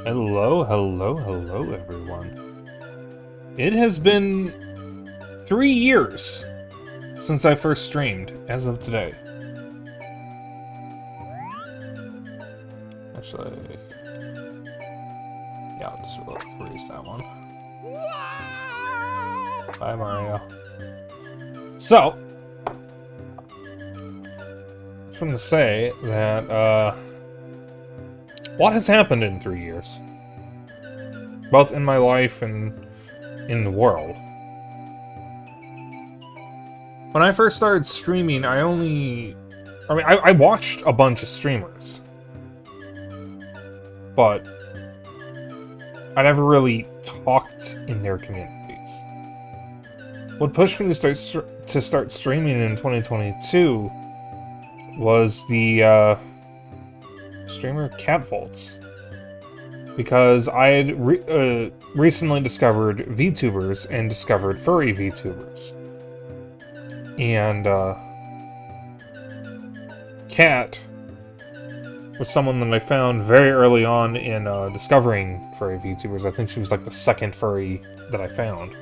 Hello, hello, hello, everyone. It has been 3 years since I first streamed, as of today. Actually, yeah, I'll just erase that one. Bye, Mario. So, I just want to say that, what has happened in 3 years? Both in my life and in the world. When I first started streaming, I watched a bunch of streamers. But I never really talked in their communities. What pushed me to start streaming in 2022 was the, streamer Catvolts, because I had recently discovered VTubers and discovered furry VTubers, and Cat was someone that I found very early on in discovering furry VTubers. I think she was like the second furry that I found.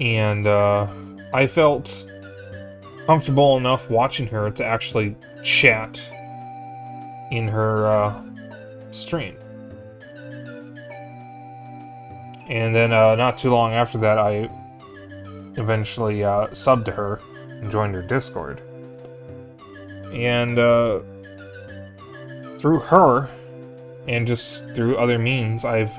And I felt comfortable enough watching her to actually chat in her stream. And then not too long after that, I eventually subbed to her and joined her Discord. And through her, and just through other means, I've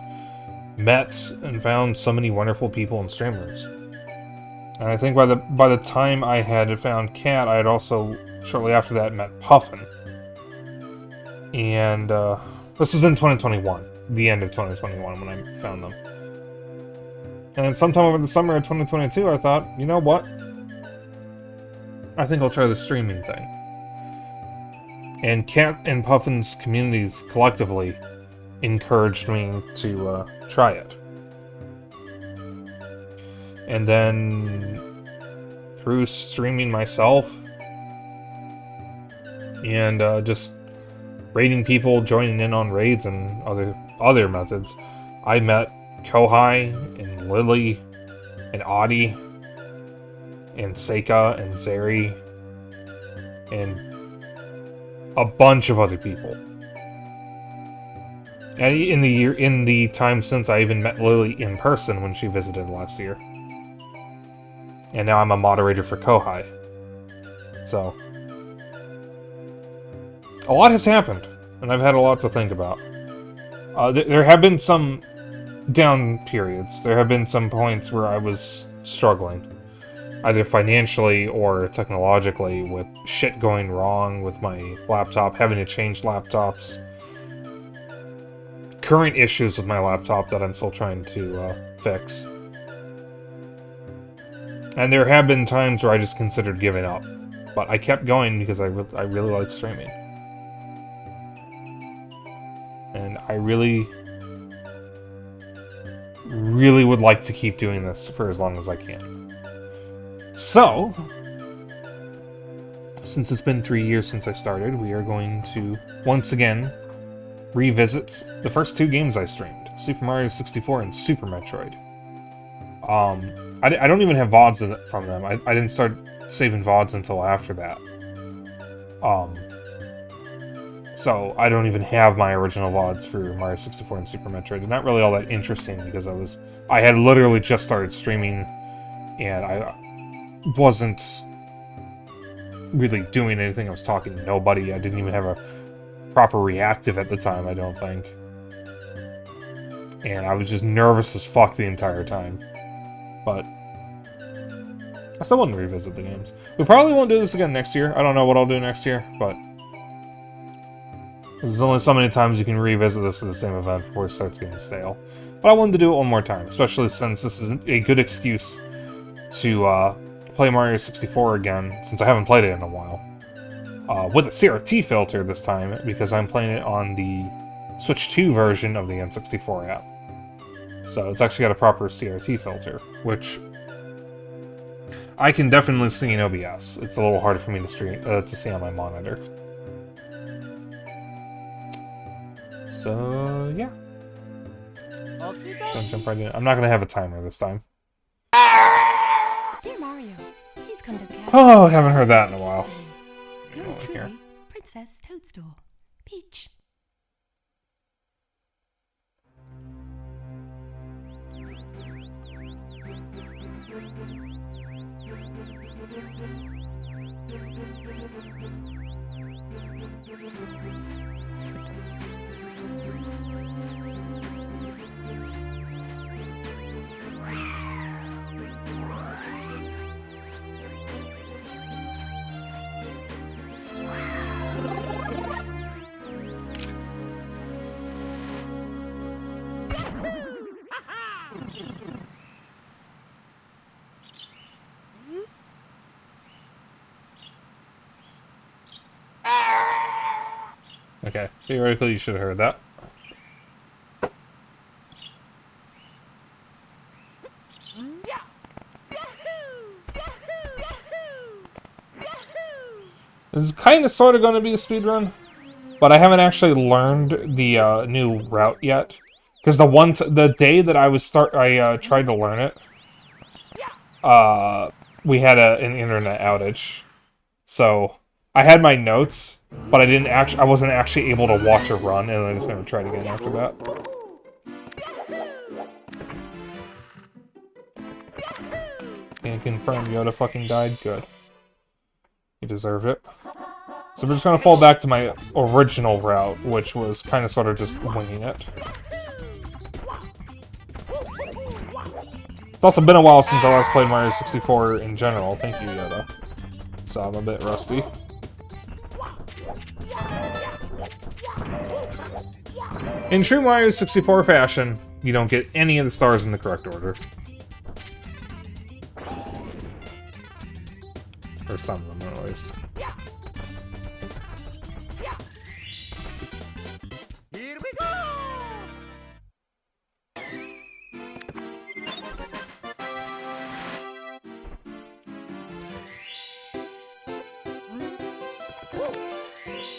met and found so many wonderful people and streamers. And I think by the time I had found Kat, I had also, shortly after that, met Puffin. And this was in 2021, the end of 2021, when I found them. And sometime over the summer of 2022, I thought, you know what? I think I'll try the streaming thing. And Kat and Puffin's communities collectively encouraged me to try it. And then through streaming myself and just raiding people, joining in on raids and other methods, I met Kohai and Lily and Audie and Seika and Zeri and a bunch of other people. And in the time since, I even met Lily in person when she visited last year. And now I'm a moderator for Kohai. So a lot has happened, and I've had a lot to think about. There have been some down periods. There have been some points where I was struggling, either financially or technologically, with shit going wrong with my laptop, having to change laptops, current issues with my laptop that I'm still trying to fix. And there have been times where I just considered giving up, but I kept going because I really like streaming. And I really would like to keep doing this for as long as I can. So, since it's been 3 years since I started, we are going to, once again, revisit the first two games I streamed, Super Mario 64 and Super Metroid. I don't even have VODs from them. I didn't start saving VODs until after that. So I don't even have my original VODs for Mario 64 and Super Metroid. They're not really all that interesting because I had literally just started streaming and I wasn't really doing anything. I was talking to nobody. I didn't even have a proper reactive at the time, I don't think. And I was just nervous as fuck the entire time. But I still want to revisit the games. We probably won't do this again next year. I don't know what I'll do next year, but there's only so many times you can revisit this at the same event before it starts getting stale. But I wanted to do it one more time, especially since this is a good excuse to play Mario 64 again, since I haven't played it in a while. With a CRT filter this time, because I'm playing it on the Switch 2 version of the N64 app. So it's actually got a proper CRT filter, which I can definitely see in OBS. It's a little harder for me to see on my monitor. So, yeah. Just gonna jump right in. I'm not gonna have a timer this time. Dear Mario, please come to the castle. Oh, I haven't heard that in a while. Yours truly, Princess Toadstool. Peach. Okay, theoretically you should have heard that. This is kind of sort of going to be a speedrun. but I haven't actually learned the new route yet. Because the day that I tried to learn it, we had an internet outage. So I had my notes, but I wasn't actually able to watch a run, and I just never tried again after that. Can you confirm Yoda fucking died? Good. He deserved it. So we're just gonna fall back to my original route, which was kind of sort of just winging it. It's also been a while since I last played Mario 64 in general. Thank you, Yoda. So I'm a bit rusty. In true Mario 64 fashion, you don't get any of the stars in the correct order. Or some of them, at least. Here we go!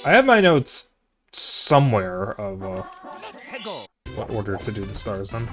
I have my notes somewhere of Let's go! what order to do the stars in.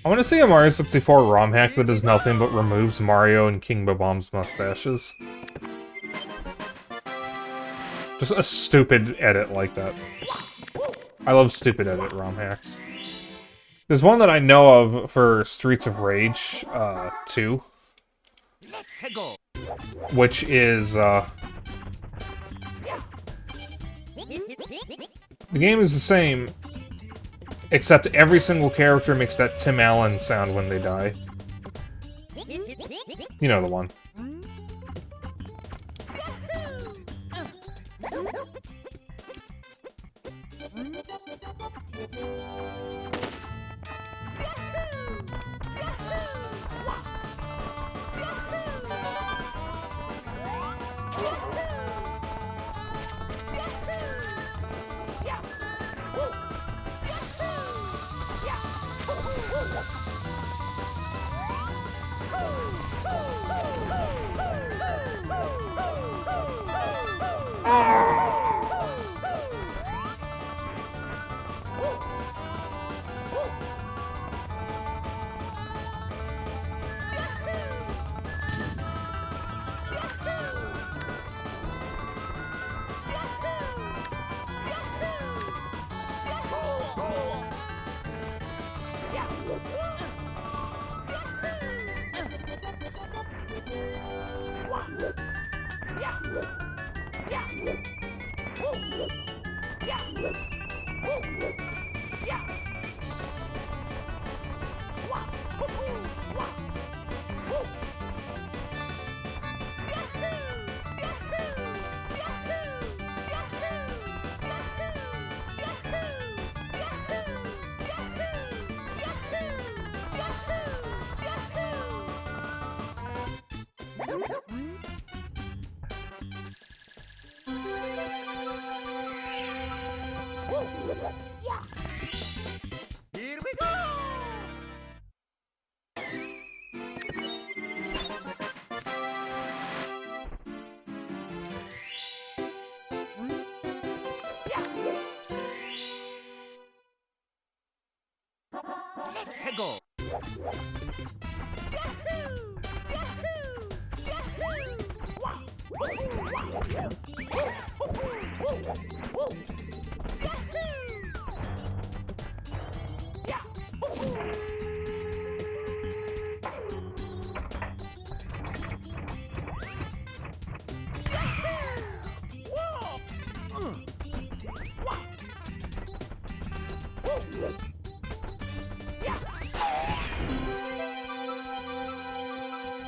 I want to see a Mario 64 ROM hack that does nothing but removes Mario and King Bob-omb's mustaches. Just a stupid edit like that. I love stupid edit ROM hacks. There's one that I know of for Streets of Rage 2. Let's go! Which is, the game is the same, except every single character makes that Tim Allen sound when they die. You know the one.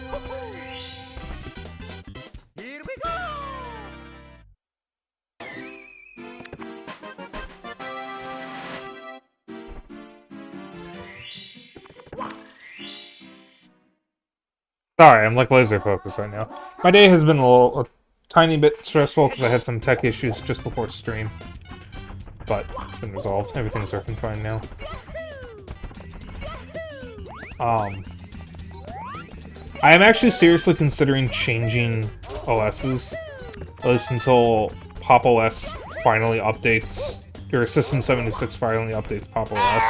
Here we go! Sorry, I'm like laser focused right now. My day has been a tiny bit stressful because I had some tech issues just before stream. But it's been resolved. Everything's working fine now. I am actually seriously considering changing OSs, at least until Pop OS finally updates, or System 76 finally updates Pop OS.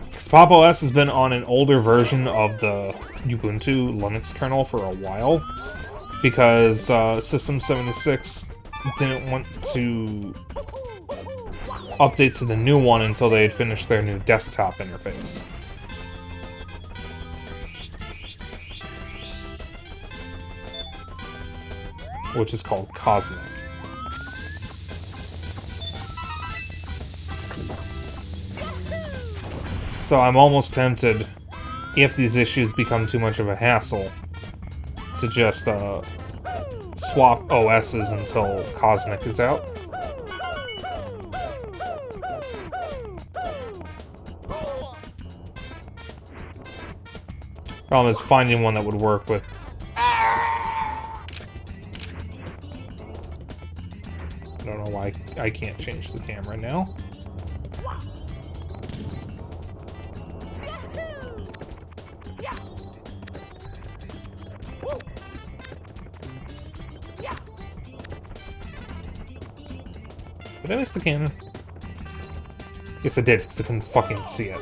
Because Pop OS has been on an older version of the Ubuntu Linux kernel for a while, because System 76 didn't want to update to the new one until they had finished their new desktop interface. Which is called Cosmic. So I'm almost tempted, if these issues become too much of a hassle, to just swap OSs until Cosmic is out. Problem is finding one that would work with. I don't know why I can't change the camera now. Did I miss the cannon? Yes, I did, because I couldn't fucking see it.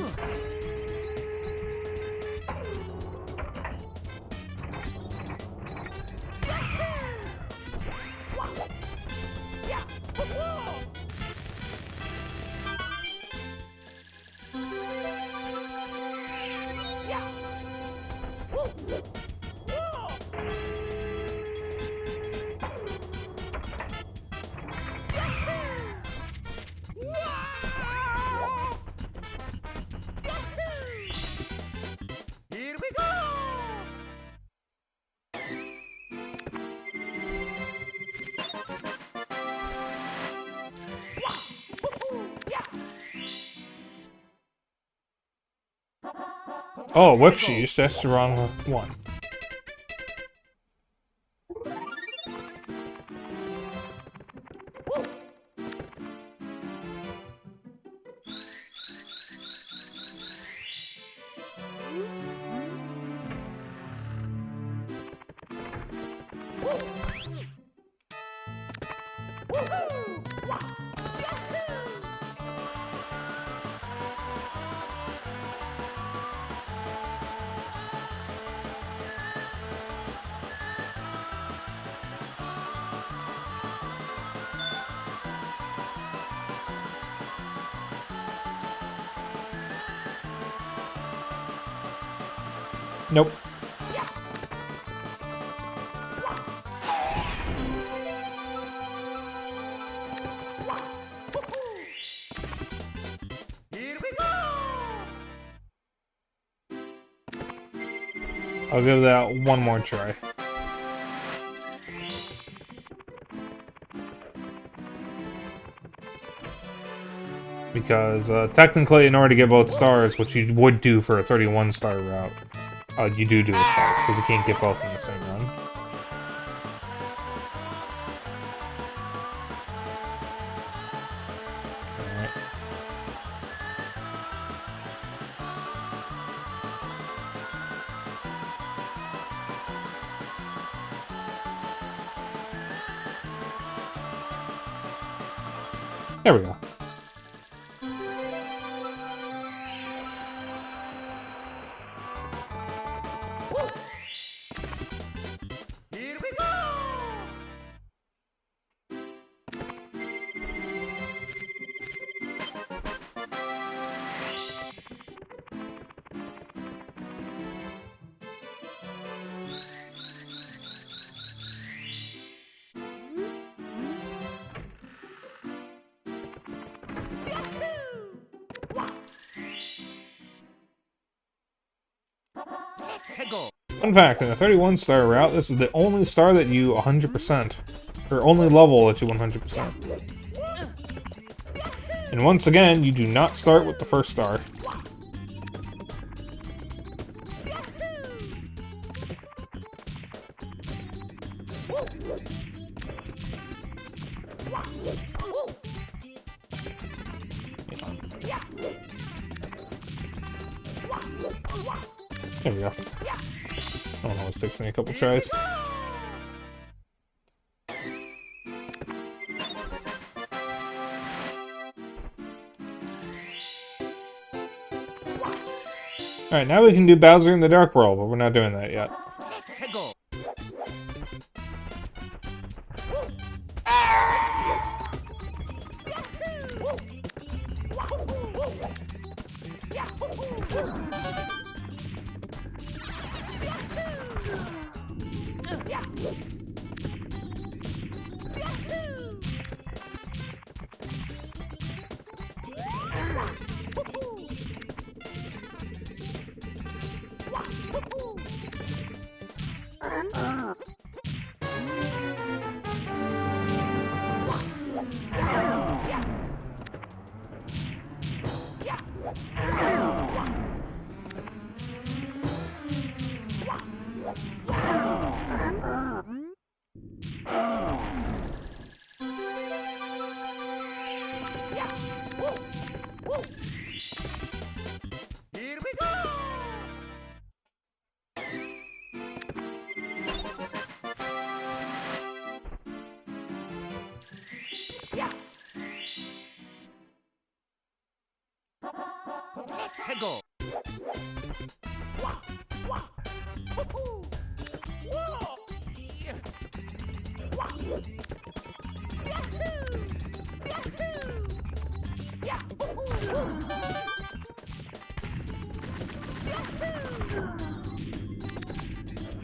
Here we go! Oh, whoopsies, that's the wrong one. Nope. Here we go! I'll give that one more try. Because technically, in order to get both stars, which you would do for a 31-star route, you do it twice, because you can't get both in the same run. Alright. There we go. Here we go! Fun fact, in the 31 star route, this is the only star that you 100%. Or only level that you 100%. And once again, you do not start with the first star. There we go. Oh, it always takes me a couple tries. Alright, now we can do Bowser in the Dark World, but we're not doing that yet. Here we go! Go!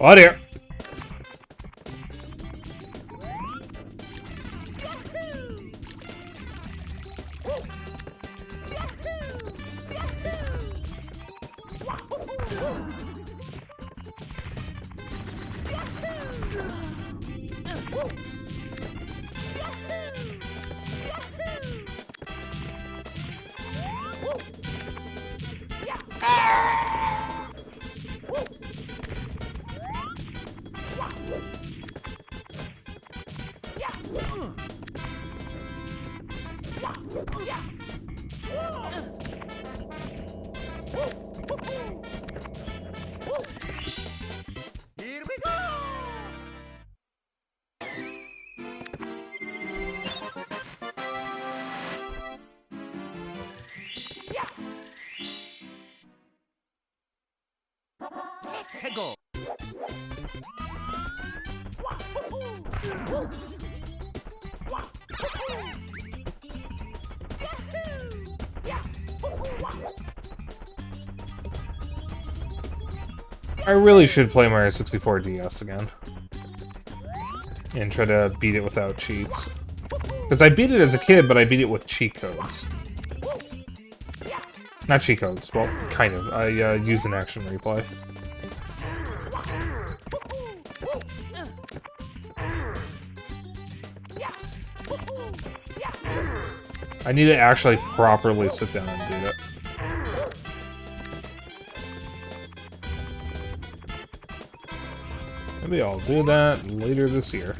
Oh dear. Here we go! Go! I really should play Mario 64 DS again. And try to beat it without cheats. Because I beat it as a kid, but I beat it with cheat codes. Not cheat codes, well, kind of. I used an action replay. I need to actually properly sit down and do it. Maybe I'll do that later this year.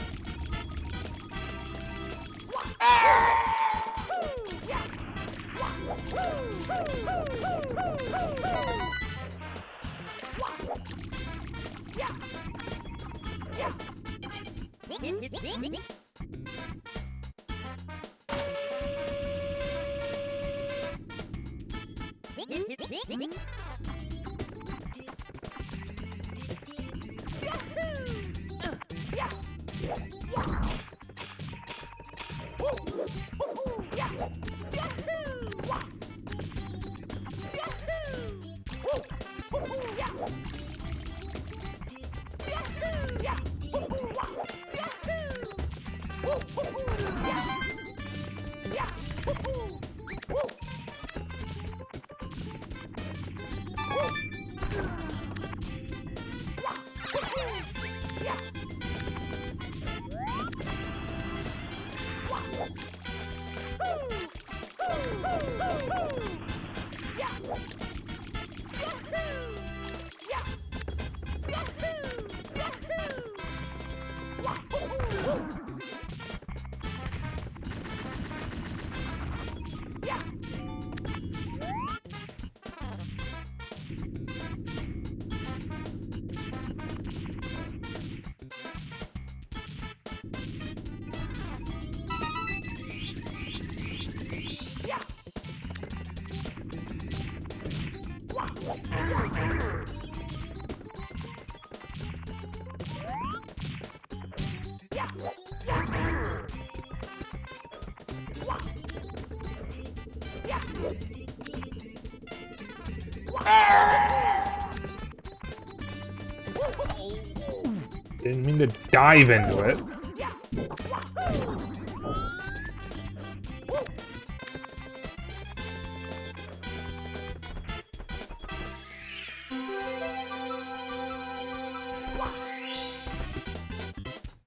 Didn't mean to dive into it.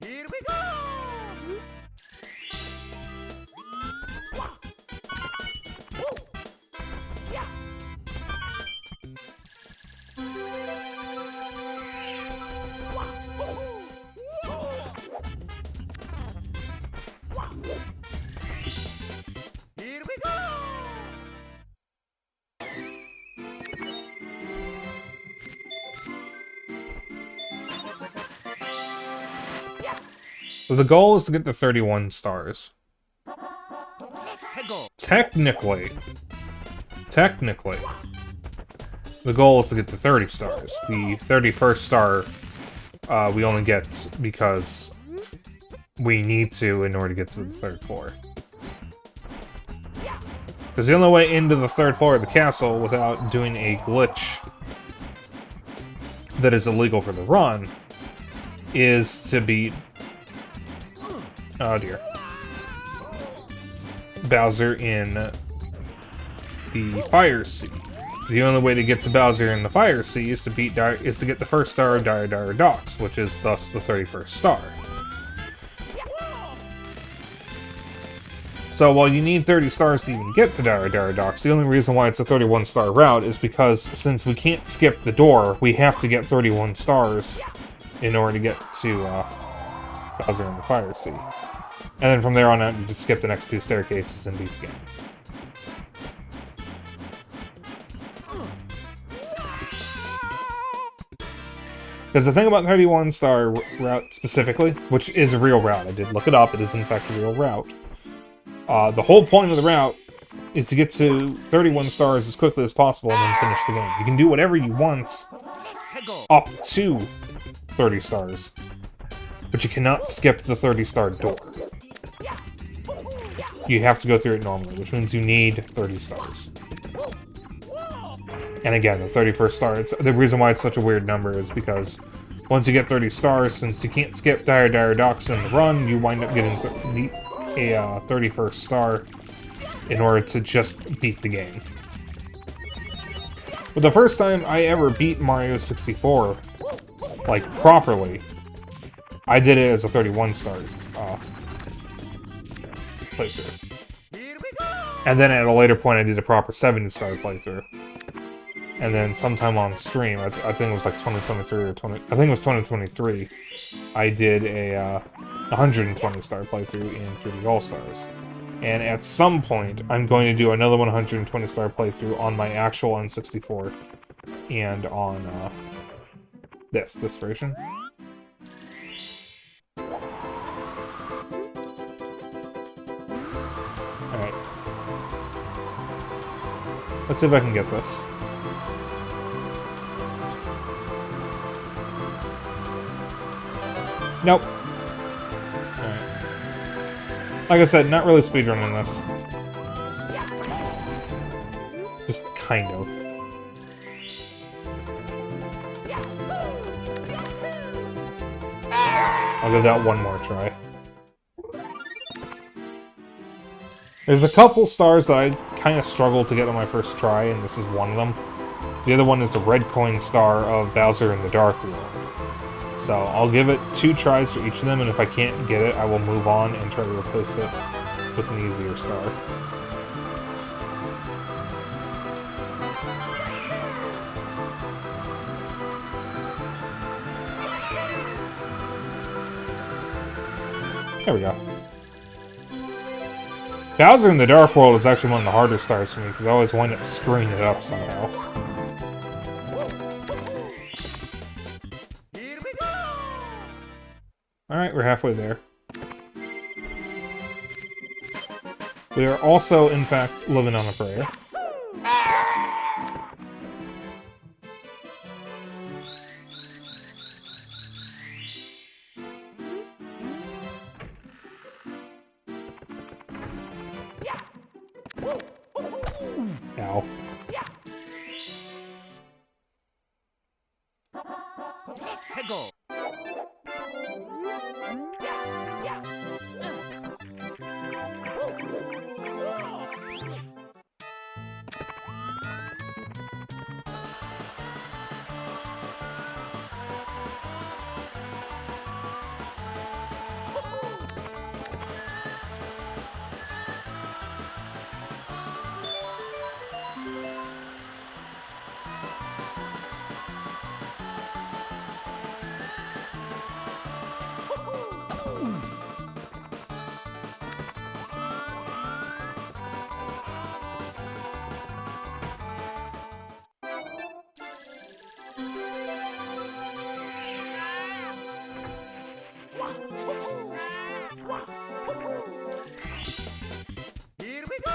Here we go! Here we go! So the goal is to get to 31 stars. Go. Technically, the goal is to get to 30 stars. The 31st star we only get because we need to in order to get to the third floor. Because the only way into the third floor of the castle without doing a glitch that is illegal for the run is to beat... Oh dear. Bowser in the Fire Sea. The only way to get to Bowser in the Fire Sea is to get the first star of Dire Dire Docks, which is thus the 31st star. So while you need 30 stars to even get to Dire Dire Docks, the only reason why it's a 31 star route is because since we can't skip the door, we have to get 31 stars in order to get to Bowser in the Fire Sea. And then from there on out, you just skip the next 2 staircases and beat the game. Because the thing about 31 star route specifically, which is a real route, I did look it up, it is in fact a real route. The whole point of the route is to get to 31 stars as quickly as possible and then finish the game. You can do whatever you want up to 30 stars, but you cannot skip the 30-star door. You have to go through it normally, which means you need 30 stars. And again, the 31st star, the reason why it's such a weird number is because once you get 30 stars, since you can't skip Dire Dire Docks in the run, you wind up getting a 31st star in order to just beat the game. But the first time I ever beat Mario 64, like, properly, I did it as a 31 star playthrough. And then at a later point I did a proper 70 star playthrough. And then sometime on stream, I think it was like 2023 or I think it was 2023, I did a 120 star playthrough in 3D All-Stars. And at some point, I'm going to do another 120 star playthrough on my actual N64 and on this version. Alright. Let's see if I can get this. Nope. Alright. Like I said, not really speedrunning this. Just kind of. I'll give that one more try. There's a couple stars that I kind of struggled to get on my first try, and this is one of them. The other one is the red coin star of Bowser in the Dark World. So I'll give it 2 tries for each of them, and if I can't get it, I will move on and try to replace it with an easier star. There we go. Bowser in the Dark World is actually one of the harder stars for me, because I always wind up screwing it up somehow. Alright, we're halfway there. We are also, in fact, living on a prayer. Ow. 해고. Here we go.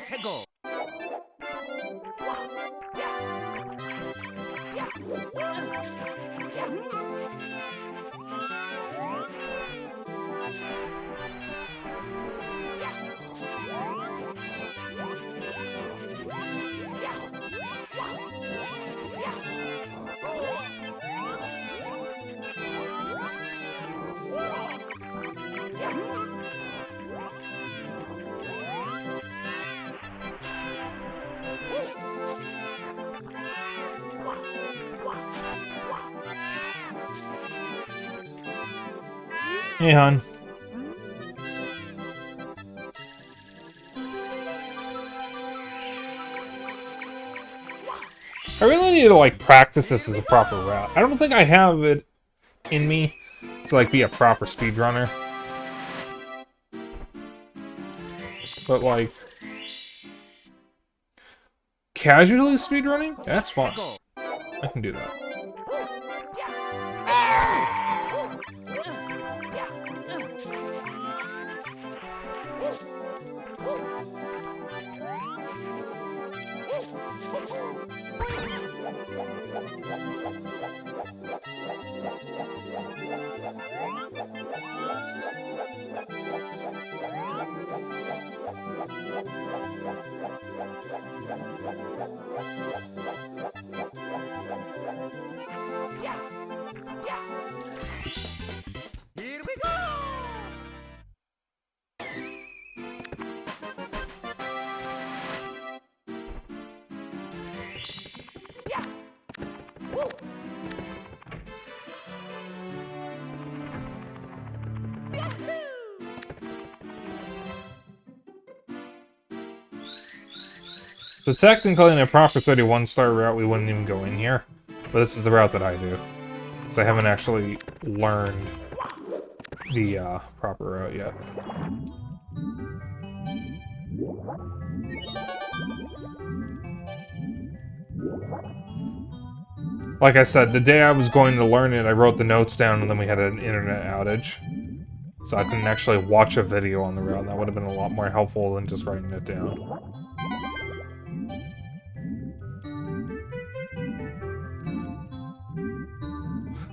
해고. Hey, hon. I really need to, like, practice this as a proper route. I don't think I have it in me to, like, be a proper speedrunner. But, like, casually speedrunning? That's fun. I can do that. Here we go. So technically in a proper 31-star route, we wouldn't even go in here. But this is the route that I do. Because I haven't actually learned the proper route yet. Like I said, the day I was going to learn it, I wrote the notes down and then we had an internet outage. So I couldn't actually watch a video on the route, and that would have been a lot more helpful than just writing it down.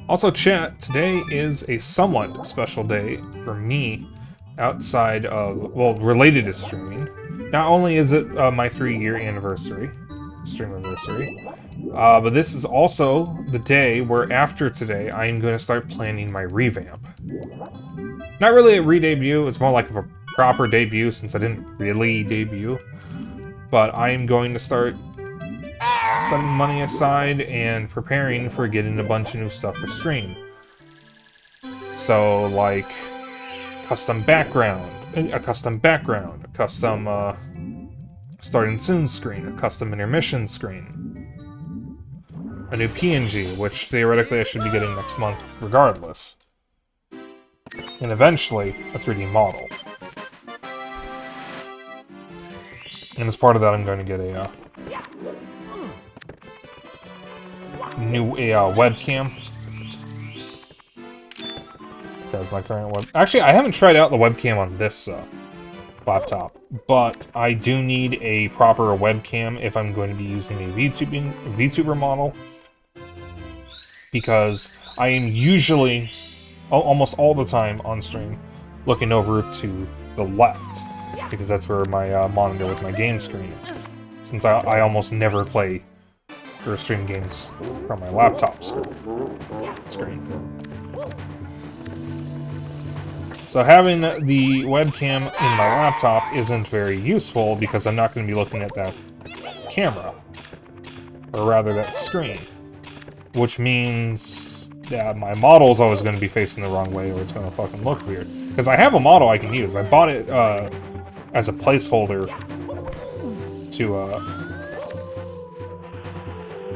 Also, chat, today is a somewhat special day for me outside of, well, related to streaming. Not only is it my 3-year anniversary, stream anniversary, but this is also the day where after today I am going to start planning my revamp. Not really a re-debut, it's more like a proper debut since I didn't really debut. But I am going to start setting money aside and preparing for getting a bunch of new stuff for stream. So, like, custom background, a custom starting soon screen, a custom intermission screen, a new PNG, which theoretically I should be getting next month regardless, and eventually a 3D model. And as part of that, I'm going to get a new webcam. That's my current web. Actually, I haven't tried out the webcam on this laptop, but I do need a proper webcam if I'm going to be using a VTuber model, because I am usually almost all the time on stream, looking over to the left, because that's where my monitor with my game screen is. Since I almost never play or stream games from my laptop screen. So having the webcam in my laptop isn't very useful because I'm not going to be looking at that camera, or rather that screen, which means that my model is always going to be facing the wrong way or it's going to fucking look weird. Because I have a model I can use. I bought it as a placeholder to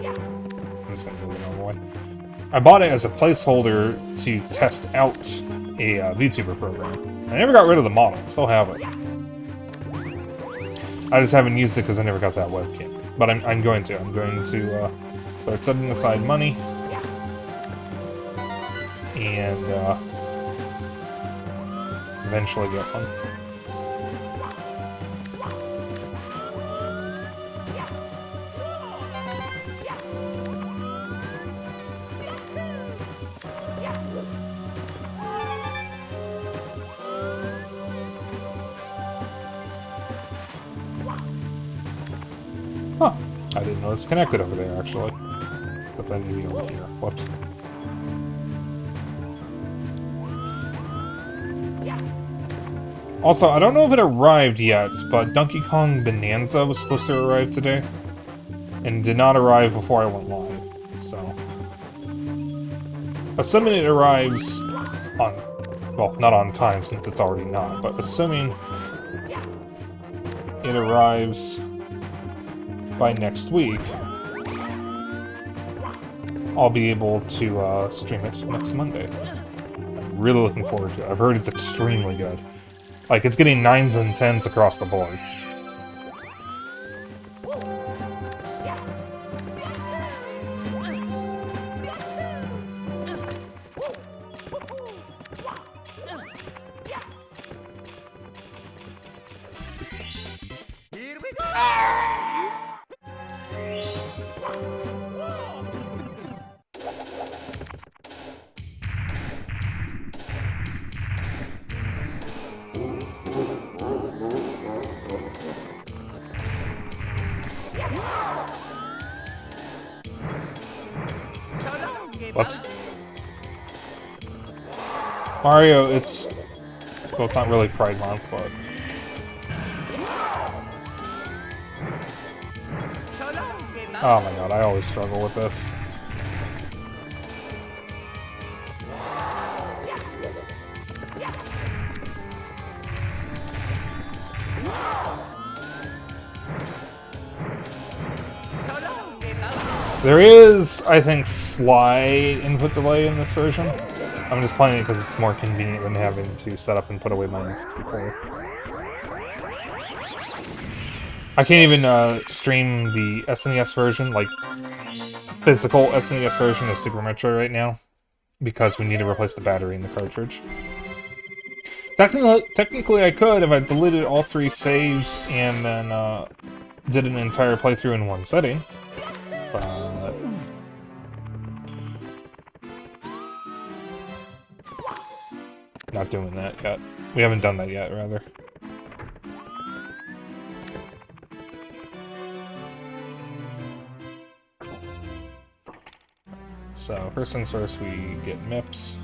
I'm just going to move it the normal way. I bought it as a placeholder to test out a VTuber program. I never got rid of the model. Still have it. I just haven't used it because I never got that webcam. But I'm going to. I'm going to start setting aside money and eventually get one. Huh. I didn't know it's connected over there, actually. But then maybe over here. Whoops. Also, I don't know if it arrived yet, but Donkey Kong Bonanza was supposed to arrive today. And did not arrive before I went live, so... Assuming it arrives on... Well, not on time, since it's already not, but assuming it arrives by next week, I'll be able to stream it next Monday. I'm really looking forward to it. I've heard it's extremely good. Like, it's getting 9s and 10s across the board. Here we go! Whoops. Mario, it's... Well, it's not really Pride Month, but... Oh my god, I always struggle with this. There is, I think, slight input delay in this version. I'm just playing it because it's more convenient than having to set up and put away my N64. I can't even stream the SNES version, like physical SNES version of Super Metroid right now, because we need to replace the battery in the cartridge. Technically I could if I deleted all 3 saves and then did an entire playthrough in one setting, but... Not doing that yet. We haven't done that yet, rather. So, first things first, we get MIPS.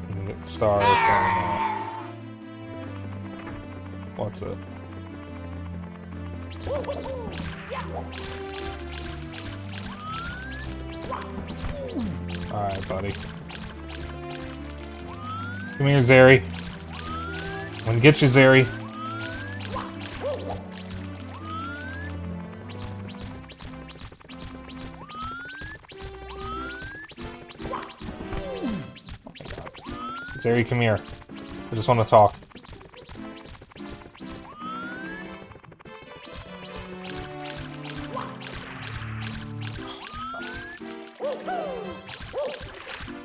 And we get the star from, what's it? Alright, buddy. Come here, Zeri. I'm gonna get you, Zeri. Zeri, come here. I just want to talk.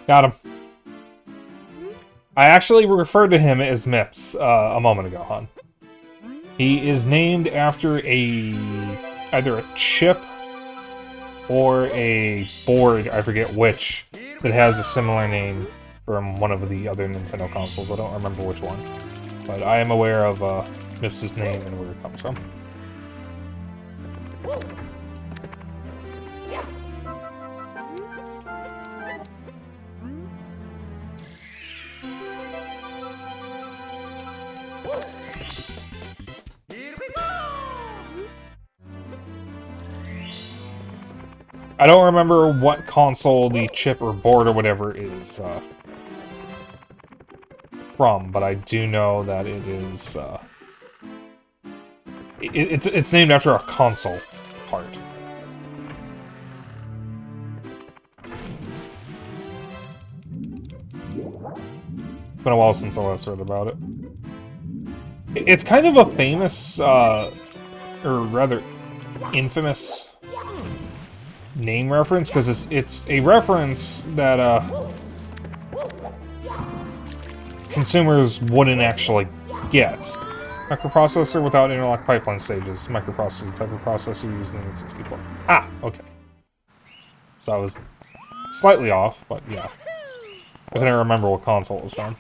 Got him. I actually referred to him as Mips a moment ago, hon. He is named after either a chip or a board, I forget which, that has a similar name from one of the other Nintendo consoles. I don't remember which one. But I am aware of Mips's name and where it comes from. I don't remember what console the chip or board or whatever is from, but I do know that it is. It's named after a console part. It's been a while since I last read about it. It's kind of a famous, or rather, infamous name reference, because it's a reference that consumers wouldn't actually get. Microprocessor without interlock pipeline stages. Microprocessor, the type of processor used in the 64. Ah, okay. So I was slightly off, but yeah. I couldn't remember what console it was from.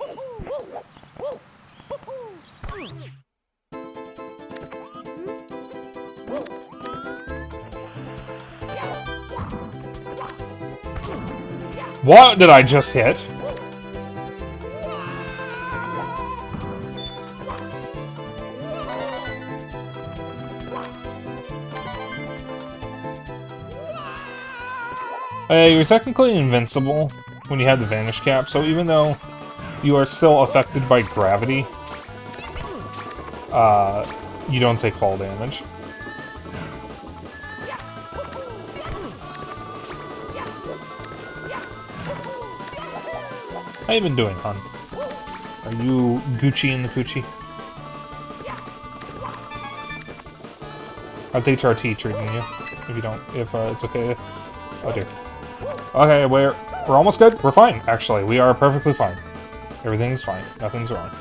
What did I just hit? You're technically invincible when you have the Vanish Cap, so even though you are still affected by gravity, you don't take fall damage. How you been doing, hon? Are you Gucci in the coochie? How's HRT treating you? If you don't, if it's okay to... Oh dear. Okay, we're almost good. We're fine, actually. We are perfectly fine. Everything's fine. Nothing's wrong.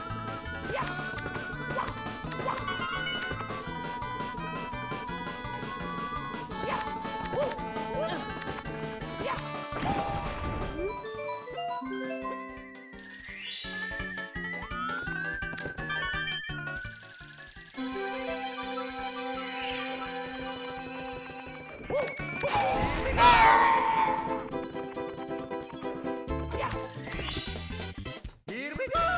Here we go!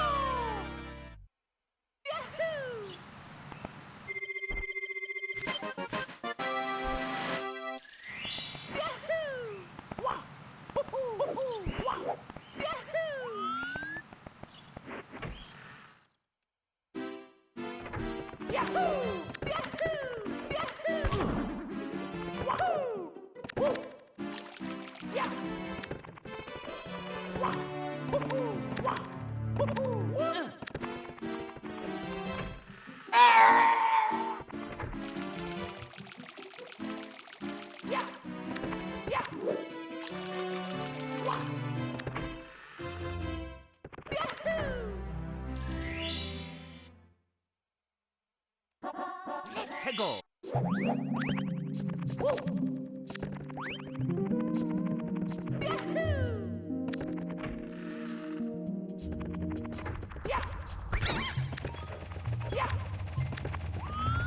Go.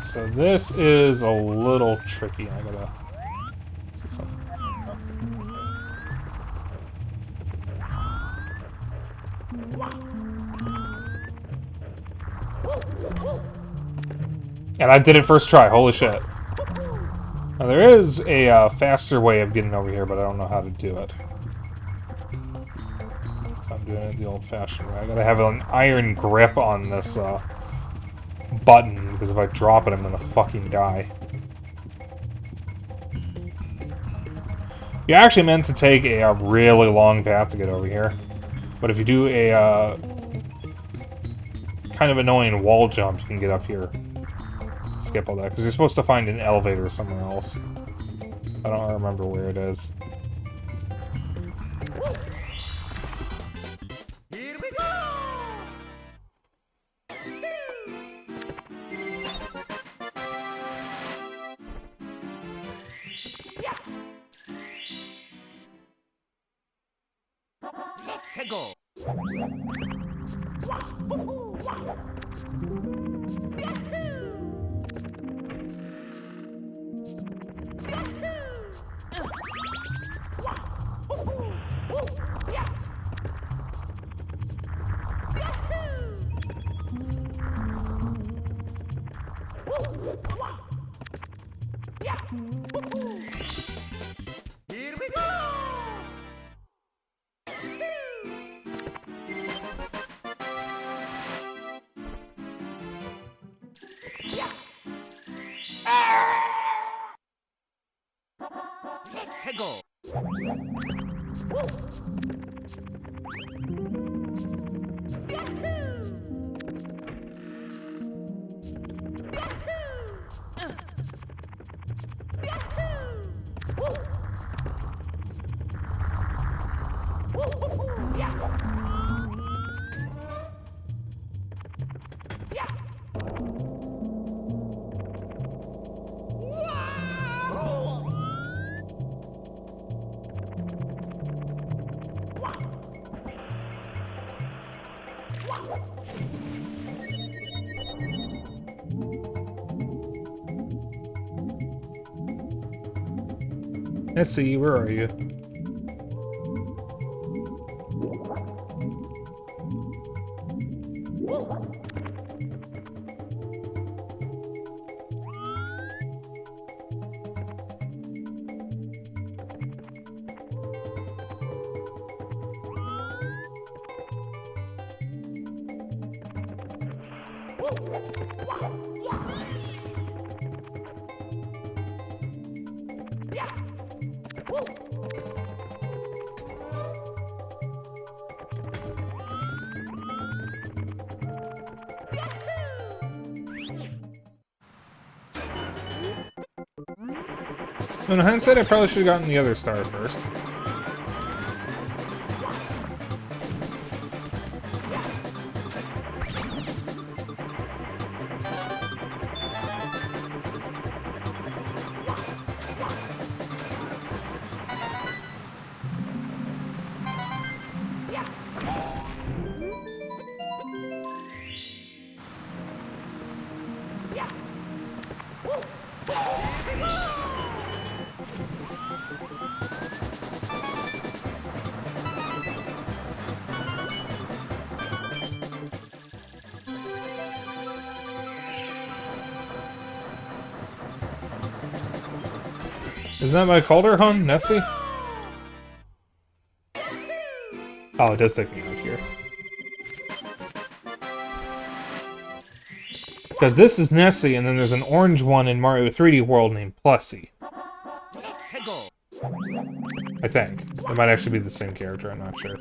So this is a little tricky. I gotta see something. And I did it first try. Holy shit! Now there is a faster way of getting over here, but I don't know how to do it. So I'm doing it the old-fashioned way. I gotta have an iron grip on this button, because if I drop it, I'm gonna fucking die. You're actually meant to take a really long path to get over here, but if you do a kind of annoying wall jump, you can get up here. Skip all that, because you're supposed to find an elevator somewhere else. I don't remember where it is. Here we go! Tego. Here we go. Tego. Let's see, where are you? In hindsight, I probably should have gotten the other star first. Isn't that what I called her, hon? Nessie? Oh, it does take me out here. Because this is Nessie, and then there's an orange one in Mario 3D World named Plessy. Tego. I think. It might actually be the same character, I'm not sure.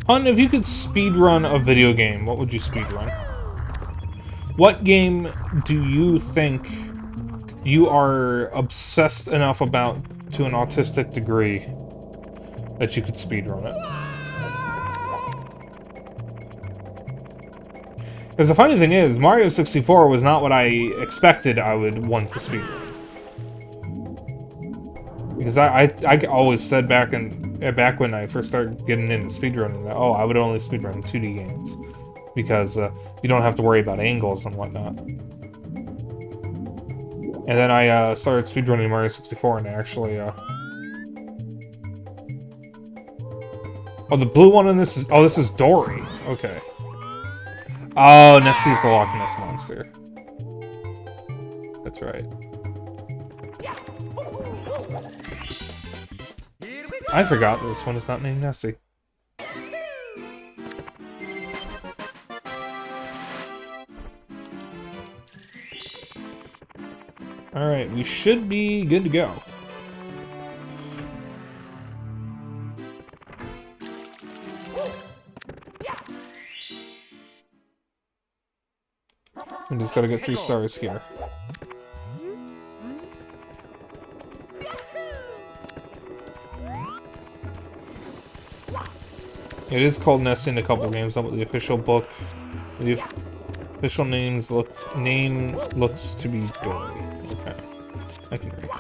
Hun, if you could speedrun a video game, what would you speedrun? What game do you think you are obsessed enough about to an autistic degree that you could speedrun it? Because the funny thing is, Mario 64 was not what I expected I would want to speedrun. Because I always said back when I first started getting into speedrunning that, oh, I would only speedrun 2D games. Because you don't have to worry about angles and whatnot. And then I started speedrunning Mario 64 and I actually... Oh, the blue one in this is... Oh, this is Dory. Okay. Oh, Nessie's the Loch Ness Monster. That's right. I forgot this one is not named Nessie. Alright, we should be good to go. We just gotta get 3 stars here. It is called Nessie in a couple games, not with the official book. The official name looks to be Dory. Okay. I can read.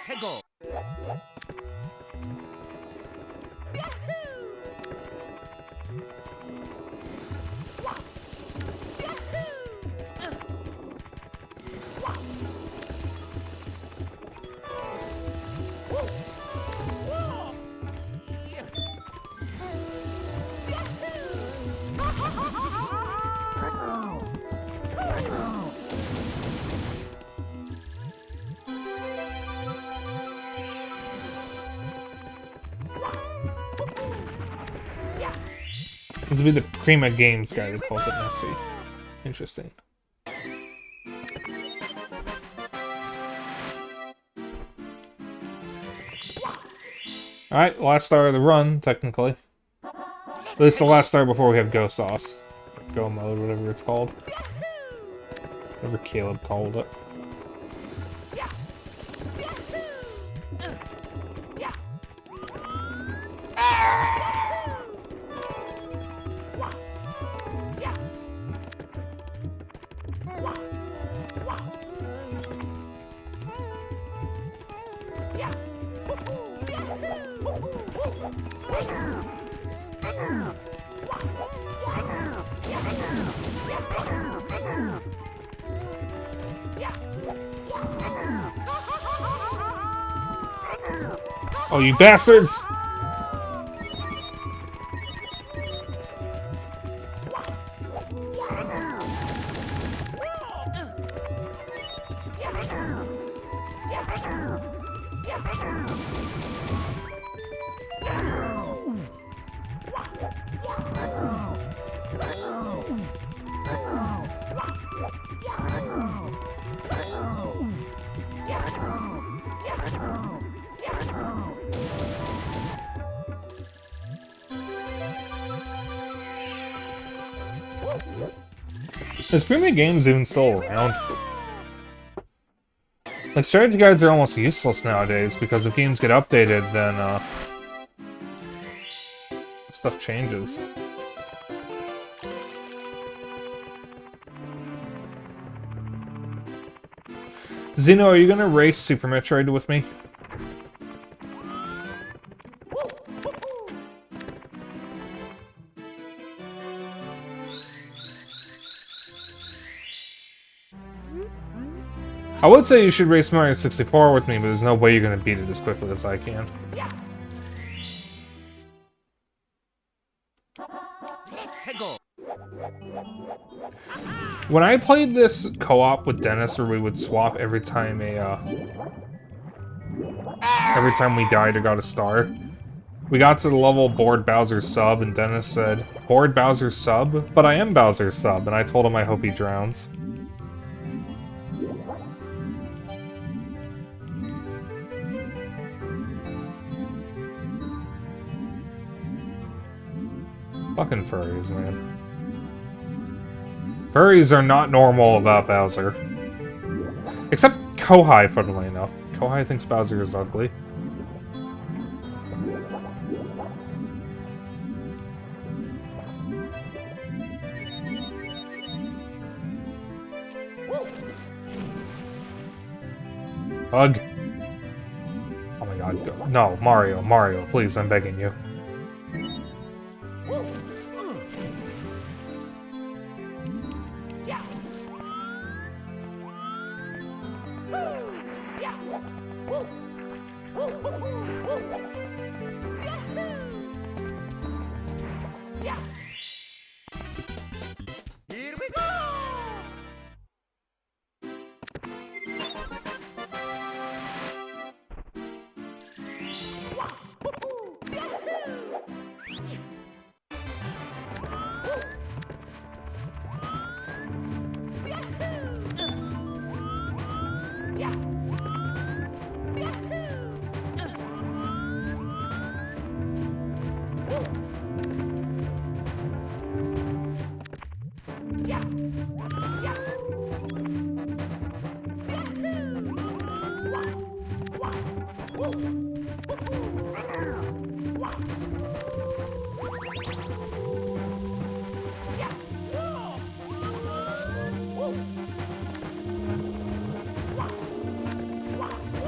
해고. This would be the Prima Games guy that calls it Nessie. Interesting. Alright, last star of the run, technically. At least the last star before we have Go Sauce. Or Go Mode, whatever it's called. Whatever Caleb called it. Oh, you bastards! Is Prima Games even still around? Like, strategy guides are almost useless nowadays because if games get updated, then, stuff changes. Xeno, are you gonna race Super Metroid with me? I would say you should race Mario 64 with me, but there's no way you're gonna beat it as quickly as I can. 해고. When I played this co-op with Dennis, where we would swap every time we died or got a star, we got to the level Bored Bowser's sub, and Dennis said, "Bored Bowser's sub? But I am Bowser's sub," and I told him I hope he drowns. Fucking furries, man. Furries are not normal about Bowser. Except Kohai, funnily enough. Kohai thinks Bowser is ugly. Hug. Oh my god. Go. No, Mario, Mario, please, I'm begging you. Here we go.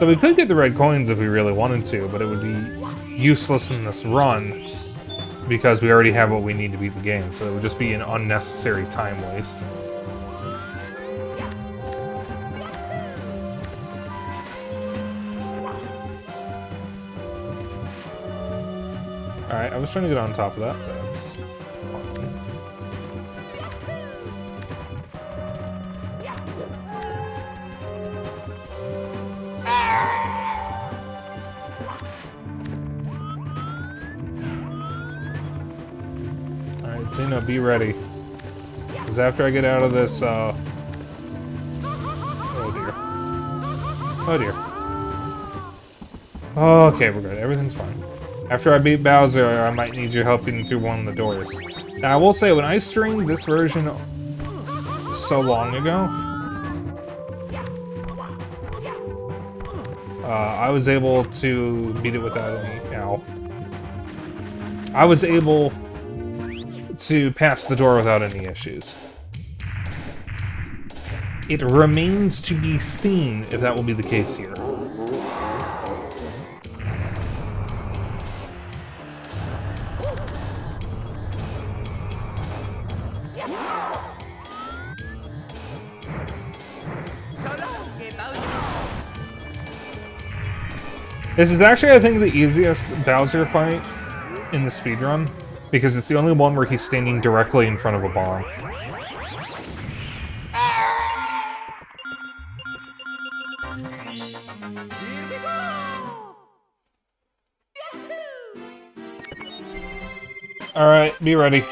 So we could get the red coins if we really wanted to, but it would be useless in this run because we already have what we need to beat the game, so it would just be an unnecessary time waste. Alright, I was trying to get on top of that. That's fine. Alright, Zeno, be ready. Because after I get out of this, oh dear. Oh dear. Okay, we're good. Everything's fine. After I beat Bowser, I might need your help getting through one of the doors. Now, I will say, when I streamed this version so long ago, I was able to beat it without any... Ow. I was able to pass the door without any issues. It remains to be seen if that will be the case here. This is actually, I think, the easiest Bowser fight in the speedrun, because it's the only one where he's standing directly in front of a bomb. Alright, be ready.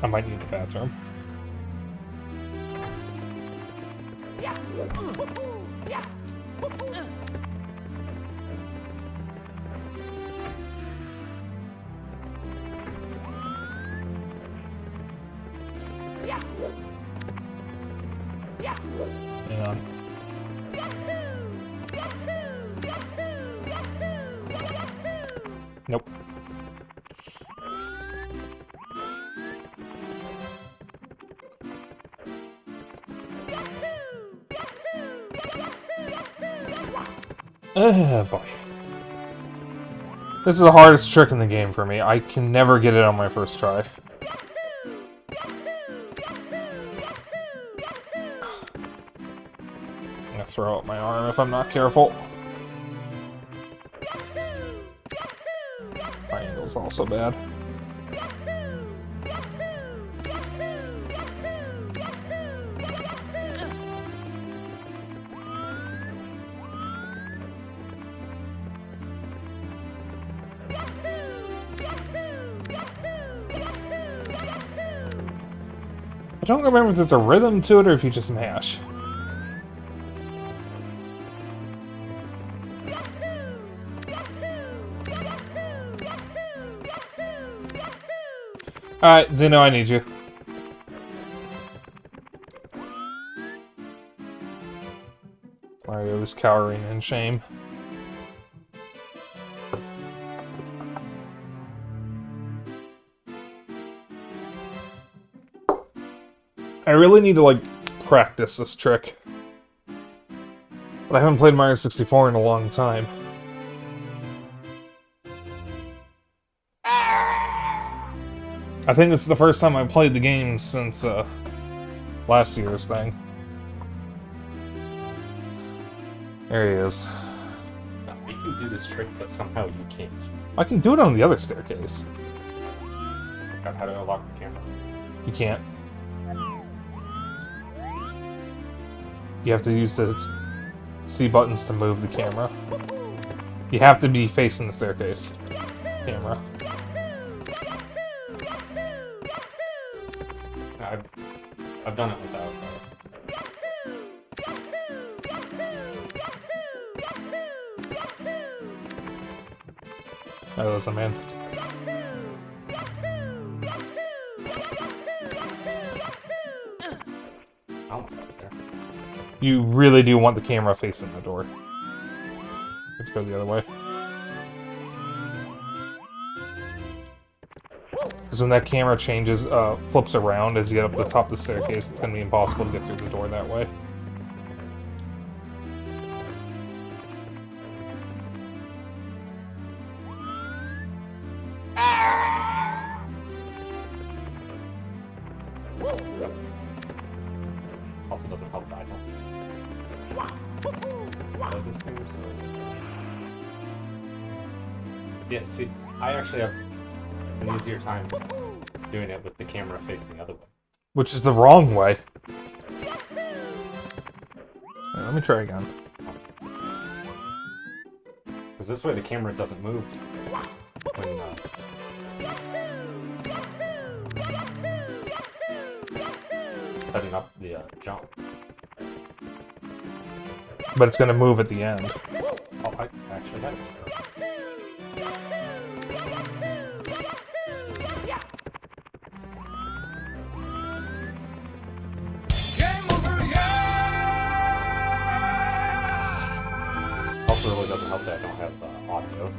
I might need the bathroom. Hang on. Nope. Boy. This is the hardest trick in the game for me. I can never get it on my first try. I'm gonna throw out my arm if I'm not careful. My angle's also bad. I don't remember if there's a rhythm to it or if you just mash. Alright, Zeno, I need you. Mario is cowering in shame. I really need to, like, practice this trick. But I haven't played Mario 64 in a long time. I think this is the first time I played the game since, last year's thing. There he is. We can do this trick, but somehow you can't. I can do it on the other staircase. How to unlock the camera? You can't. You have to use the C buttons to move the camera. You have to be facing the staircase. Camera. I've done it without. Oh, listen, man. I almost got it there. You really do want the camera facing the door. Let's go the other way. Because when that camera changes, flips around as you get up the top of the staircase, it's going to be impossible to get through the door that way. Also doesn't help that I don't play this game, so... Yeah, see, I actually have an easier time doing it with the camera facing the other way. Which is the wrong way. Alright, let me try again. Because this way the camera doesn't move when setting up the jump. But it's going to move at the end. Oh, I actually had it. Also really doesn't help that I don't have audio.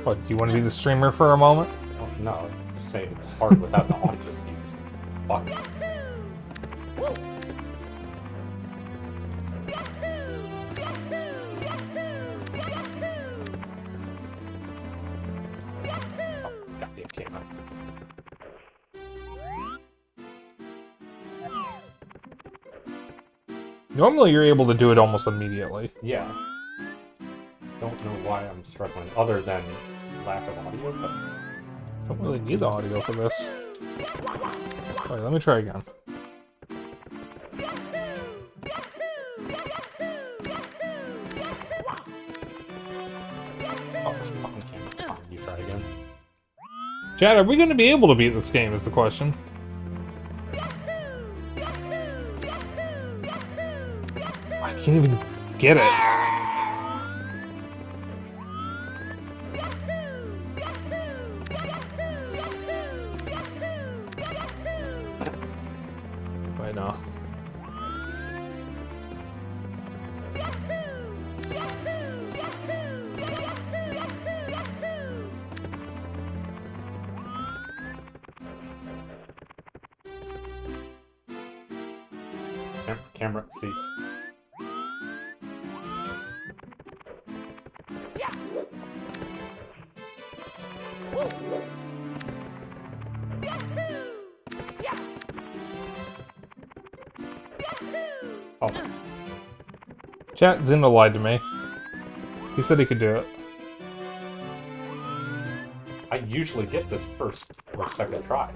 What, do you want to be the streamer for a moment? Well, no, I'm just saying it's hard without the audio piece. Fuck. Goddamn camera. Normally you're able to do it almost immediately. Yeah. Don't know why I'm struggling, other than lack of audio, but... Don't really need the audio for this. Alright, let me try again. Oh, fucking camera. Fine, you try again. Chad, are we going to be able to beat this game is the question. I can't even get it. Wait, no. Camera, cease. Oh, Chat, Zeno lied to me. He said he could do it. I usually get this first or second try.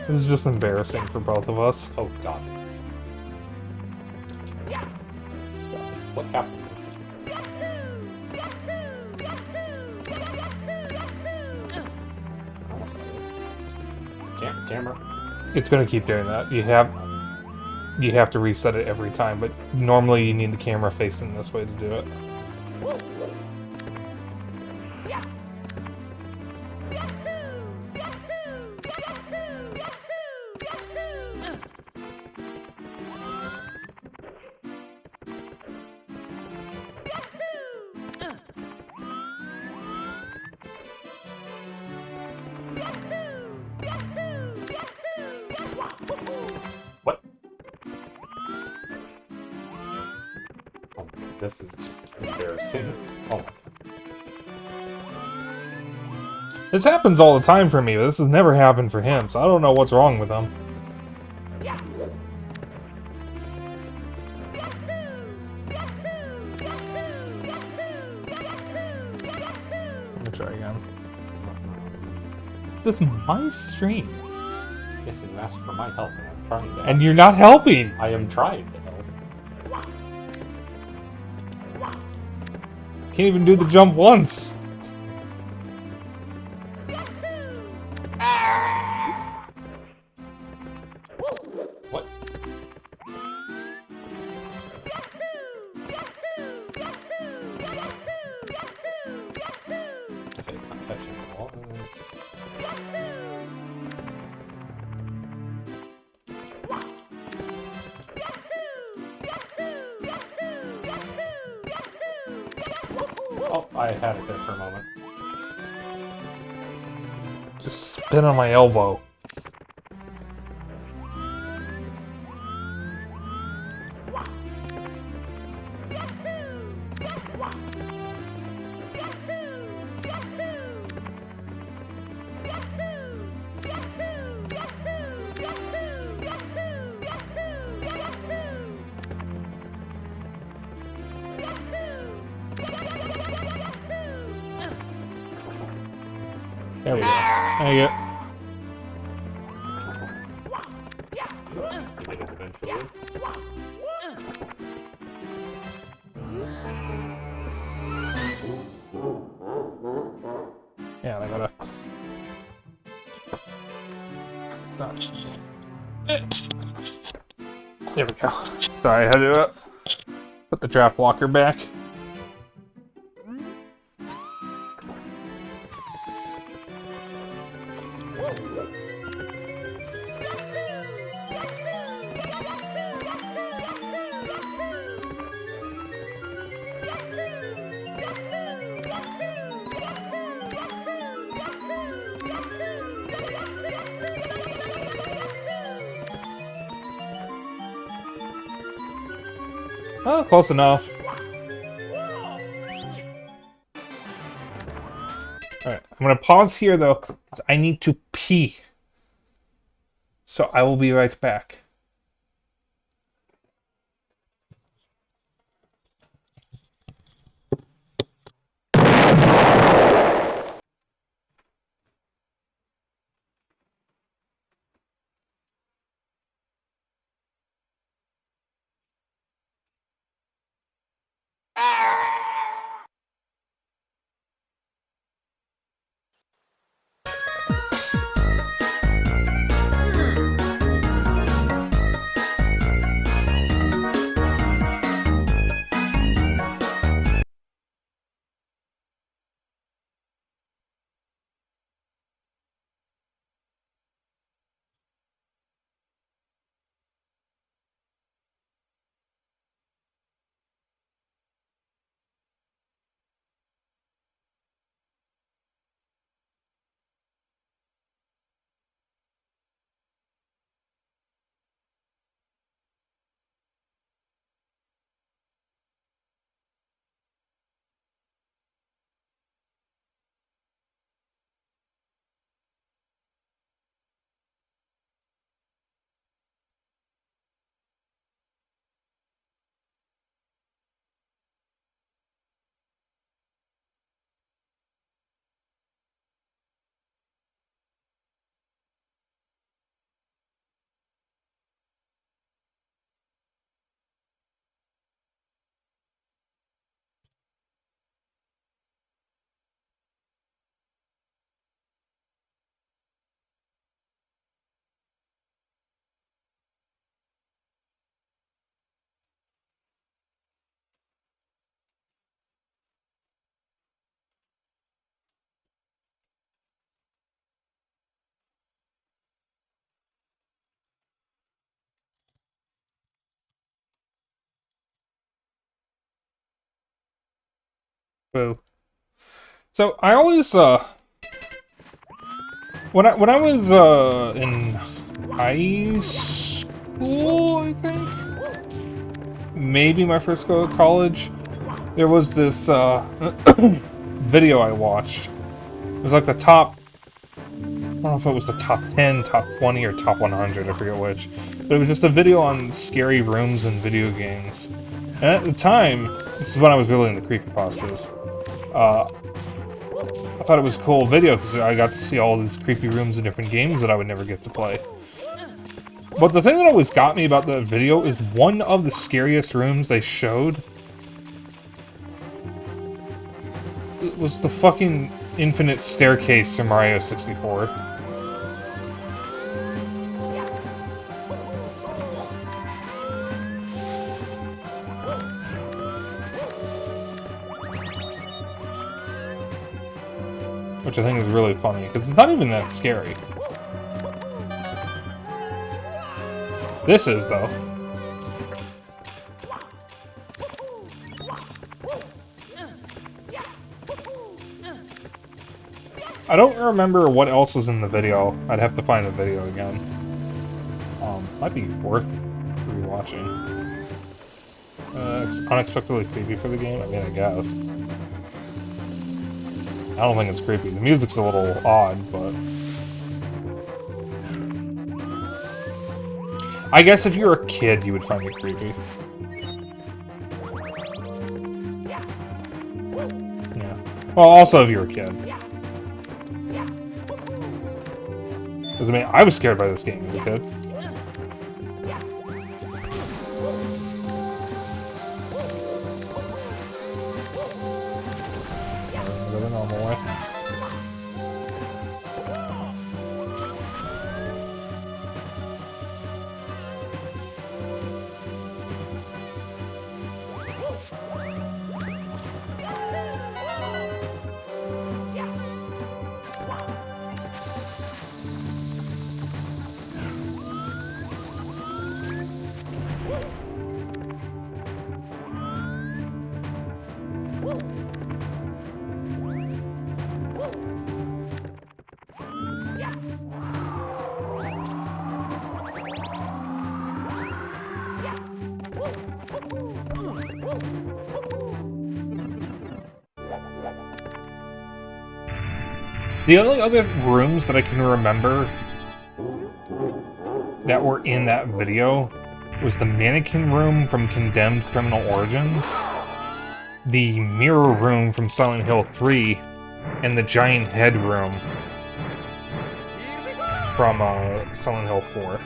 This is just embarrassing for both of us. Oh god. What happened? Almost got it. Camera. It's going to keep doing that. You have to reset it every time, but normally you need the camera facing this way to do it. What? Oh, this is just embarrassing. Oh my god. This happens all the time for me, but this has never happened for him, so I don't know what's wrong with him. Let me try again. This is my stream. Yes, and you asked for my help, and I'm trying to. And you're not helping! I am trying to help. Can't even do the jump once! What? I had it there for a moment. Just spin on my elbow. There we go. There you go. You did it eventually. Yeah, I gotta. It's not. There we go. Sorry, I had to put the draft blocker back. Oh, close enough. Alright, I'm gonna pause here though, 'cause I need to pee. So I will be right back. Boo. So I always when I was in high school, I think maybe my first go to college, there was this video I watched. It was like the top, I don't know if it was the top 10, top 20, or top 100, I forget which. But it was just a video on scary rooms in video games. And at the time, this is when I was really into creepypastas. I thought it was a cool video because I got to see all these creepy rooms in different games that I would never get to play. But the thing that always got me about the video is one of the scariest rooms they showed. It was the fucking infinite staircase from Mario 64. Which I think is really funny, because it's not even that scary. This is, though. I don't remember what else was in the video. I'd have to find the video again. Might be worth rewatching. It's unexpectedly creepy for the game. I mean, I guess. I don't think it's creepy. The music's a little odd, but I guess if you're a kid, you would find it creepy. Yeah. Well, also if you're a kid. Because, I mean, I was scared by this game as a kid. Go the normal way. The only other rooms that I can remember that were in that video was the mannequin room from Condemned Criminal Origins, the mirror room from Silent Hill 3, and the giant head room from Silent Hill 4.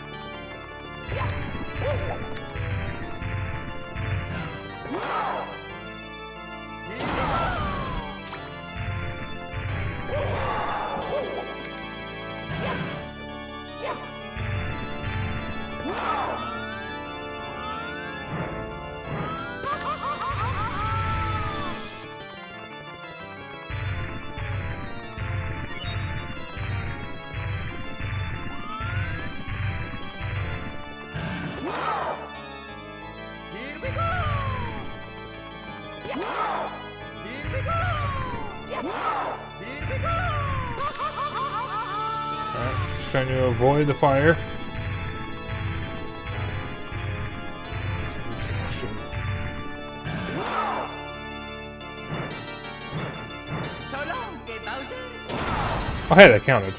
Trying to avoid the fire. Oh, hey, that counted.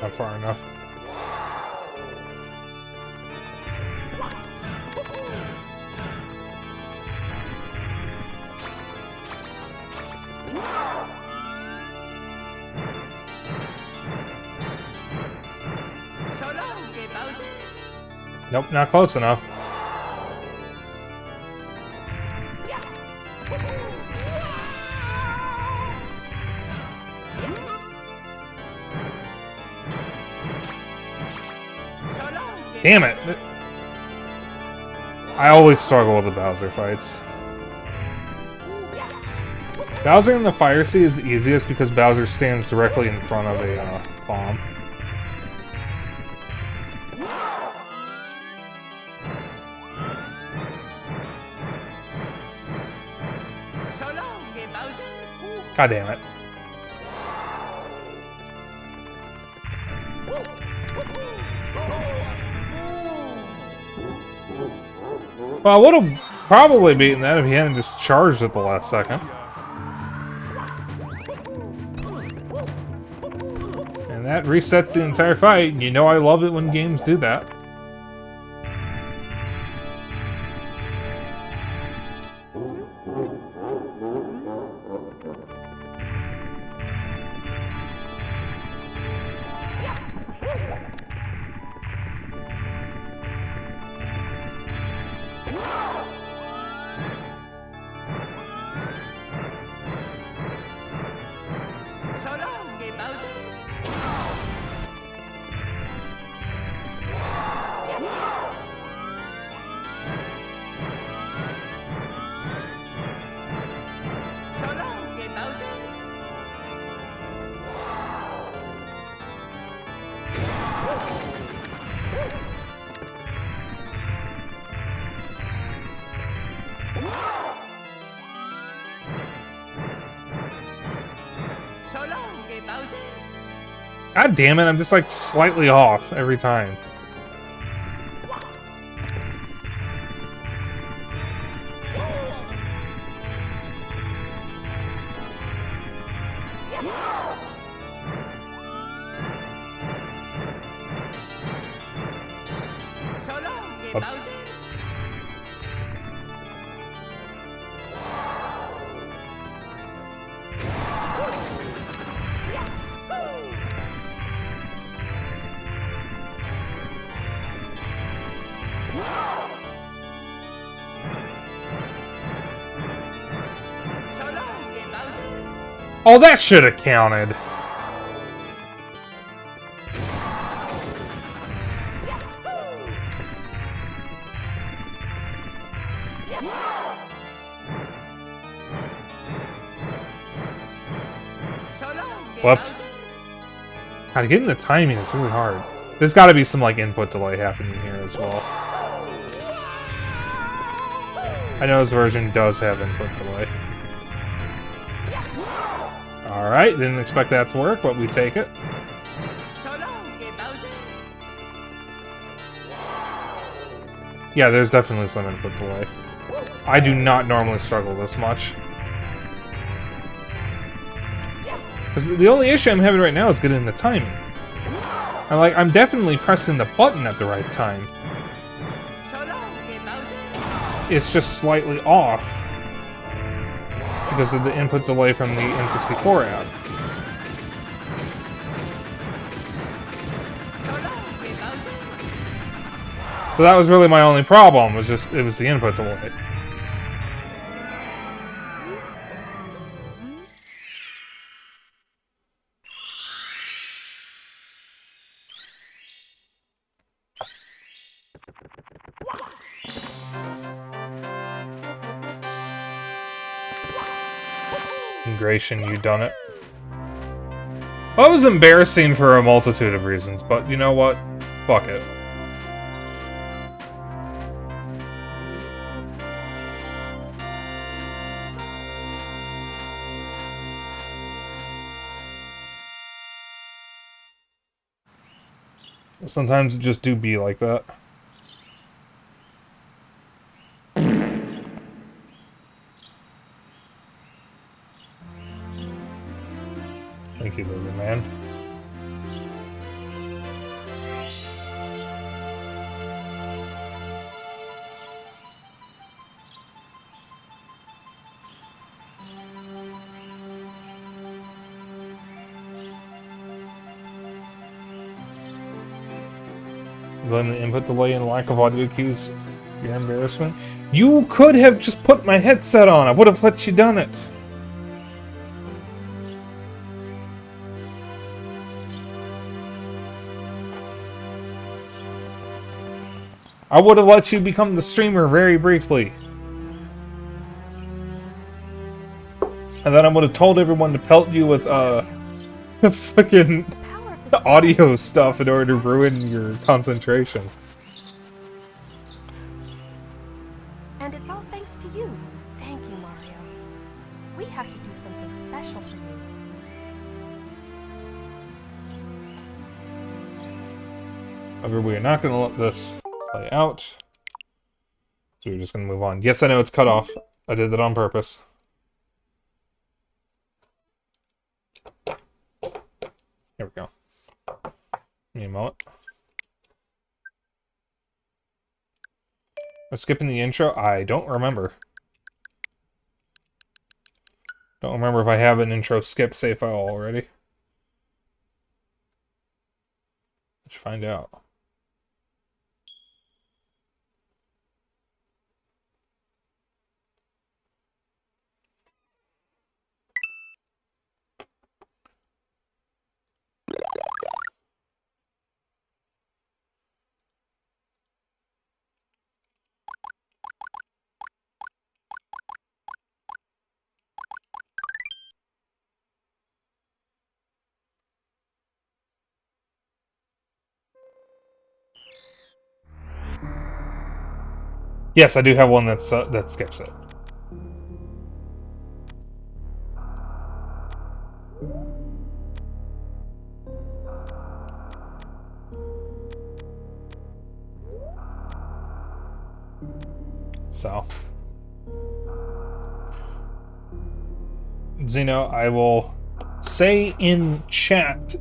Not far enough. Nope, not close enough. Damn it! I always struggle with the Bowser fights. Bowser in the Fire Sea is the easiest because Bowser stands directly in front of a bomb. God damn it. Well, I would have probably beaten that if he hadn't just charged at the last second. And that resets the entire fight. You know I love it when games do that. God damn it, I'm just like slightly off every time. Oops. Oh, that should have counted. Whoops. God, getting the timing is really hard. There's got to be some like input delay happening here as well. I know this version does have input delay. Alright, didn't expect that to work, but we take it. Yeah, there's definitely some input delay. I do not normally struggle this much. Because the only issue I'm having right now is getting the timing. I'm definitely pressing the button at the right time. It's just slightly off because of the input delay from the N64 app. So that was really my only problem, it was the input delay. Ingration, you done it. Well, it was embarrassing for a multitude of reasons, but you know what? Fuck it. Sometimes it just do be like that. Thank you, Lizard Man. Blame the input delay and lack of audio cues. Your embarrassment. You could have just put my headset on. I would have let you done it. I would have let you become the streamer very briefly. And then I would have told everyone to pelt you with, fucking audio stuff in order to ruin your concentration. And it's all thanks to you. Thank you, Mario. We have to do something special for you. However, we are not going to let this play out. So we're just going to move on. Yes, I know it's cut off. I did that on purpose. Here we go. Give me a moment. I'm skipping the intro? I don't remember. Don't remember if I have an intro skip save file already. Let's find out. Yes, I do have one that's that skips it. So, Zeno, I will say in chat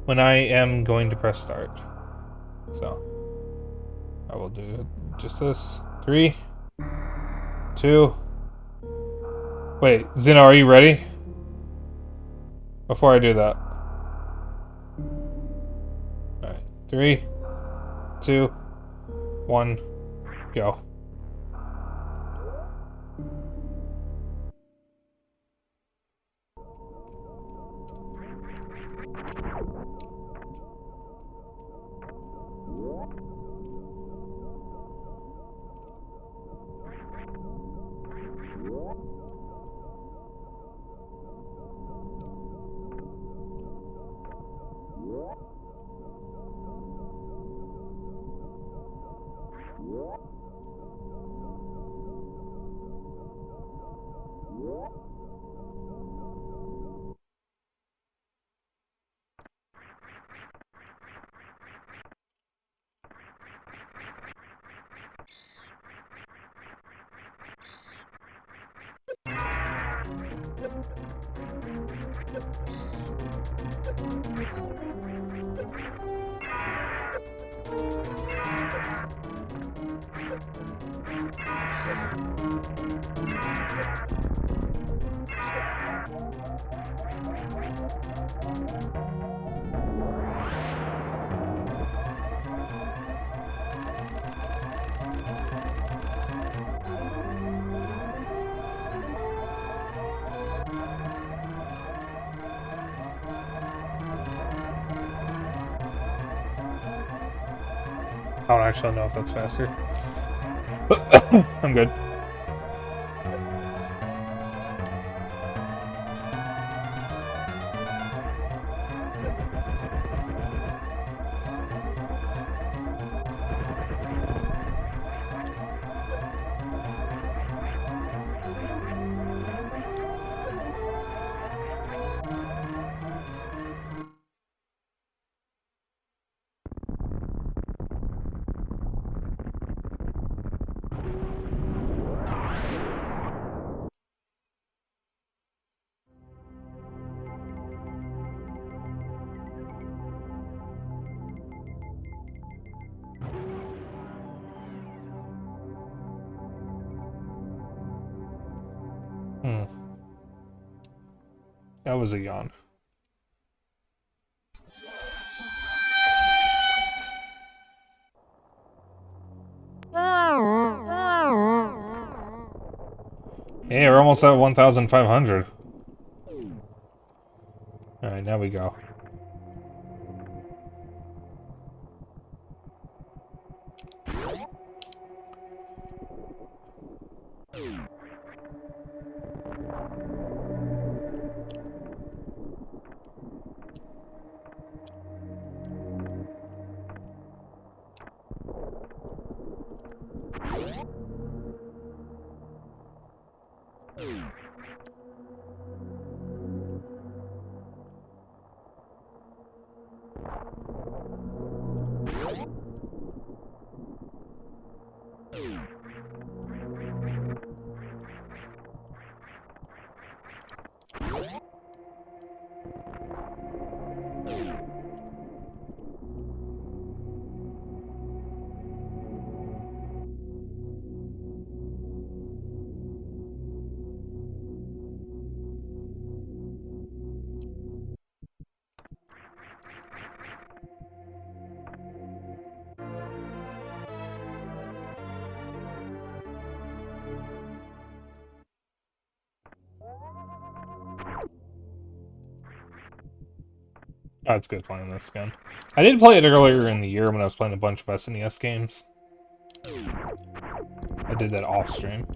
when I am going to press start. So, I will do just this. 3, 2. Wait, Zeno, are you ready? Before I do that. Alright, 3, 2, 1, go. I don't actually know if that's faster. I'm good. That was a yawn. Hey, we're almost at 1,500. Alright, now we go. Oh, it's good playing this again. I did play it earlier in the year when I was playing a bunch of SNES games. I did that off stream.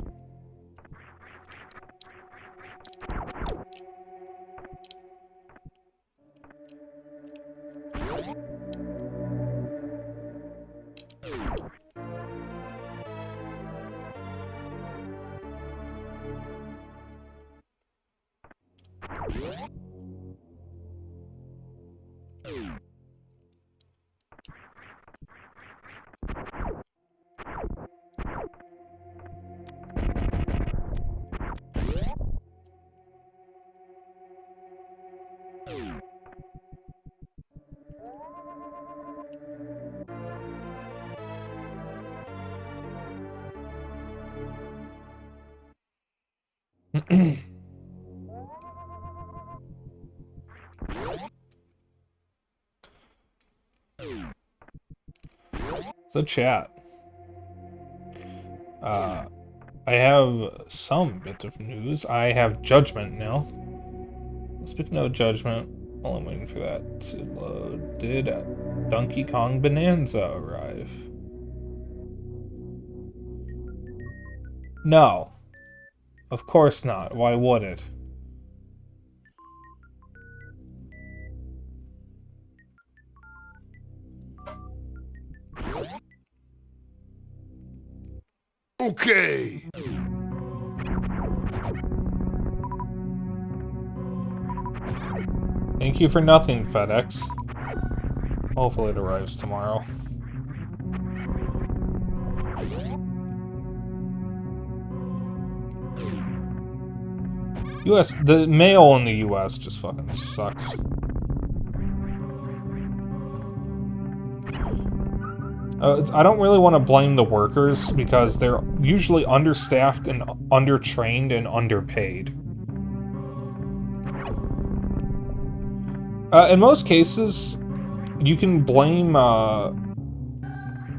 So chat. I have some bit of news. I have Judgment now. Speaking of Judgment, while I'm waiting for that to load, did Donkey Kong Bonanza arrive? No. Of course not. Why would it? Okay. Thank you for nothing, FedEx. Hopefully it arrives tomorrow. The mail in the US just fucking sucks. I don't really want to blame the workers because they're usually understaffed and undertrained and underpaid. In most cases, you can blame a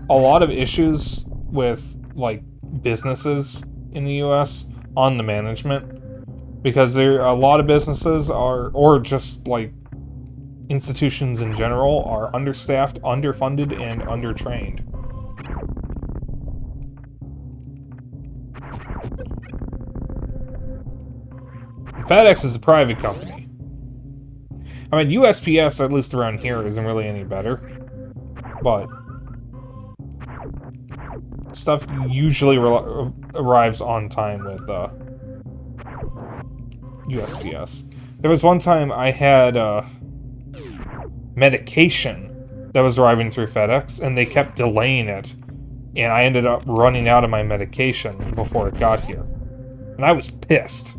lot of issues with like businesses in the US on the management. Because a lot of businesses are, or just like institutions in general, are understaffed, underfunded, and undertrained. FedEx is a private company. I mean, USPS, at least around here, isn't really any better. But stuff usually arrives on time with USPS. There was one time I had medication that was arriving through FedEx, and they kept delaying it, and I ended up running out of my medication before it got here. And I was pissed.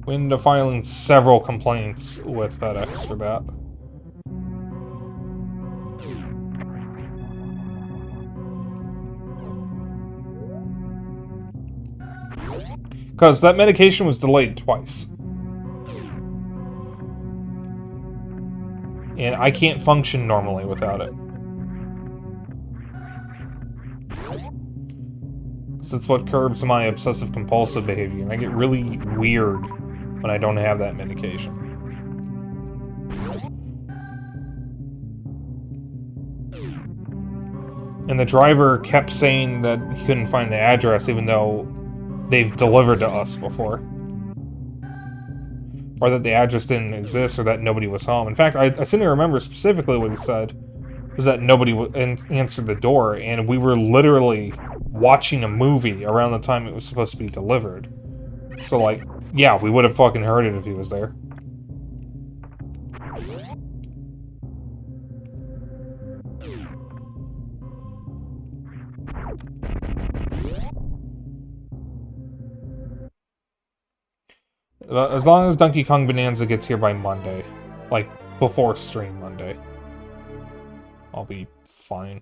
We ended up filing several complaints with FedEx for that. Because that medication was delayed twice. And I can't function normally without it. Because it's what curbs my obsessive-compulsive behavior, and I get really weird when I don't have that medication. And the driver kept saying that he couldn't find the address, even though they've delivered to us before. Or that the address didn't exist, or that nobody was home. In fact, I seem to remember specifically what he said, was that nobody answered the door, and we were literally watching a movie around the time it was supposed to be delivered. So, like, yeah, we would have fucking heard it if he was there. As long as Donkey Kong Bonanza gets here by Monday, like, before stream Monday, I'll be fine.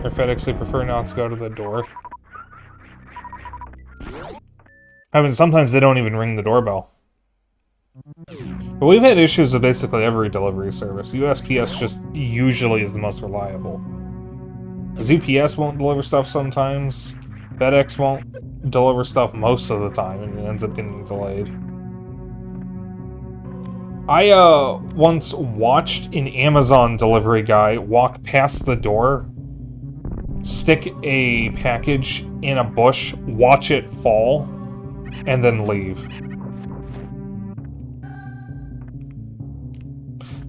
Or FedEx, they prefer not to go to the door. I mean, sometimes they don't even ring the doorbell. But we've had issues with basically every delivery service. USPS just usually is the most reliable. Because UPS won't deliver stuff sometimes. FedEx won't deliver stuff most of the time, and it ends up getting delayed. I once watched an Amazon delivery guy walk past the door, stick a package in a bush, watch it fall, and then leave.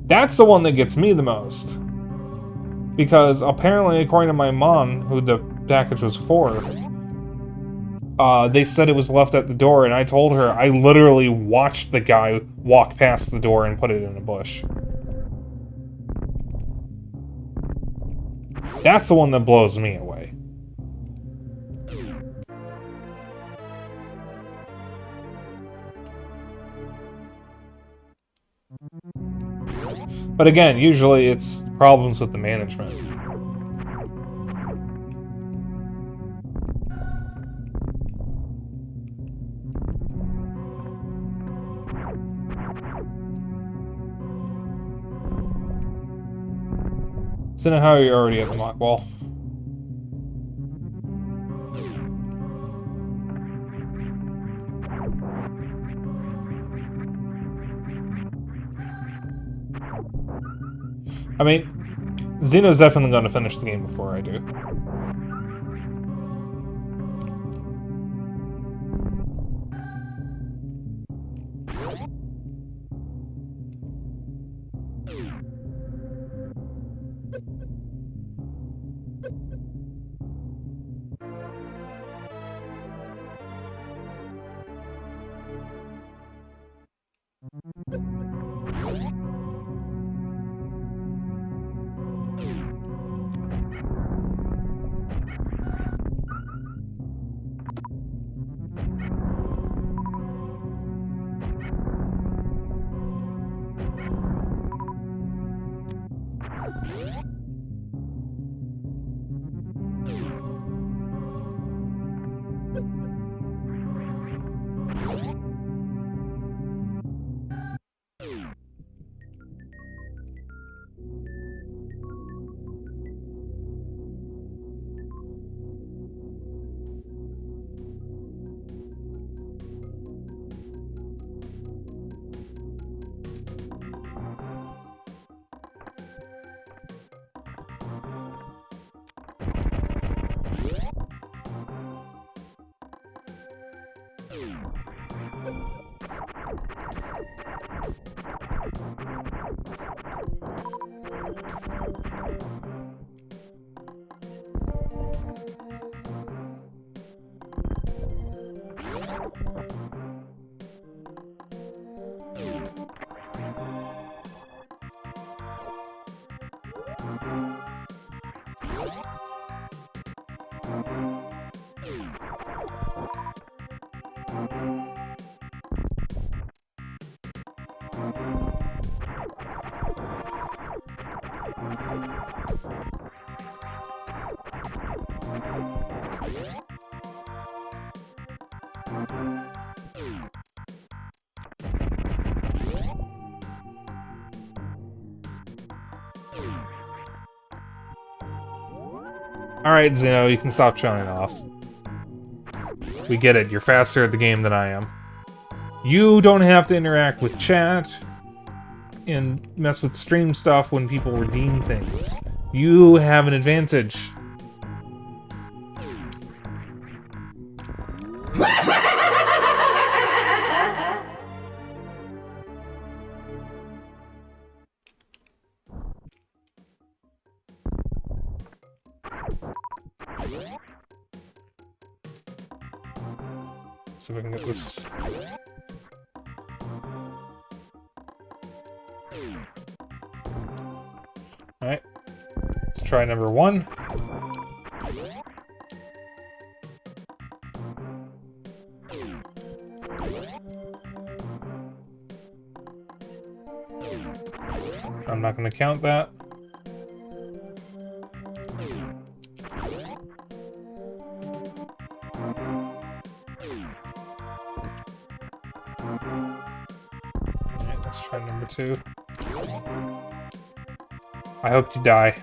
That's the one that gets me the most. Because apparently, according to my mom, who the package was for, they said it was left at the door, and I told her I literally watched the guy walk past the door and put it in a bush. That's the one that blows me away. But again, usually it's problems with the management. So now how are you already at the mock wall? I mean, Xeno's definitely going to finish the game before I do. Alright, Zeno, you can stop showing off. We get it, you're faster at the game than I am. You don't have to interact with chat and mess with stream stuff when people redeem things. You have an advantage. So we can get this. Alright. Let's try number 1. I'm not going to count that. Alright, let's try number 2. I hope you die.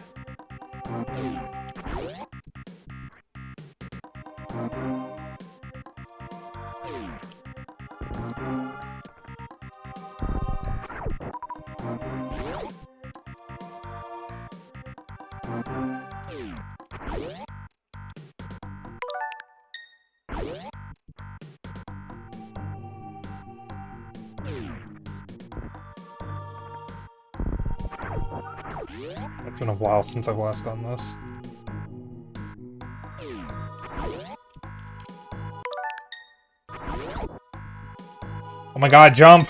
It's been a while since I've last done this. Oh my god, jump!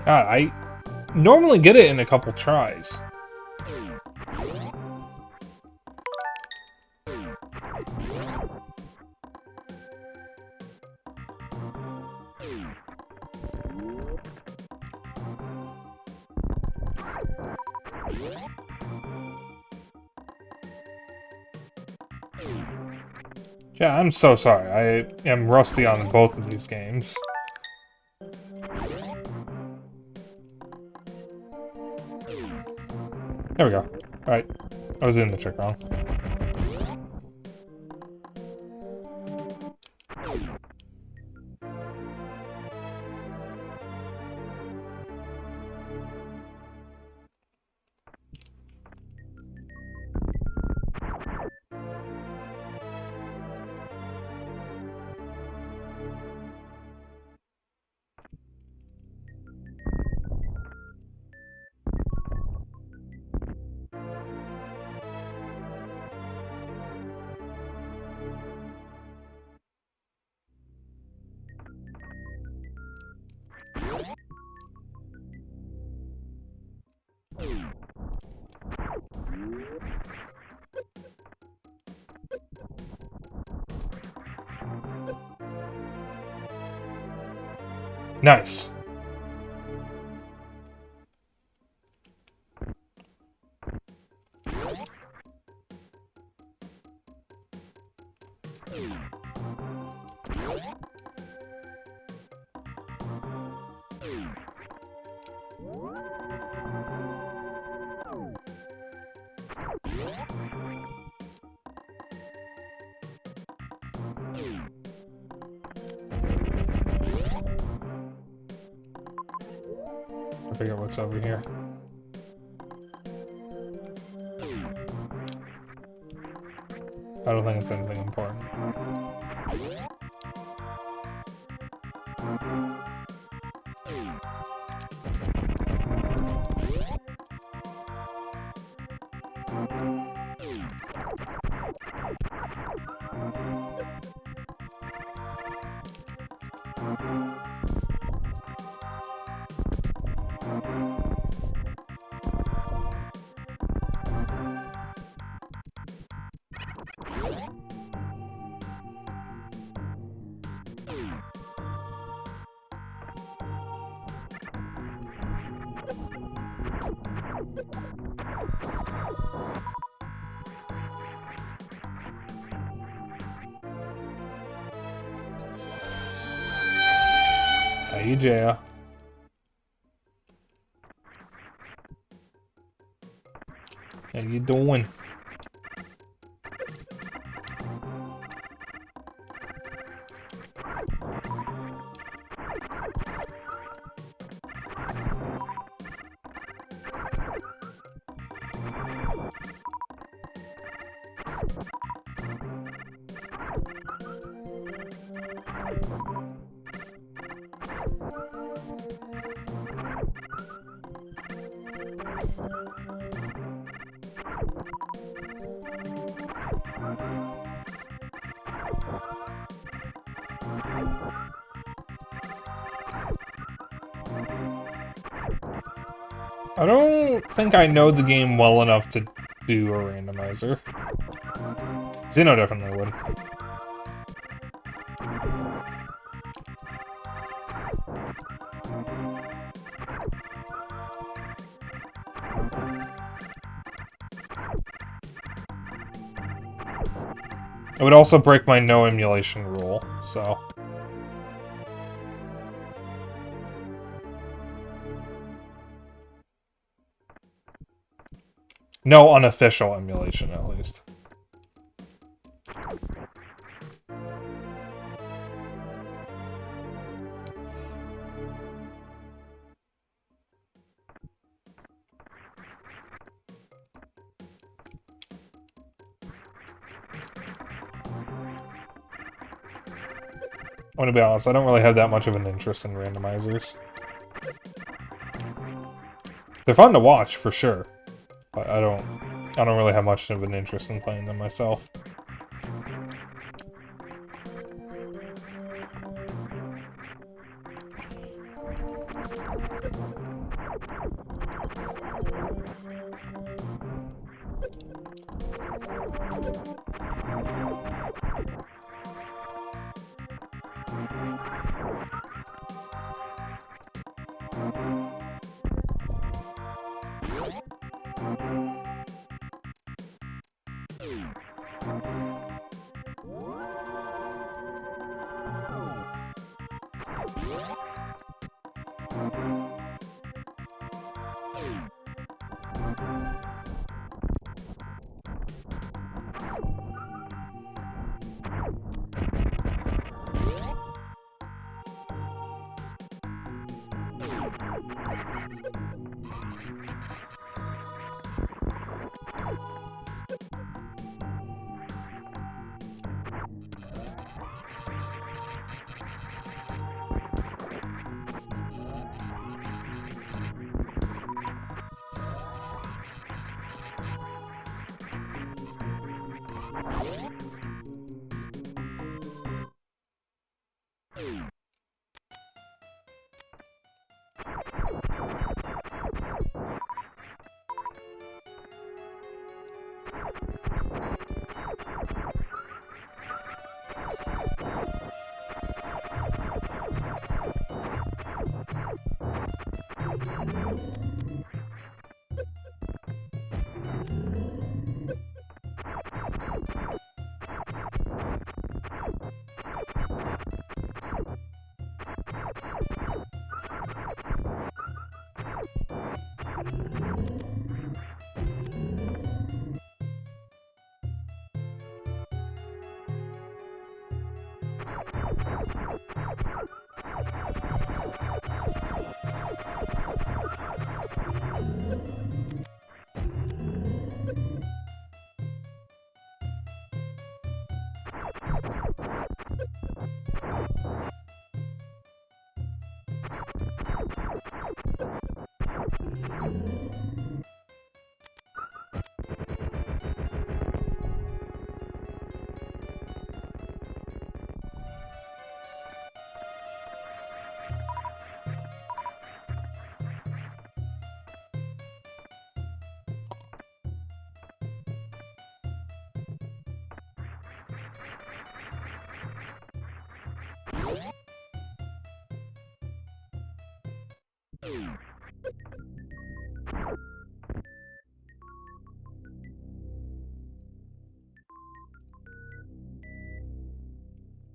God, I normally get it in a couple tries. Yeah, I'm so sorry. I am rusty on both of these games. There we go. Alright. I was doing the trick wrong. Nice. I forget what's over here. I don't think it's anything important. Hey, Jaya. How you doing? I don't think I know the game well enough to do a randomizer. Xeno definitely would. It would also break my no emulation rule, so... No unofficial emulation, at least. I'm gonna be honest, I don't really have that much of an interest in randomizers. They're fun to watch, for sure. But I don't really have much of an interest in playing them myself.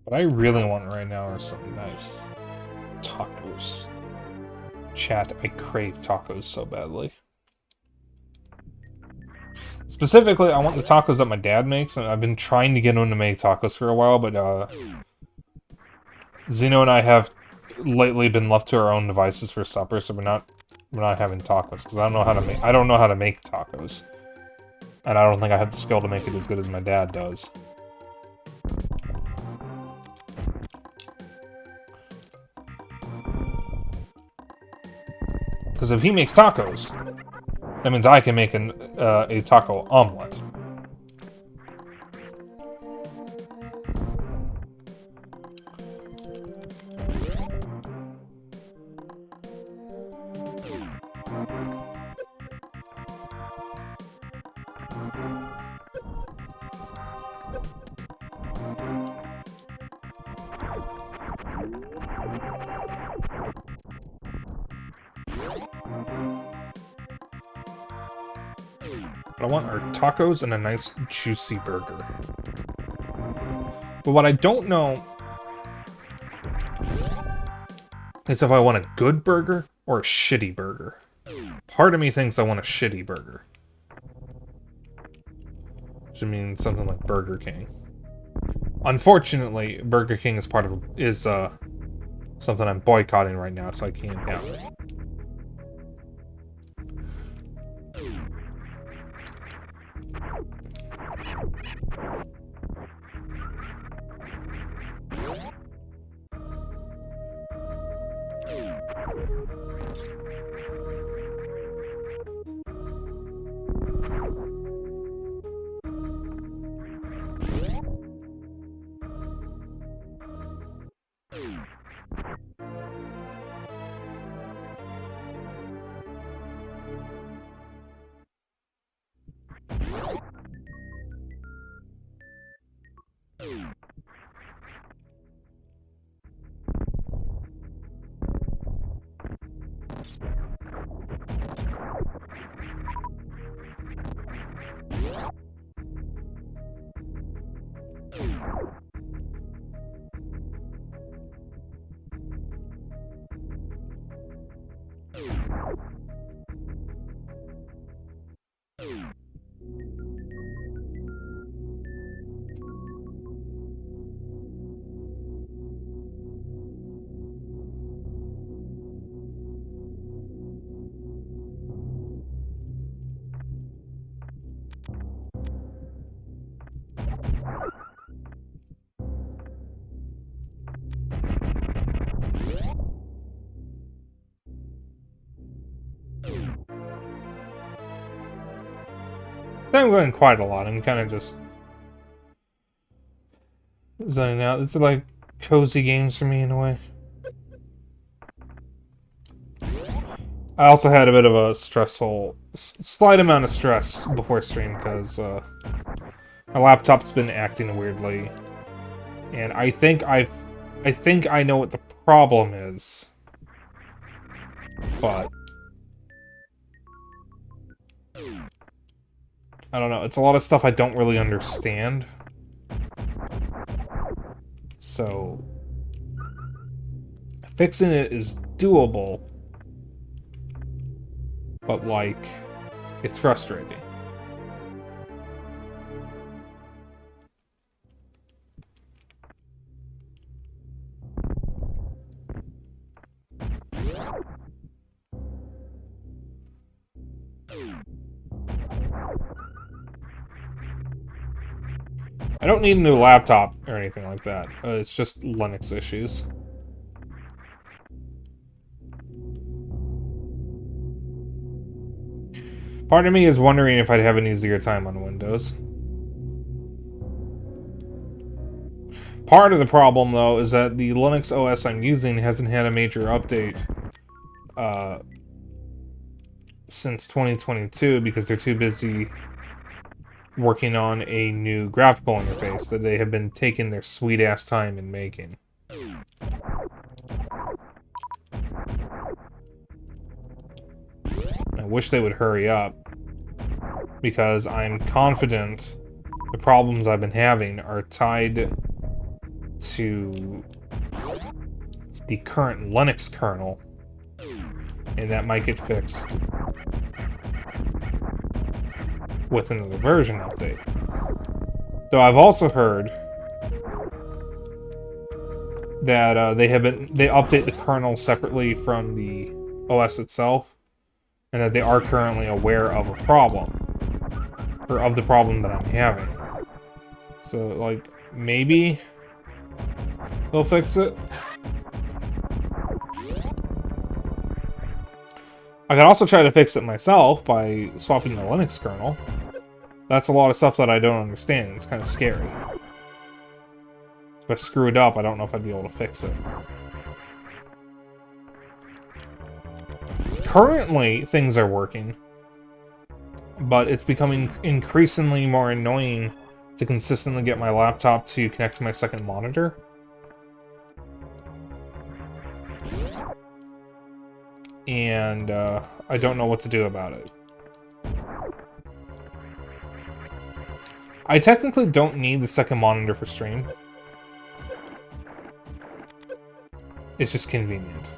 What I really want right now are some nice tacos. Chat, I crave tacos so badly. Specifically, I want the tacos that my dad makes, and I've been trying to get him to make tacos for a while, but Zeno and I have lately been left to our own devices for supper, so we're not having tacos because I don't know how to make tacos, and I don't think I have the skill to make it as good as my dad does. Because if he makes tacos, that means I can make a taco omelet. What I want are tacos and a nice juicy burger. But what I don't know is if I want a good burger or a shitty burger. Part of me thinks I want a shitty burger. Should mean something like Burger King. Unfortunately, Burger King is something I'm boycotting right now, so I can't have it. I'm going quite a lot. I'm kind of just zoning out. It's like cozy games for me in a way. I also had a bit of a slight amount of stress before stream because my laptop's been acting weirdly, and I think I know what the problem is, but I don't know. It's a lot of stuff I don't really understand, so fixing it is doable. But, like, it's frustrating. I don't need a new laptop or anything like that. It's just Linux issues. Part of me is wondering if I'd have an easier time on Windows. Part of the problem, though, is that the Linux OS I'm using hasn't had a major update since 2022 because they're too busy working on a new graphical interface that they have been taking their sweet-ass time in making. I wish they would hurry up, because I'm confident the problems I've been having are tied to the current Linux kernel, and that might get fixed with another version update. Though I've also heard that they update the kernel separately from the OS itself, and that they are currently aware of a problem, or of the problem that I'm having. So, like, maybe they'll fix it. I can also try to fix it myself by swapping the Linux kernel. That's a lot of stuff that I don't understand. It's kind of scary. If I screw it up, I don't know if I'd be able to fix it. Currently, things are working, but it's becoming increasingly more annoying to consistently get my laptop to connect to my second monitor. And I don't know what to do about it. I technically don't need the second monitor for stream. It's just convenient.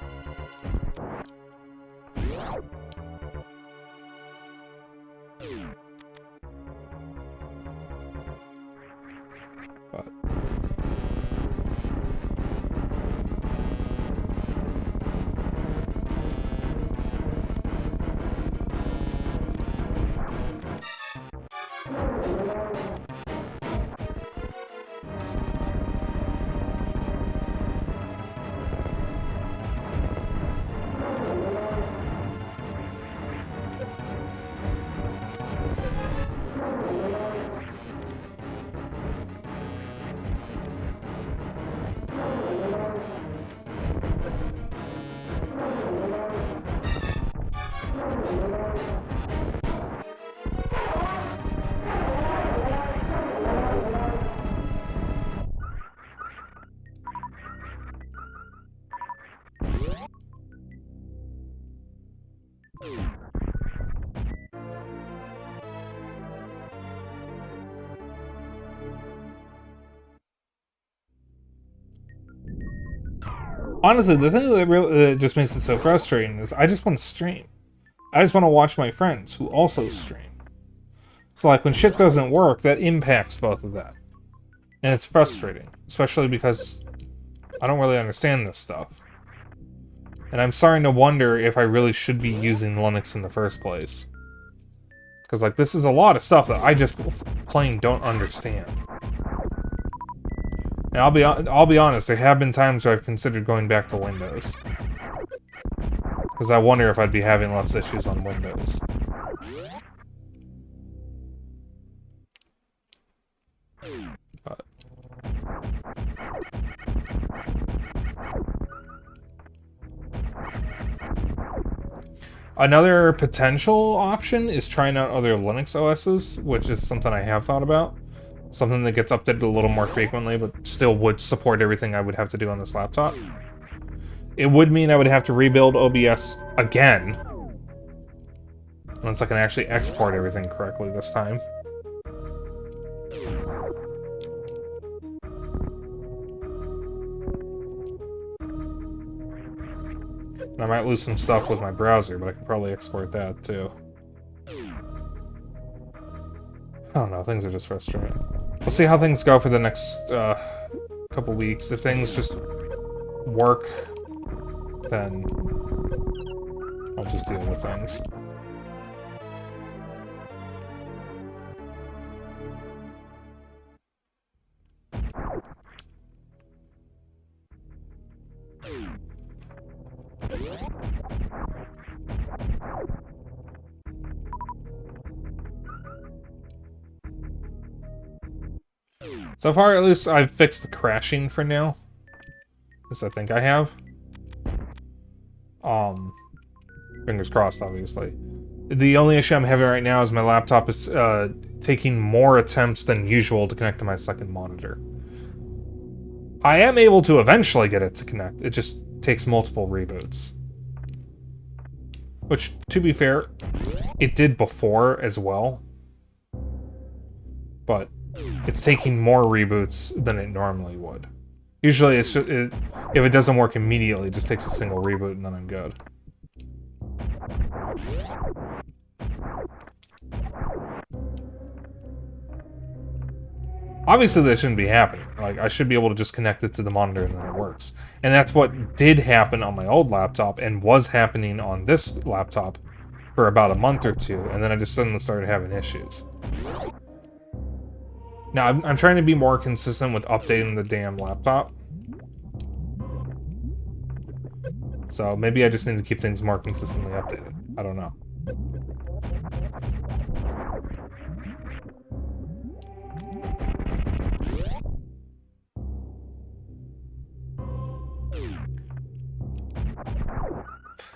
Honestly, the thing that just makes it so frustrating is I just want to stream. I just want to watch my friends who also stream. So like when shit doesn't work, that impacts both of that. And it's frustrating, especially because I don't really understand this stuff. And I'm starting to wonder if I really should be using Linux in the first place. Because like this is a lot of stuff that I just plain don't understand. And I'll be honest, there have been times where I've considered going back to Windows. Because I wonder if I'd be having less issues on Windows. But another potential option is trying out other Linux OSs, which is something I have thought about. Something that gets updated a little more frequently, but still would support everything I would have to do on this laptop. It would mean I would have to rebuild OBS again. Once I can actually export everything correctly this time. And I might lose some stuff with my browser, but I could probably export that too. I don't know, things are just frustrating. We'll see how things go for the next couple weeks. If things just work, then I'll just deal with things. So far, at least I've fixed the crashing for now. Yes, I think I have. Fingers crossed, obviously. The only issue I'm having right now is my laptop is taking more attempts than usual to connect to my second monitor. I am able to eventually get it to connect. It just takes multiple reboots. Which, to be fair, it did before as well. But it's taking more reboots than it normally would. Usually, it's just, if it doesn't work immediately, it just takes a single reboot and then I'm good. Obviously, that shouldn't be happening. Like, I should be able to just connect it to the monitor and then it works. And that's what did happen on my old laptop and was happening on this laptop for about a month or two, and then I just suddenly started having issues. Now, I'm trying to be more consistent with updating the damn laptop. So maybe I just need to keep things more consistently updated. I don't know.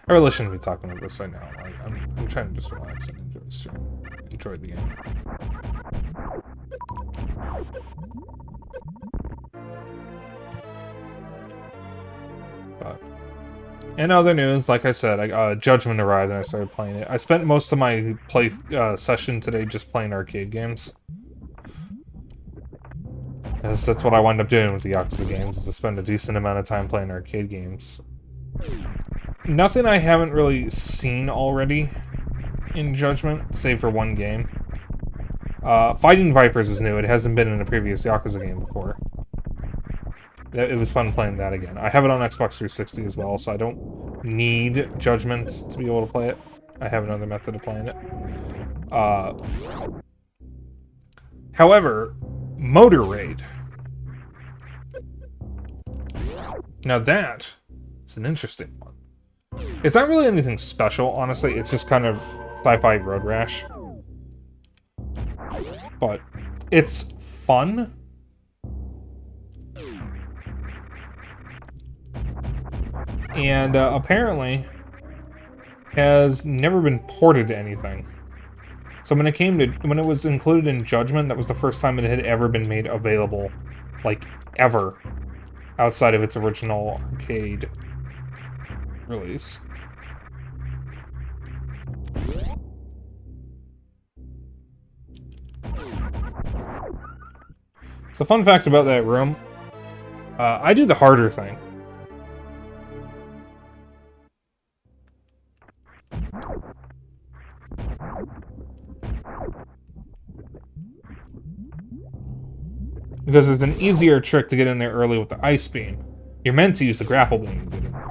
I really shouldn't be talking about this right now. I'm trying to just relax and enjoy the stream. Enjoy the game. But in other news, like I said, Judgment arrived and I started playing it. I spent most of my session today just playing arcade games. That's what I wind up doing with the Yakuza games, is to spend a decent amount of time playing arcade games. Nothing I haven't really seen already in Judgment, save for one game. Fighting Vipers is new. It hasn't been in a previous Yakuza game before. It was fun playing that again. I have it on Xbox 360 as well, so I don't need Judgment to be able to play it. I have another method of playing it. However, Motor Raid. Now that is an interesting one. It's not really anything special, honestly. It's just kind of sci-fi road rash. But it's fun. And apparently has never been ported to anything. So when it was included in Judgment, that was the first time it had ever been made available, like ever, outside of its original arcade release. So fun fact about that room, I do the harder thing. Because it's an easier trick to get in there early with the ice beam. You're meant to use the grapple beam to get in there.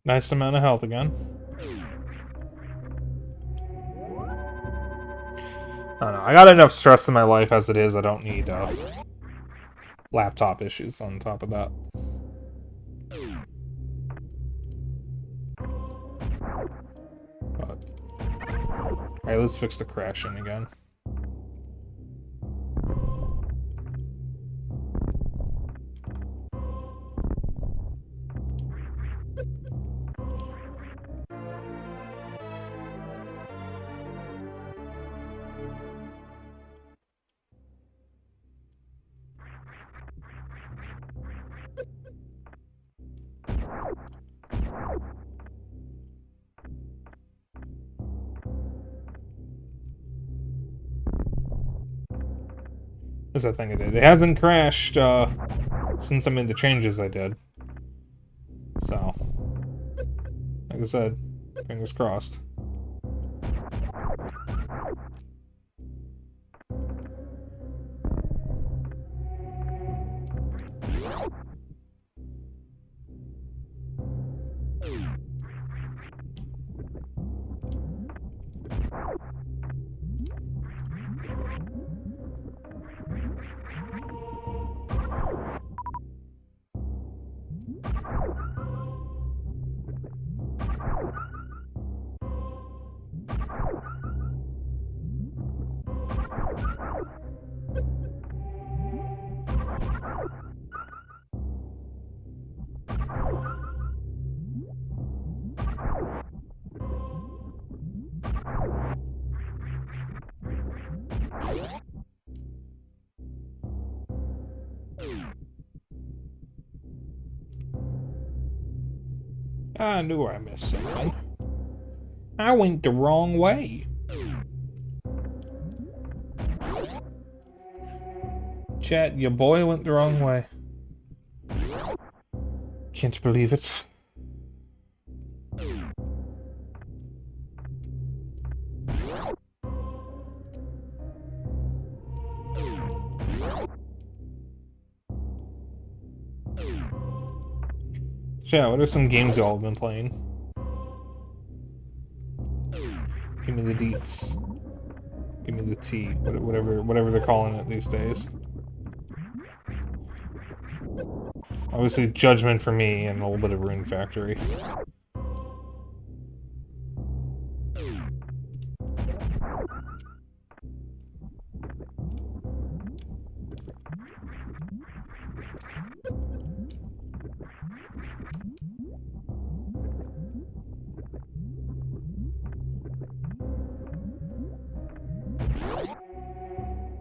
Nice amount of health again. I don't know. I got enough stress in my life as it is. I don't need laptop issues on top of that. Alright, let's fix the crashing again. That's the thing I did. It hasn't crashed since I made the changes I did. So, like I said, fingers crossed. I knew I missed something. I went the wrong way. Chat, your boy went the wrong way. Can't believe it. Chat, what are some games y'all have been playing? Give me the deets. Give me the tea. Whatever they're calling it these days. Obviously, Judgment for me, and a little bit of Rune Factory.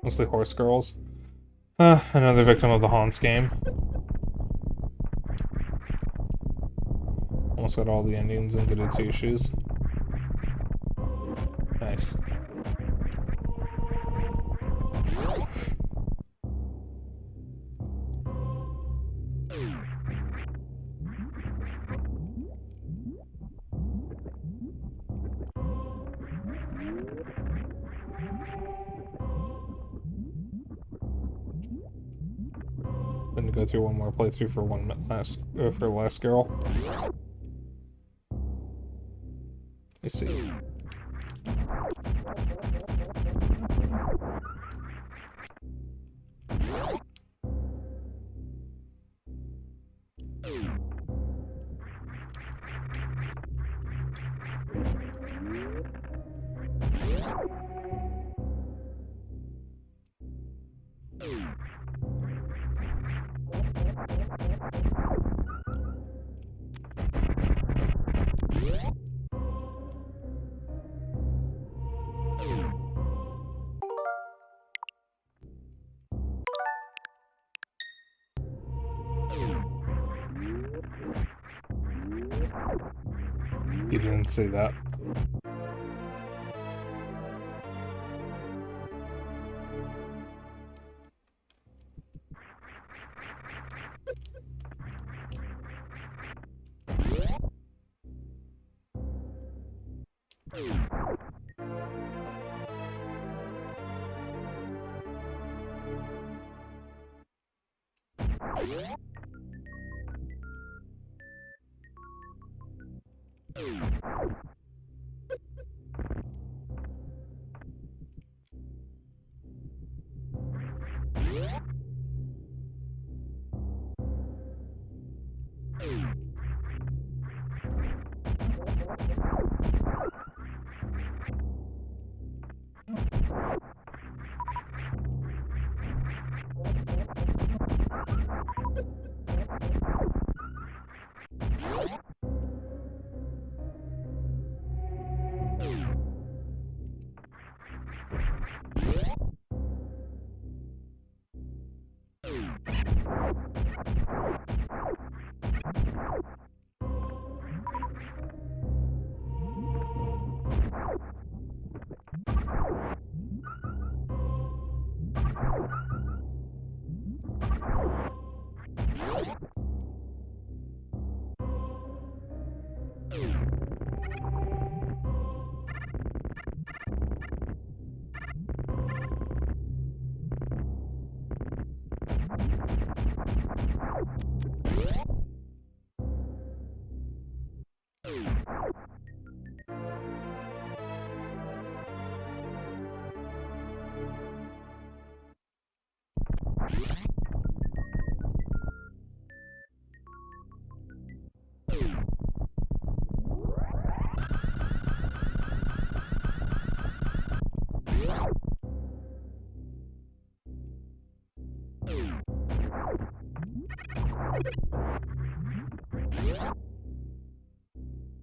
Mostly horse girls. Another victim of the Haunts game. Almost got all the endings in Good at Two Shoes. Nice. Then go through one more playthrough for for last girl. Let's see. You didn't say that.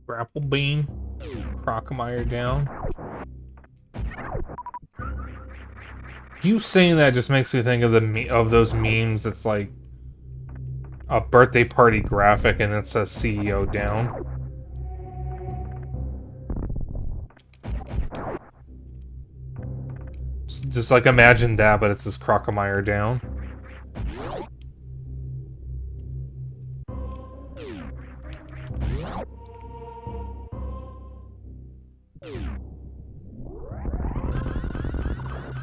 Grapple beam, Crocomire down. You saying that just makes me think of those memes. It's like a birthday party graphic and it says CEO down. Just like imagine that, but it's this Crocomire down.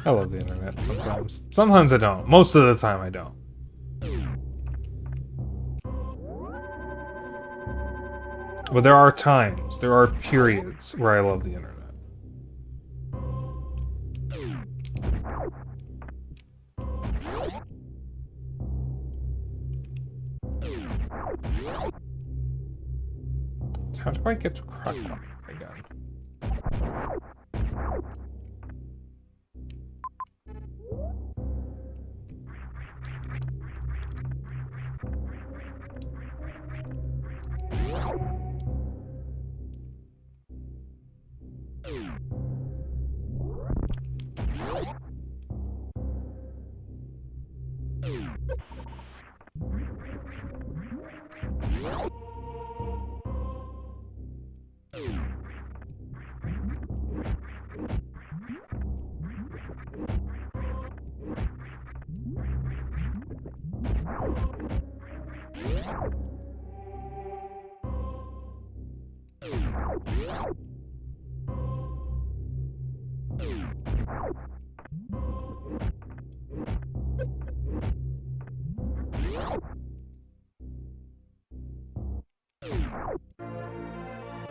I love the internet sometimes. Sometimes I don't. Most of the time I don't. But there are times, there are periods where I love the internet. How do I get to Crocomire again?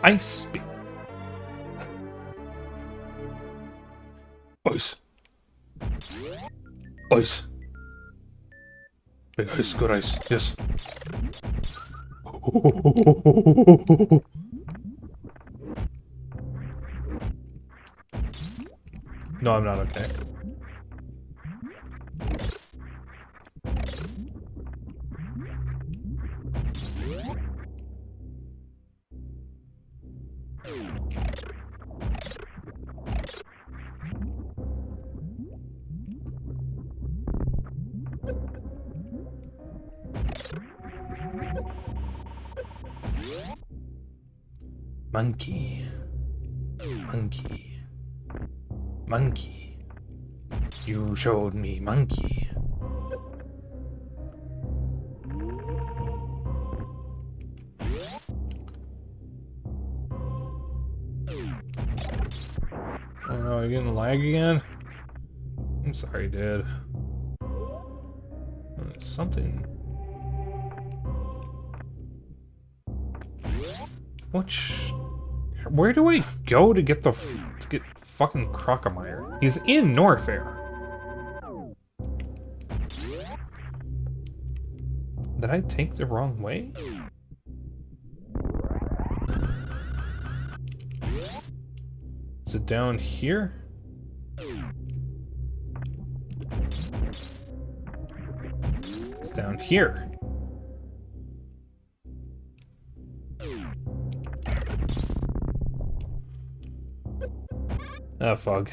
Ice speed. Ice. Ice. Big ice, good ice, yes. No, I'm not okay. Monkey. Monkey. Monkey. You showed me monkey. Oh, you getting lag again? I'm sorry, dude. Something. Which? Where do I go to get to get fucking Crocomire? He's in Norfair. Did I take the wrong way? Is it down here? It's down here. Ah, fug.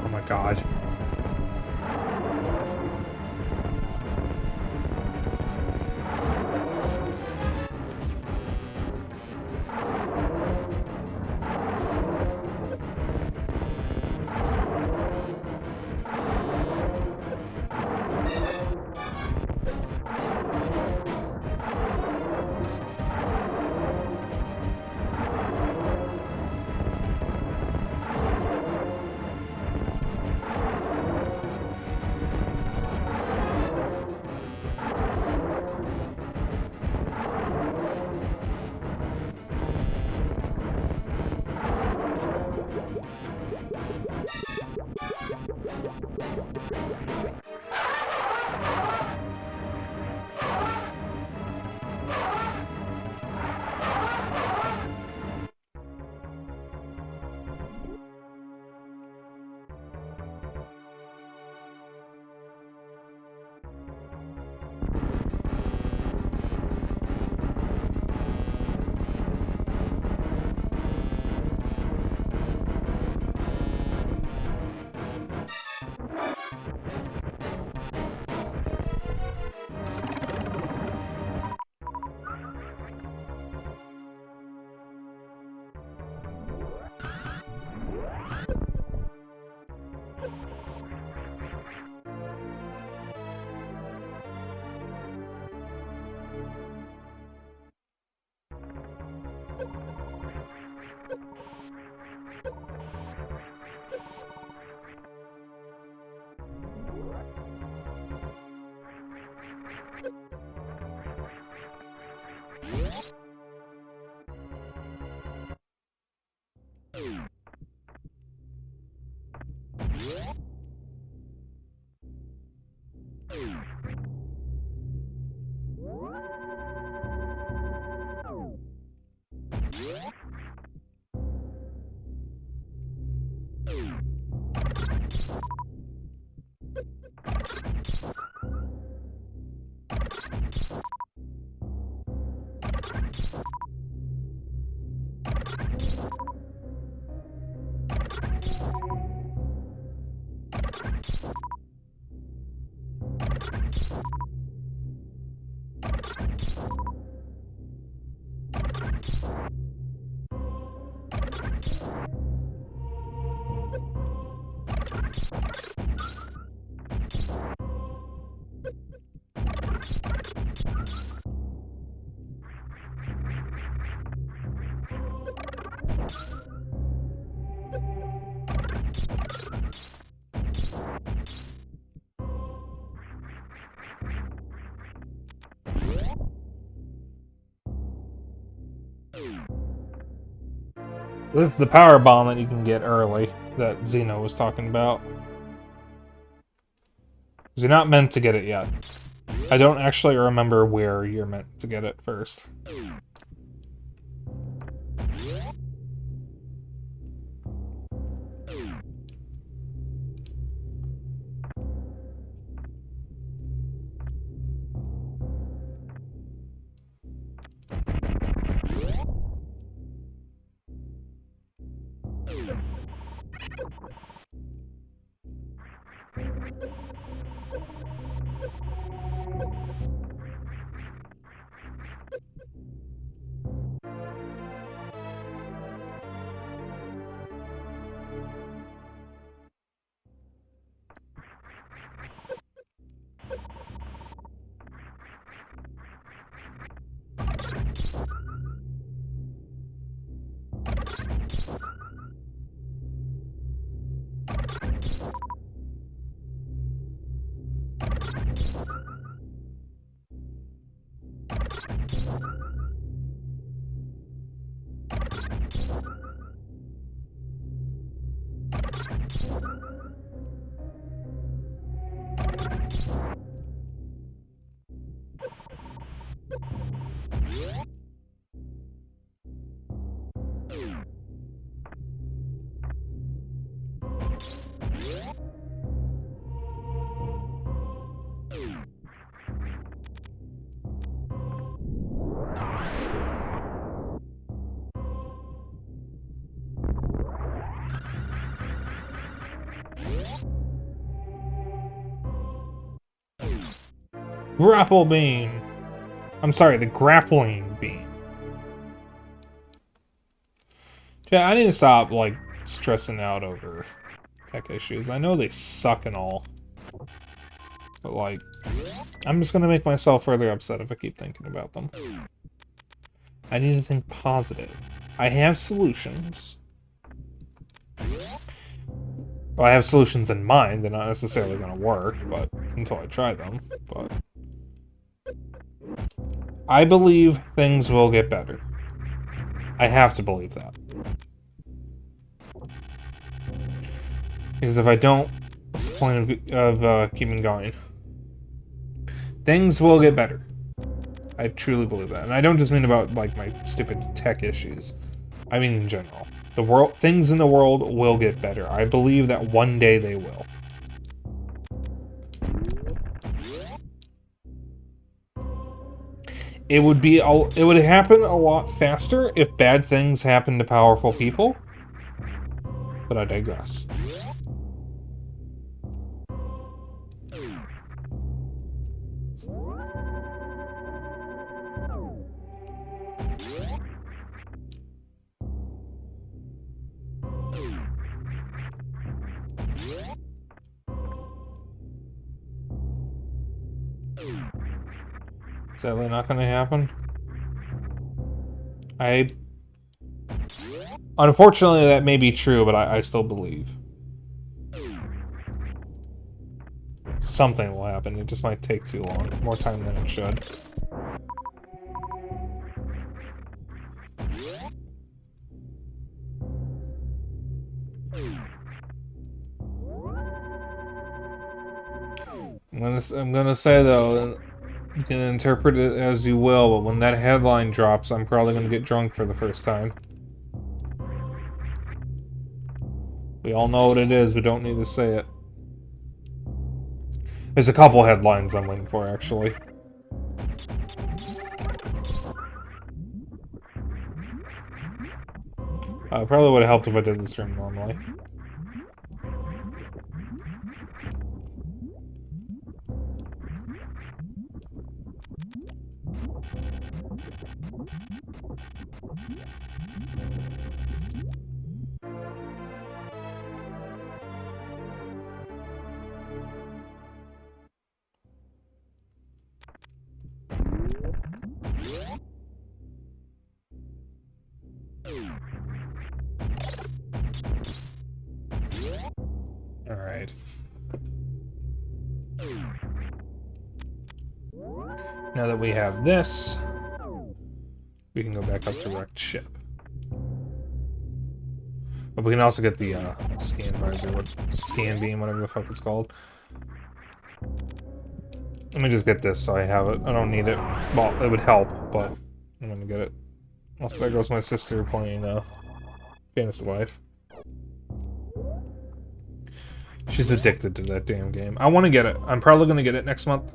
Oh my god. This is the power bomb that you can get early that Zeno was talking about. You're not meant to get it yet. I don't actually remember where you're meant to get it first. Grapple beam! I'm sorry, the grappling beam. Yeah, I need to stop, like, stressing out over tech issues. I know they suck and all. But, like, I'm just gonna make myself further upset if I keep thinking about them. I need to think positive. I have solutions. Well, I have solutions in mind. They're not necessarily gonna work, but until I try them. But I believe things will get better. I have to believe that. Because if I don't, what's the point of keeping going? Things will get better. I truly believe that. And I don't just mean about, like, my stupid tech issues. I mean in general. Things in the world will get better. I believe that one day they will. It would happen a lot faster if bad things happen to powerful people. But I digress. Sadly not gonna happen. Unfortunately, that may be true, but I still believe. Something will happen. It just might take too long. More time than it should. I'm gonna say though, you can interpret it as you will, but when that headline drops, I'm probably gonna get drunk for the first time. We all know what it is, we don't need to say it. There's a couple headlines I'm waiting for, actually. Probably would have helped if I did the stream normally. Alright. Now that we have this, we can go back up to wrecked ship. But we can also get the scan visor, what scan beam, whatever the fuck it's called. Let me just get this so I have it. I don't need it. Well, it would help, but I'm gonna get it. Also, there goes my sister playing Fantasy Life. She's addicted to that damn game. I want to get it. I'm probably gonna get it next month.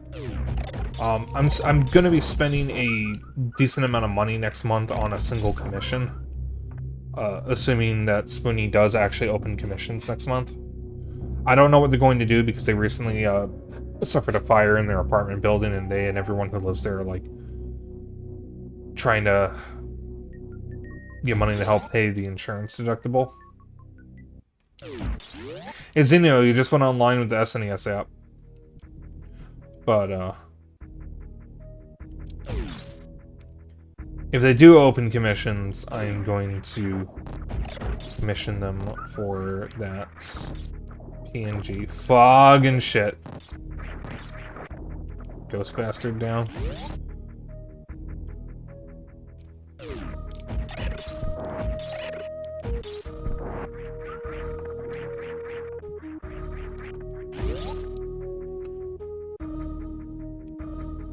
I'm gonna be spending a decent amount of money next month on a single commission, assuming that Spoonie does actually open commissions next month. I don't know what they're going to do because they recently suffered a fire in their apartment building, and they and everyone who lives there are like trying to get money to help pay the insurance deductible. Hey Zinio, you just went online with the SNES app. But if they do open commissions, I'm going to commission them for that PNG. Fog and shit. Ghost bastard down.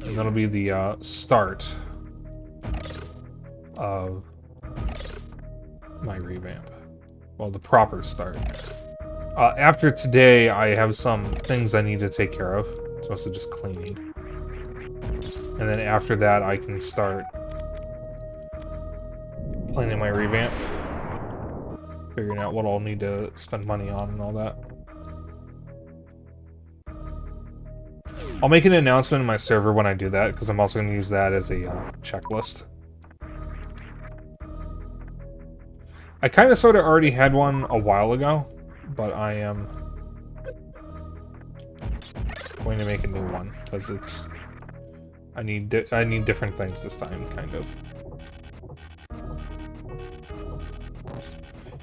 And that'll be the start of my revamp. Well, the proper start. After today, I have some things I need to take care of. It's mostly just cleaning. And then after that, I can start planning my revamp. Figuring out what I'll need to spend money on and all that. I'll make an announcement in my server when I do that, because I'm also going to use that as a checklist. I kind of sort of already had one a while ago, but I am going to make a new one, because it's... I need different things this time, kind of.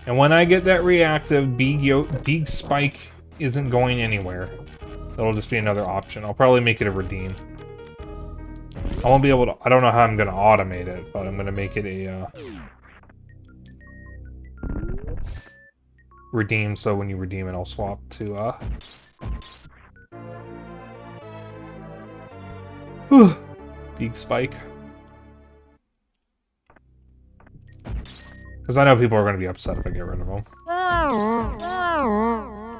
And when I get that reactive, RogueSpyke isn't going anywhere. That'll just be another option. I'll probably make it a redeem. I won't be able to... I don't know how I'm going to automate it, but I'm going to make it a... redeem, so when you redeem it, I'll swap to, RogueSpyke. Because I know people are going to be upset if I get rid of them.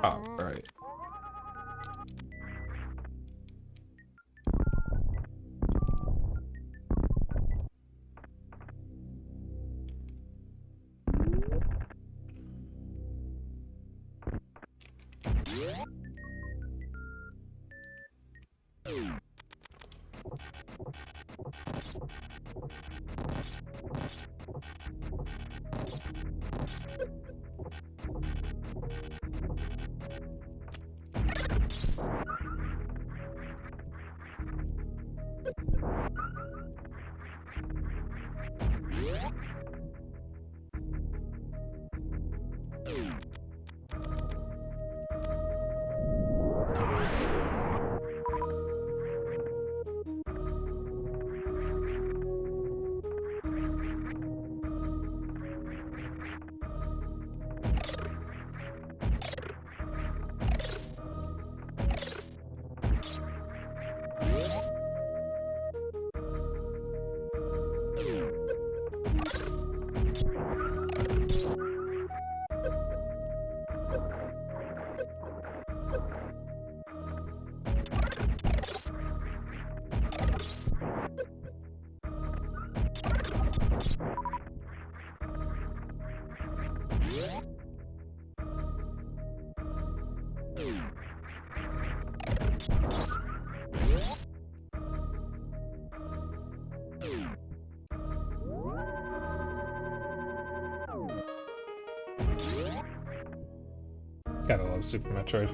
Oh, right. Gotta love Super Metroid.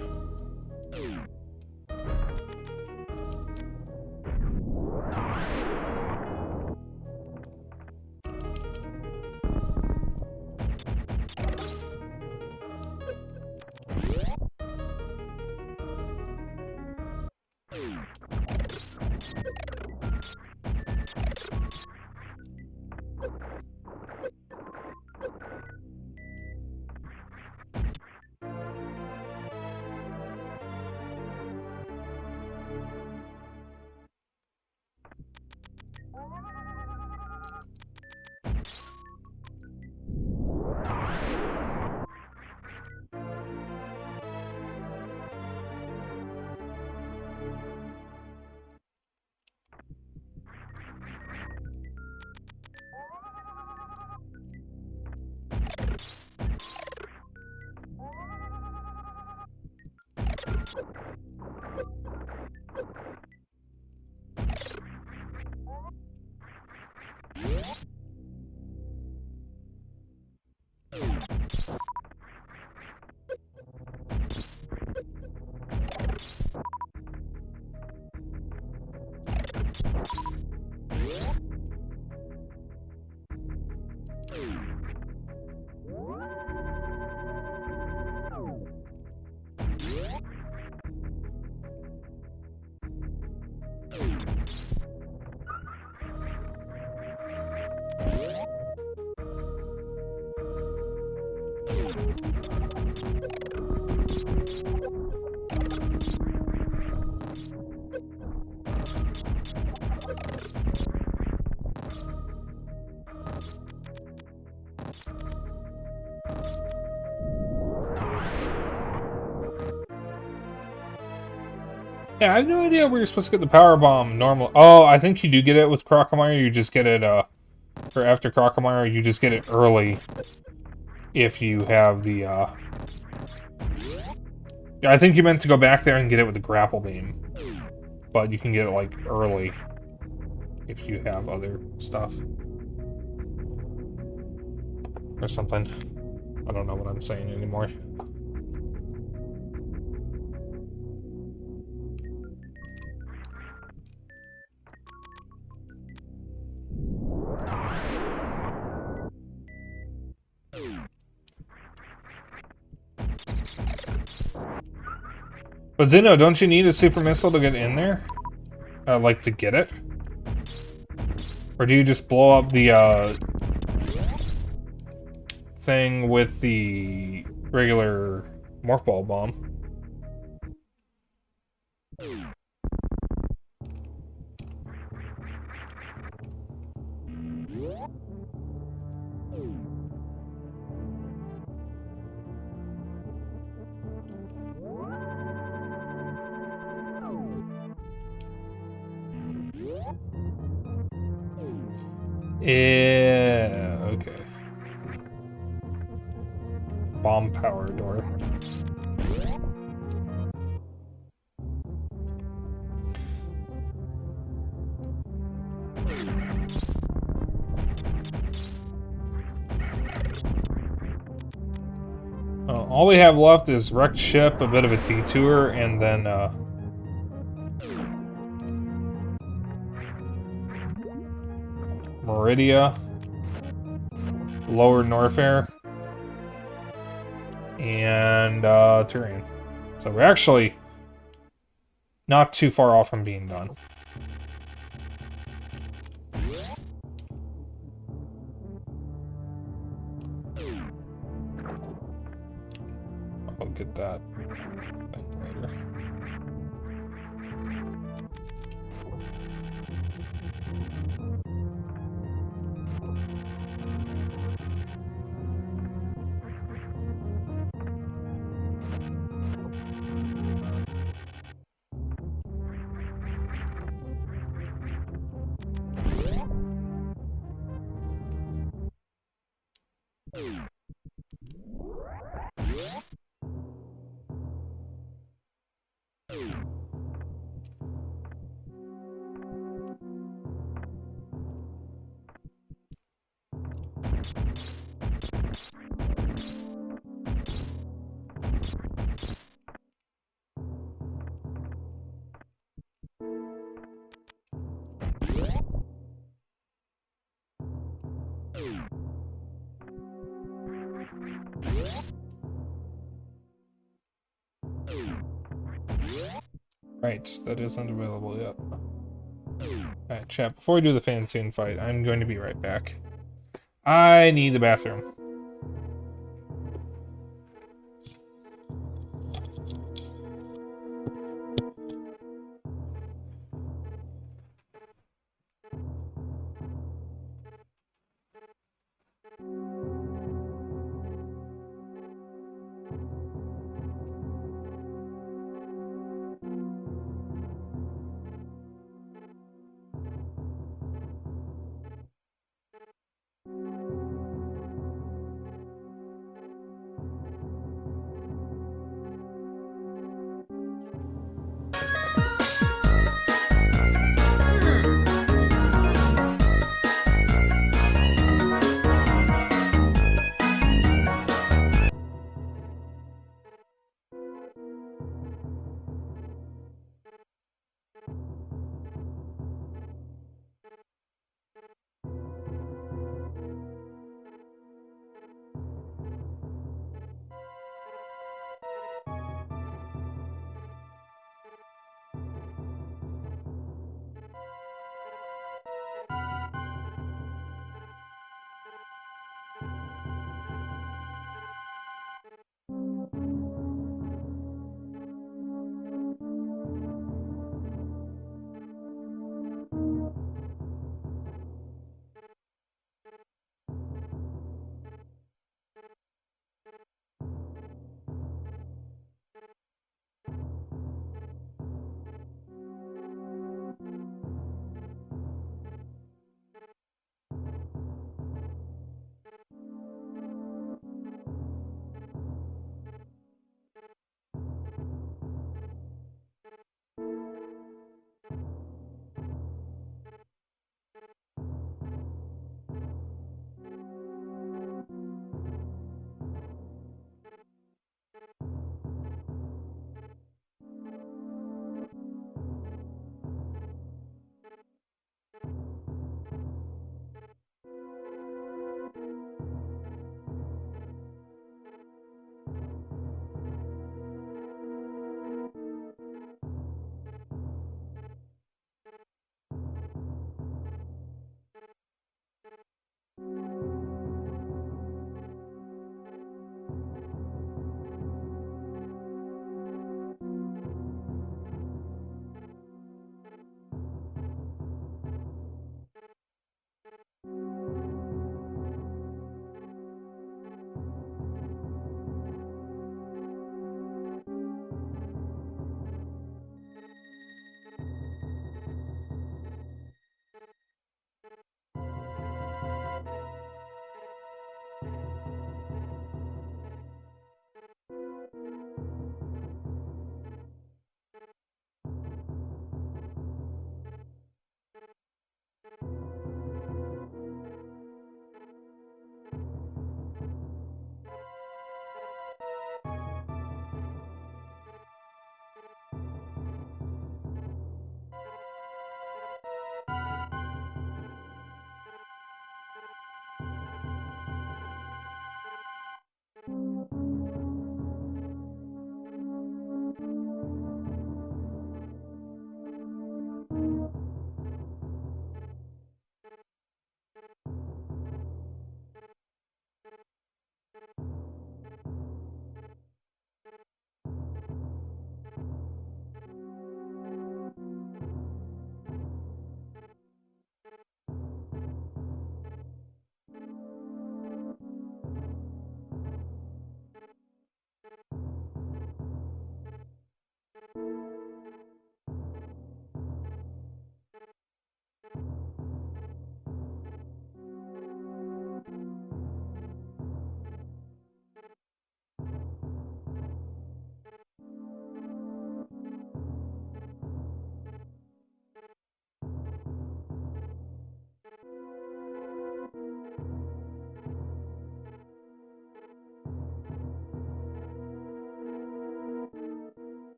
Yeah, I have no idea where you're supposed to get the power bomb normal. Oh, I think you do get it with Crocomire. You just get it, or after Crocomire, you just get it early if you have the, Yeah, I think you meant to go back there and get it with the grapple beam. But you can get it, like, early if you have other stuff. Or something. I don't know what I'm saying anymore. But Zeno, don't you need a super missile to get in there? Like, to get it? Or do you just blow up the, thing with the regular Morph Ball bomb? Yeah, okay. Bomb power door. All we have left is wrecked ship, a bit of a detour, and then, Meridia, Lower Norfair, and, Terrain. So we're actually not too far off from being done. I'll get that thing later. Right, that isn't available yet. Alright, chat, before we do the Fantoon fight, I'm going to be right back. I need the bathroom.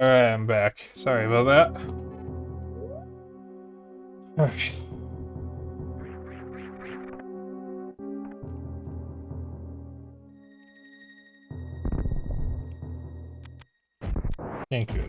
Alright, I'm back. Sorry about that. Alright. Thank you.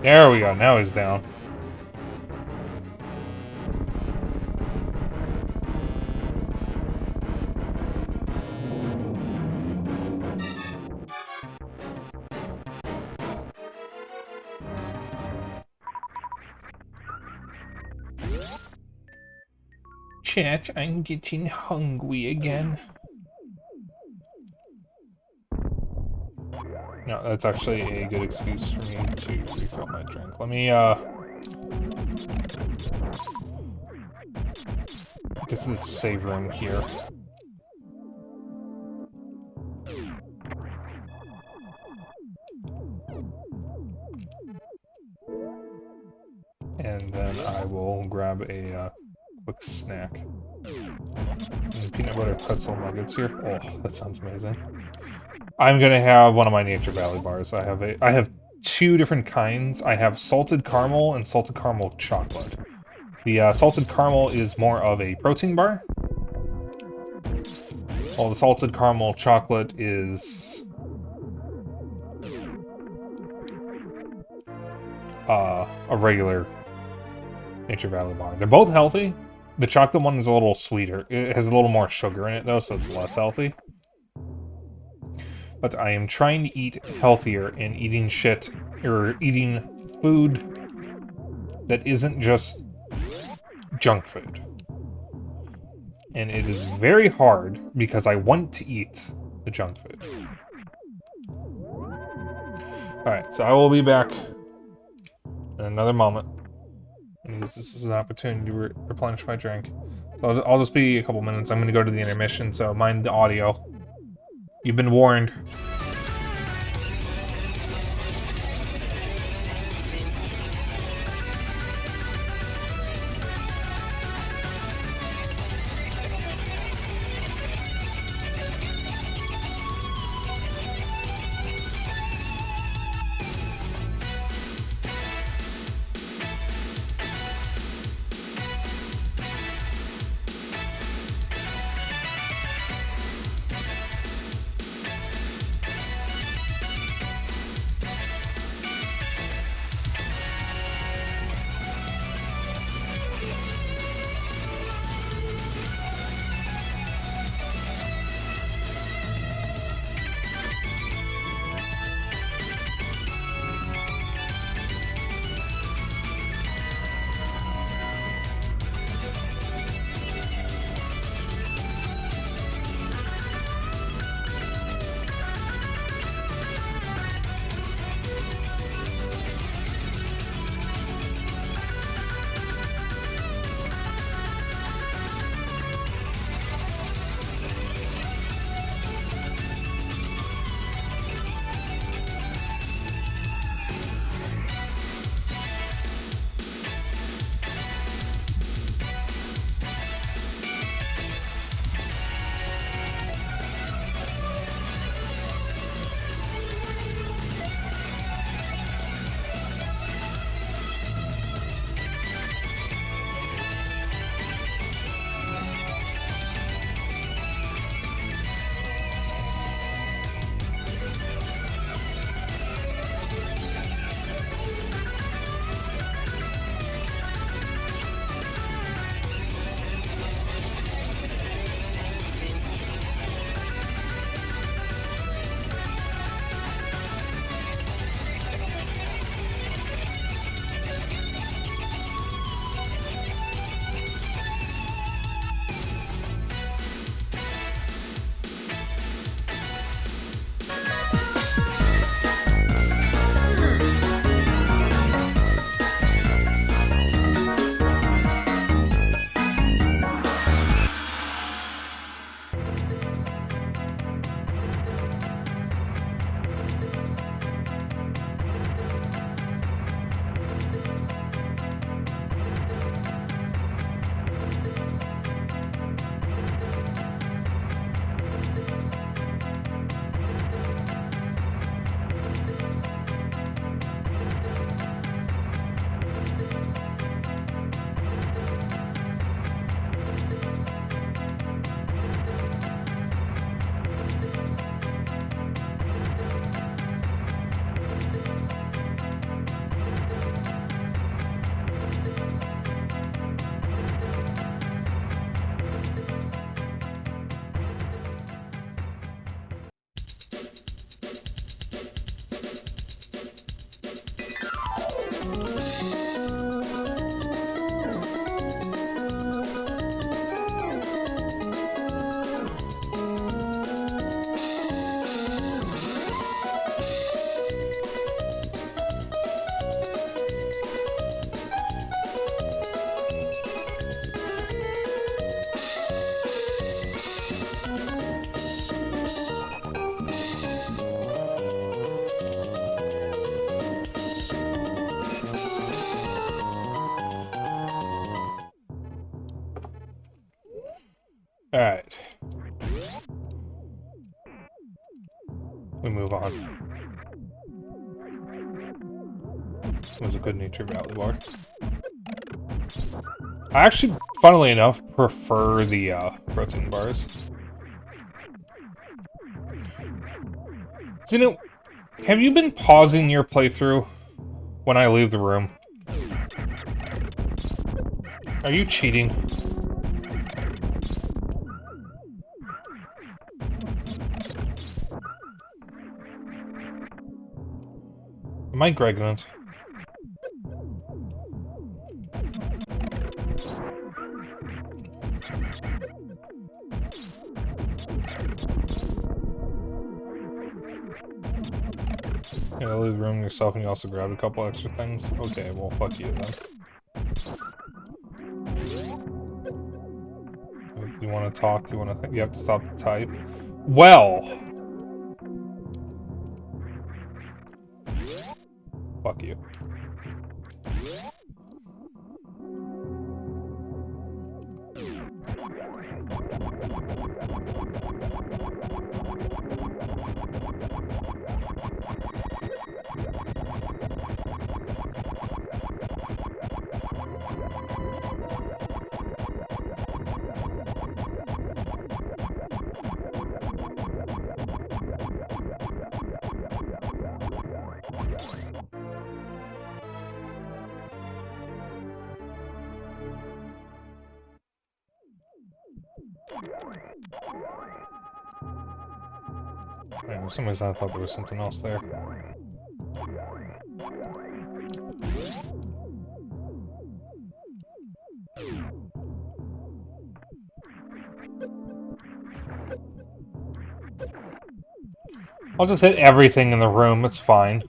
There we go, now he's down. Chat, I'm getting hungry again. No, that's actually a good excuse for me to refill my drink. Let me, get to the save room here. And then I will grab a, quick snack. And peanut butter pretzel nuggets here. Oh, that sounds amazing. I'm gonna have one of my Nature Valley bars. I have two different kinds. I have salted caramel and salted caramel chocolate. The salted caramel is more of a protein bar, while the salted caramel chocolate is a regular Nature Valley bar. They're both healthy. The chocolate one is a little sweeter. It has a little more sugar in it though, so it's less healthy. But I am trying to eat healthier and eating shit, or eating food that isn't just junk food. And it is very hard because I want to eat the junk food. Alright, so I will be back in another moment. And this is an opportunity to replenish my drink. So I'll just be a couple minutes. I'm going to go to the intermission, so mind the audio. You've been warned. Alright. We move on. It was a good nature Valley bar. I actually, funnily enough, prefer the protein bars. So, you know, have you been pausing your playthrough when I leave the room? Are you cheating? Am I Gregnant? Yeah, leave the room yourself and you also grabbed a couple extra things? Okay, well, fuck you then. You want to talk? You want to? You have to stop the type. Well, fuck you. Man, for some reason I thought there was something else there. I'll just hit everything in the room, it's fine.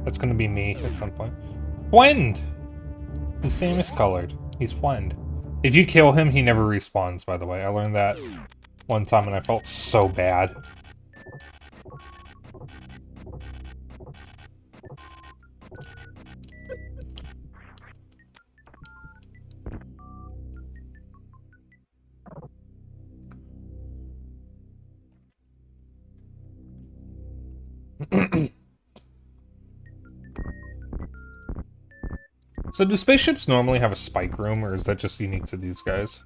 That's gonna be me at some point. Fwend! He's same as colored. He's Fwend. If you kill him, he never respawns, by the way. I learned that one time and I felt so bad. So do spaceships normally have a spike room, or is that just unique to these guys?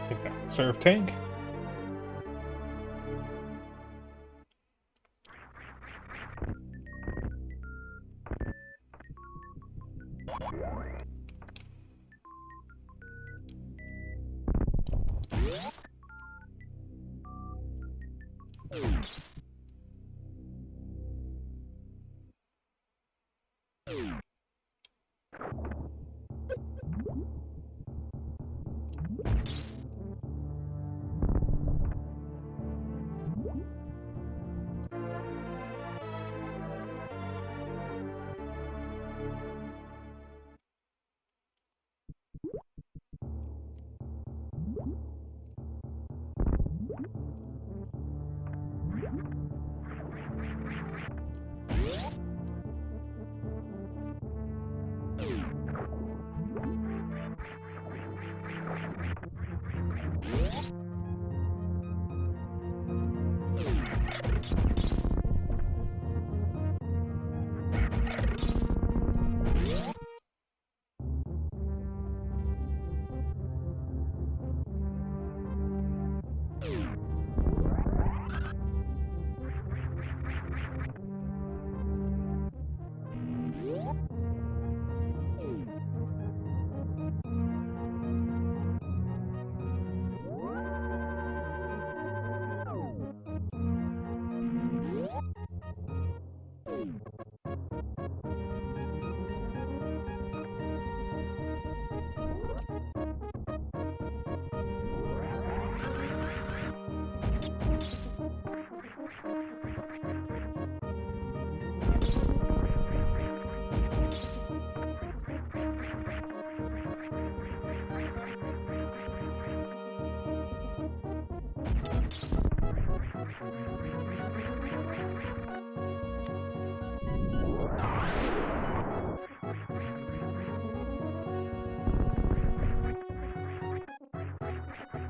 Take that serve tank.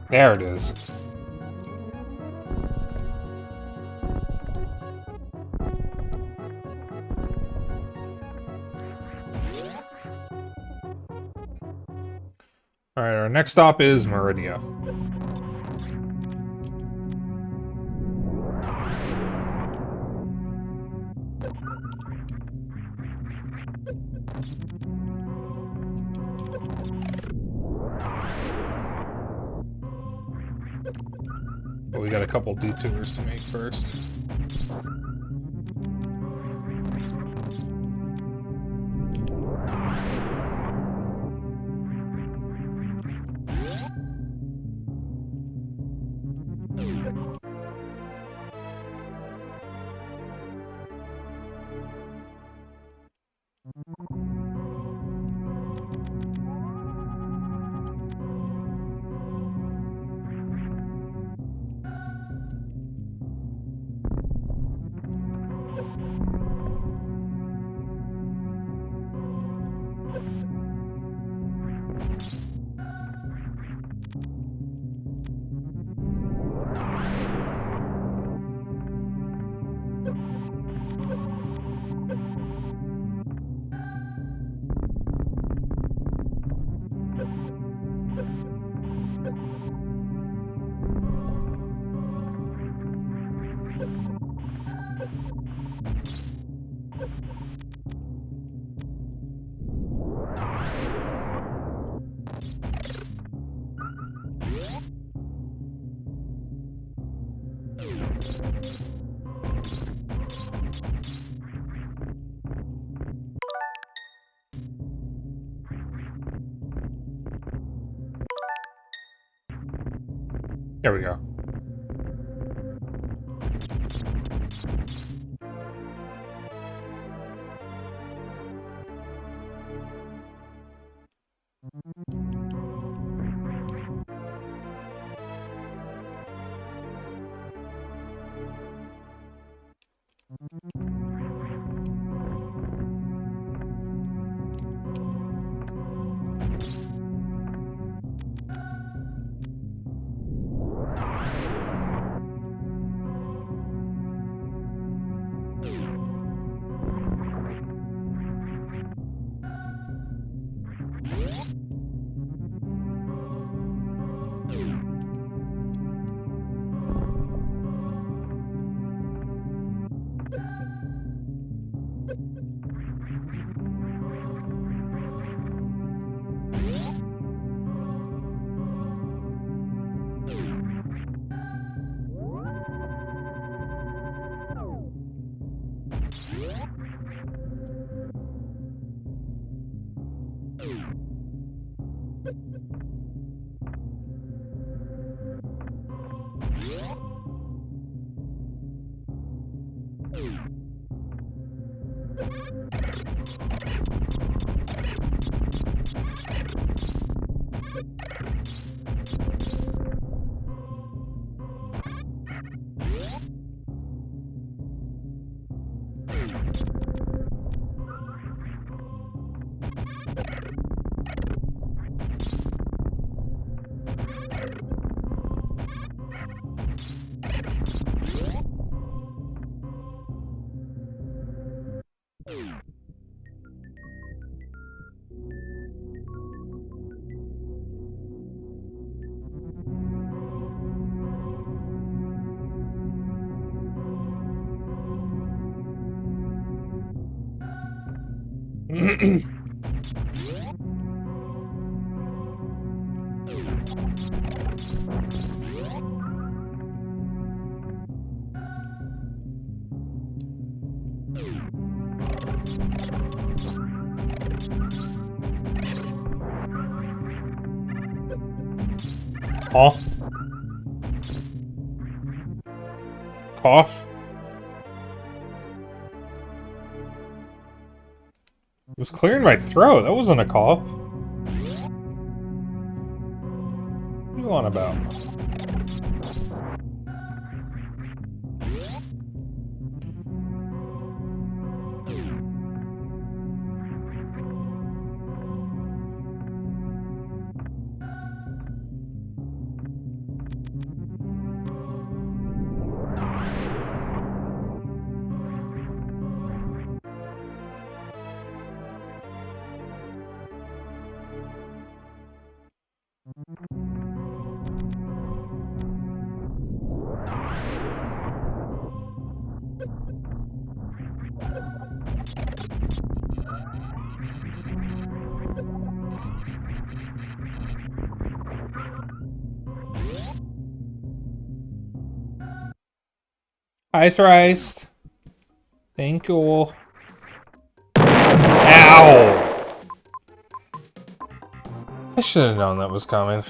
There it is. Alright, our next stop is Meridia. But we got a couple detours to make first. There we go. Cough. Cough. It was clearing my throat. That wasn't a cough. What are you on about? Ice rice. Thank you. Ow! I should have known that was coming.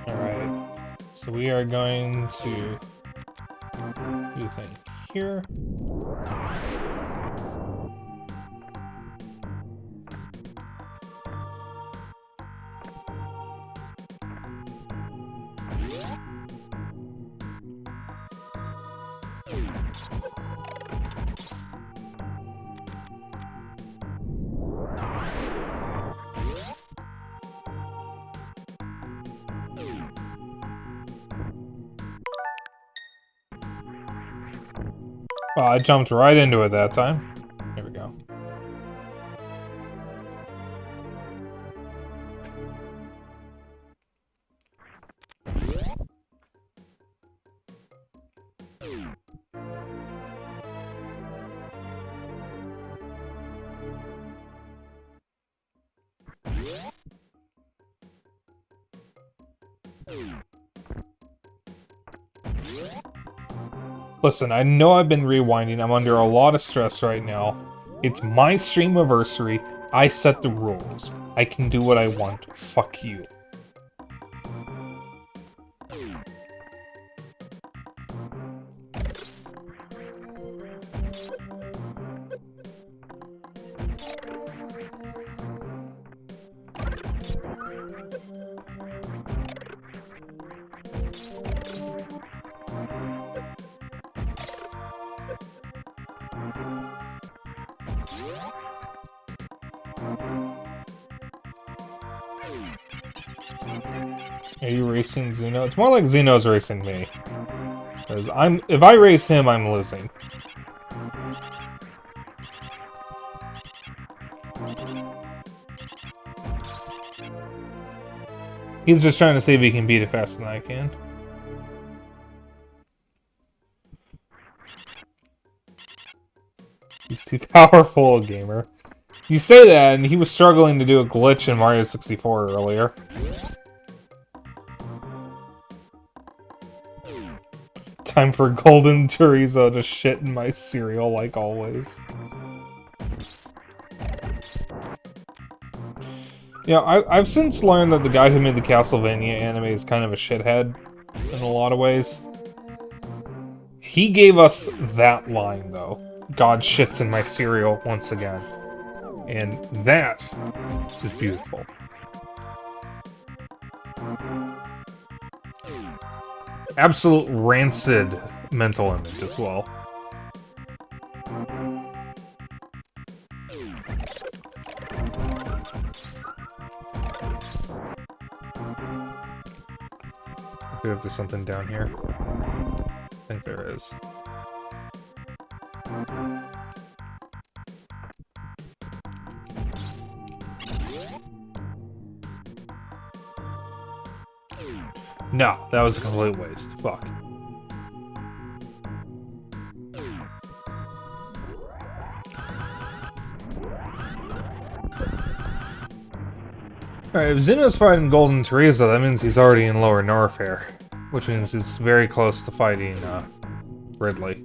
Alright, so we are going to do a thing here. Well, I jumped right into it that time. Here we go. Listen, I know I've been rewinding. I'm under a lot of stress right now. It's my stream anniversary. I set the rules. I can do what I want. Fuck you. Are you racing Xeno? It's more like Xeno's racing me. Because if I race him, I'm losing. He's just trying to see if he can beat it faster than I can. He's too powerful, gamer. You say that, and he was struggling to do a glitch in Mario 64 earlier. Time for golden chorizo to shit in my cereal, like always. Yeah, I've since learned that the guy who made the Castlevania anime is kind of a shithead in a lot of ways. He gave us that line, though. God shits in my cereal once again. And that is beautiful. Absolute rancid mental image as well. I feel if there's something down here. I think there is. No, that was a complete waste. Fuck. Alright, if Xeno's fighting Golden Teresa, that means he's already in Lower Norfair. Which means he's very close to fighting, Ridley.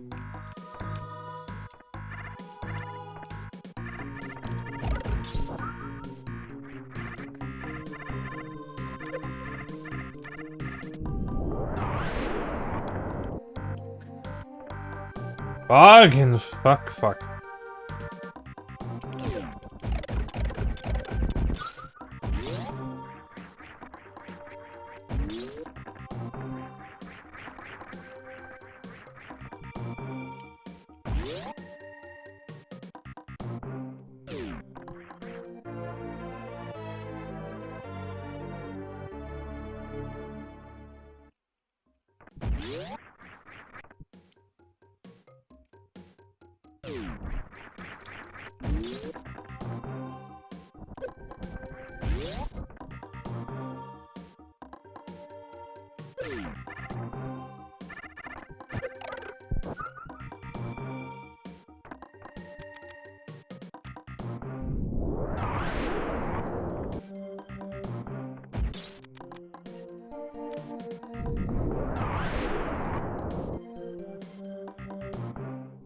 Fucking fuck.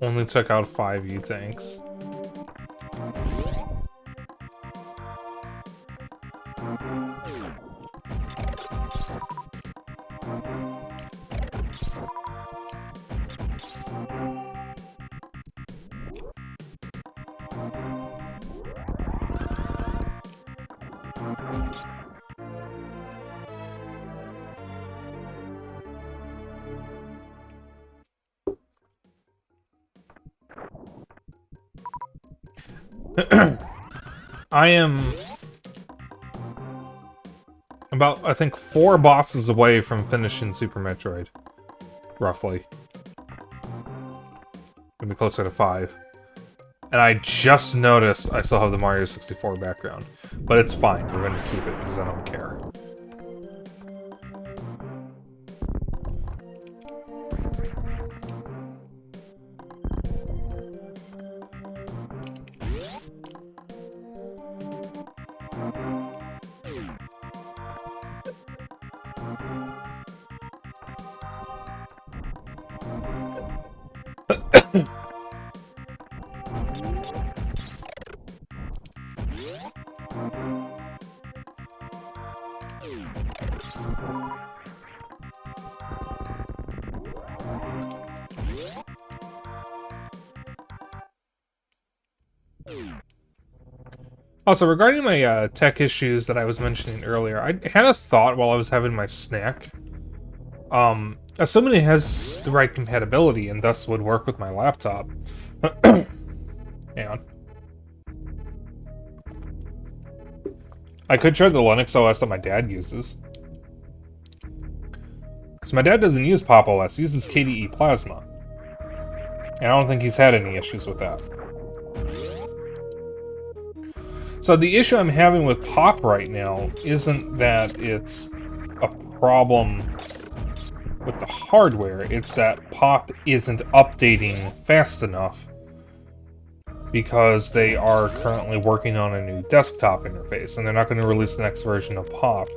Only took out 5 E-tanks. I am about, I think, 4 bosses away from finishing Super Metroid. Roughly. Gonna be closer to 5. And I just noticed I still have the Mario 64 background. But it's fine, we're gonna keep it because I don't care. Also, regarding my tech issues that I was mentioning earlier, I had a thought while I was having my snack. Assuming it has the right compatibility and thus would work with my laptop. Hang on. I could try the Linux OS that my dad uses. Because my dad doesn't use Pop! OS, he uses KDE Plasma. And I don't think he's had any issues with that. So the issue I'm having with Pop right now isn't that it's a problem with the hardware, it's that Pop isn't updating fast enough because they are currently working on a new desktop interface, and they're not going to release the next version of Pop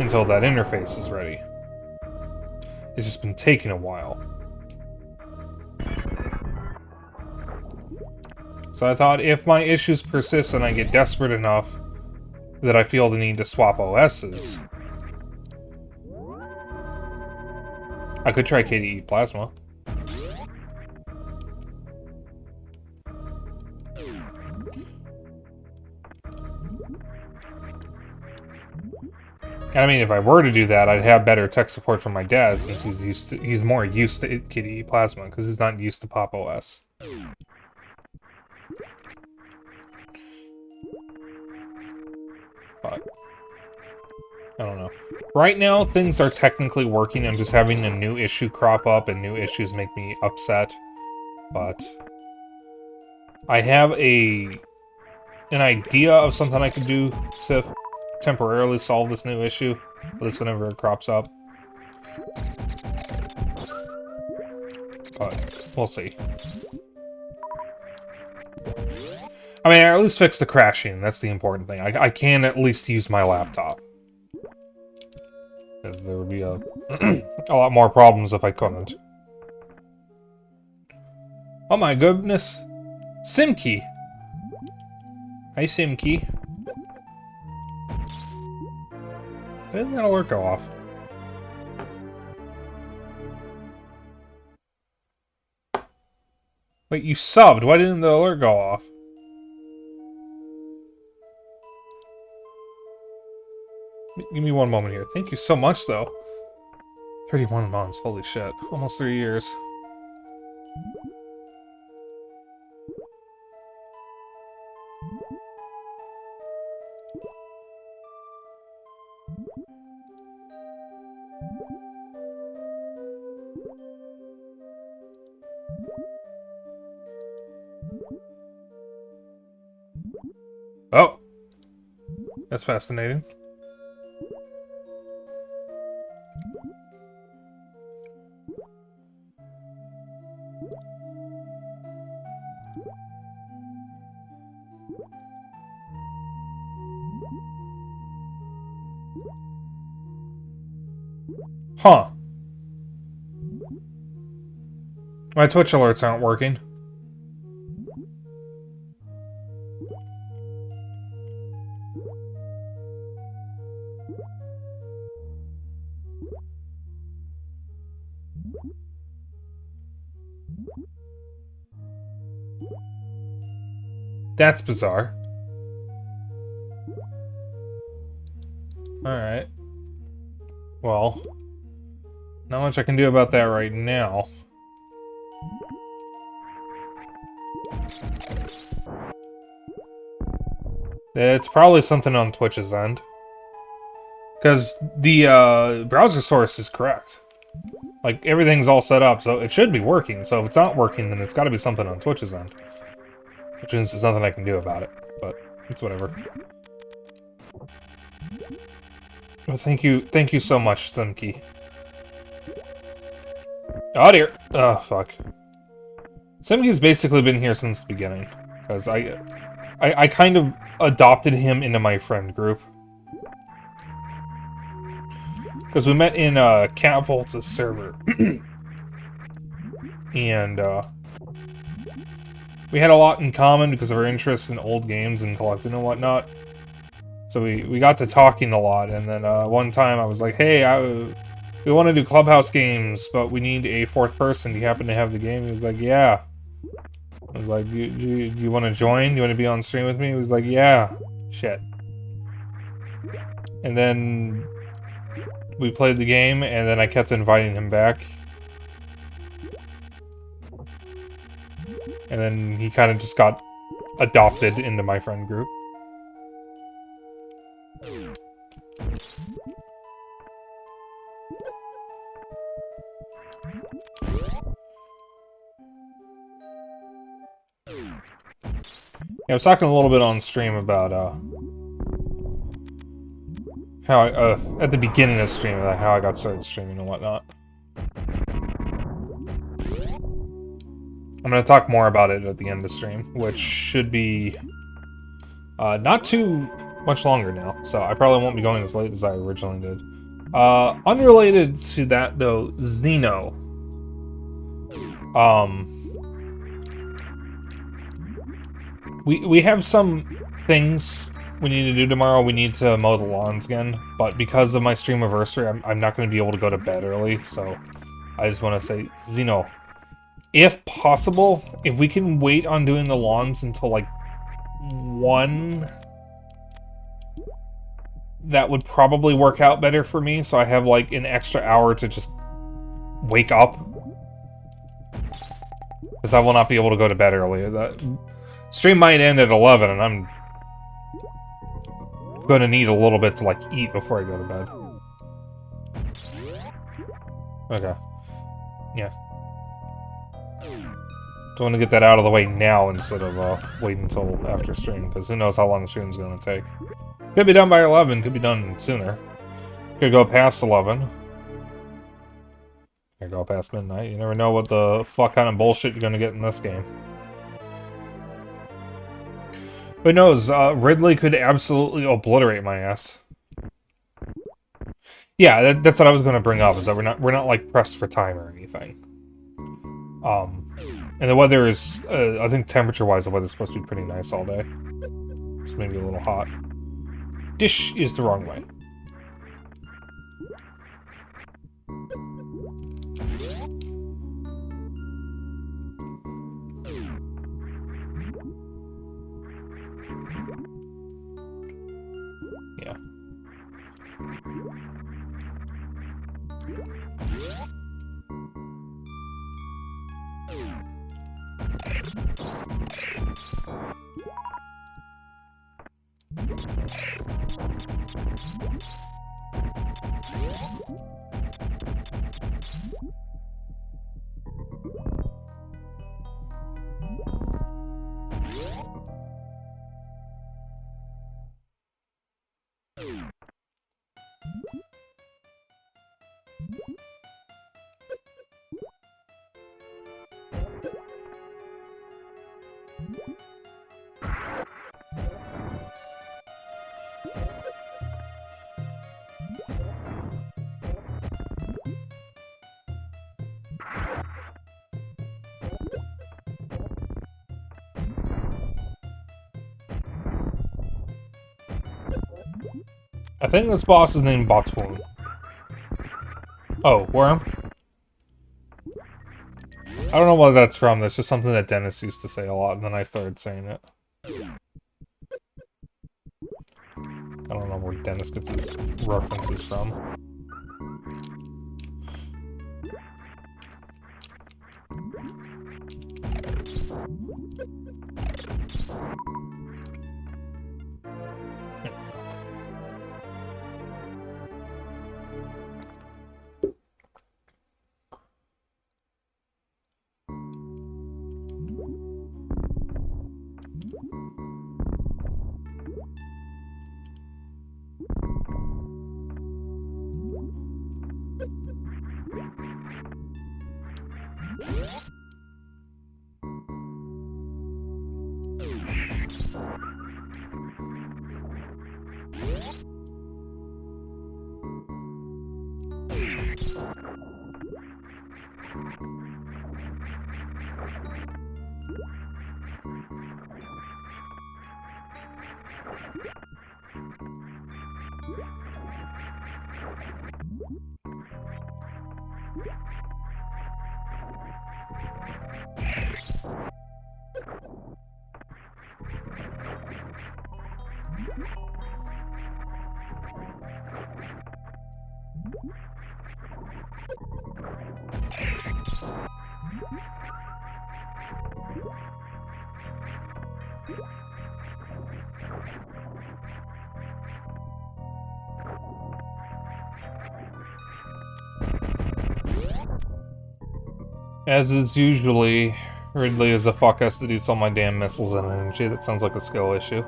until that interface is ready. It's just been taking a while. So I thought if my issues persist and I get desperate enough that I feel the need to swap OSs, I could try KDE Plasma. And I mean, if I were to do that, I'd have better tech support from my dad since he's more used to KDE Plasma because he's not used to Pop! OS. But I don't know. Right now, things are technically working. I'm just having a new issue crop up, and new issues make me upset. But I have an idea of something I can do to temporarily solve this new issue, at least whenever it crops up. But we'll see. I mean, I at least fix the crashing. That's the important thing. I can at least use my laptop. Because there would be a lot more problems if I couldn't. Oh my goodness. Simkey. Hi, Simkey. Why didn't that alert go off? Wait, you subbed. Why didn't the alert go off? Give me one moment here. Thank you so much, though. 31 months. Holy shit. Almost 3 years. Oh! That's fascinating. Huh. My Twitch alerts aren't working. That's bizarre. Alright. Well, not much I can do about that right now. It's probably something on Twitch's end. Because the browser source is correct. Like, everything's all set up, so it should be working. So if it's not working, then it's got to be something on Twitch's end. Which means there's nothing I can do about it. But it's whatever. Well, thank you so much, Simki. Oh dear. Oh, fuck. Simki's basically been here since the beginning. Because I kind of adopted him into my friend group. Because we met in Cat Volt's server. And we had a lot in common because of our interest in old games and collecting and whatnot. So we got to talking a lot, and then one time I was like, hey, we want to do Clubhouse games, but we need a fourth person. Do you happen to have the game? He was like, yeah. I was like, you want to join? You want to be on stream with me? He was like, yeah. Shit. And then we played the game, and then I kept inviting him back. And then he kind of just got adopted into my friend group. Yeah, I was talking a little bit on stream about how I, at the beginning of stream, about how I got started streaming and whatnot. I'm going to talk more about it at the end of stream, which should be not too much longer now, so I probably won't be going as late as I originally did. Unrelated to that, though, Xeno. We have some things we need to do tomorrow. We need to mow the lawns again, but because of my stream anniversary, I'm not going to be able to go to bed early, so I just want to say, Xeno, if possible, if we can wait on doing the lawns until, like, 1, that would probably work out better for me, so I have, like, an extra hour to just wake up. Because I will not be able to go to bed earlier. That stream might end at 11, and I'm gonna need a little bit to, like, eat before I go to bed. Okay. Yeah. So I want to get that out of the way now instead of waiting until after stream, because who knows how long the stream's going to take. Could be done by 11, could be done sooner. Could go past 11. Could go past midnight. You never know what the fuck kind of bullshit you're going to get in this game. Who knows, Ridley could absolutely obliterate my ass. Yeah, that's what I was going to bring up, is that we're not like pressed for time or anything. And the weather is, I think temperature-wise, the weather's supposed to be pretty nice all day. Just maybe a little hot. Dish is the wrong way. Yeah. I think this boss is named Batoon. Oh, Worm? I don't know what that's from, that's just something that Dennis used to say a lot, and then I started saying it. I don't know where Dennis gets his references from. As is usually, Ridley as a fuck has to do all my damn missiles and energy. That sounds like a skill issue.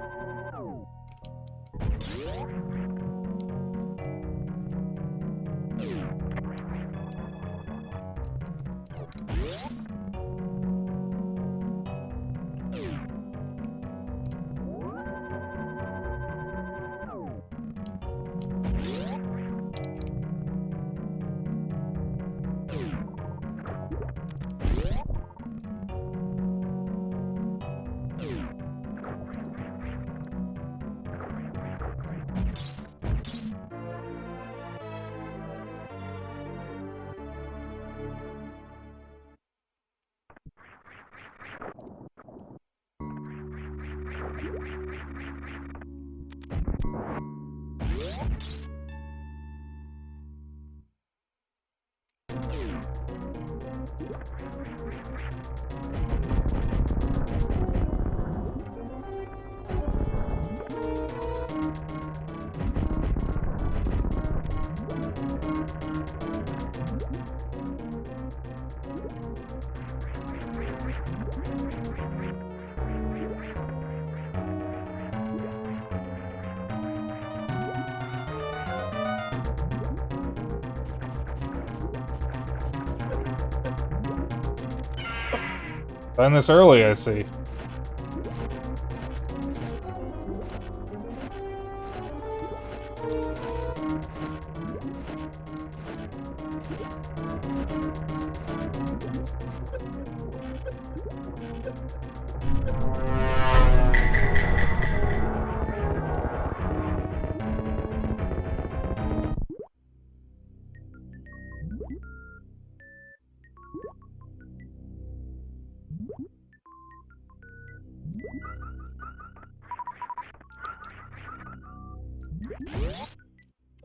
Done this early, I see.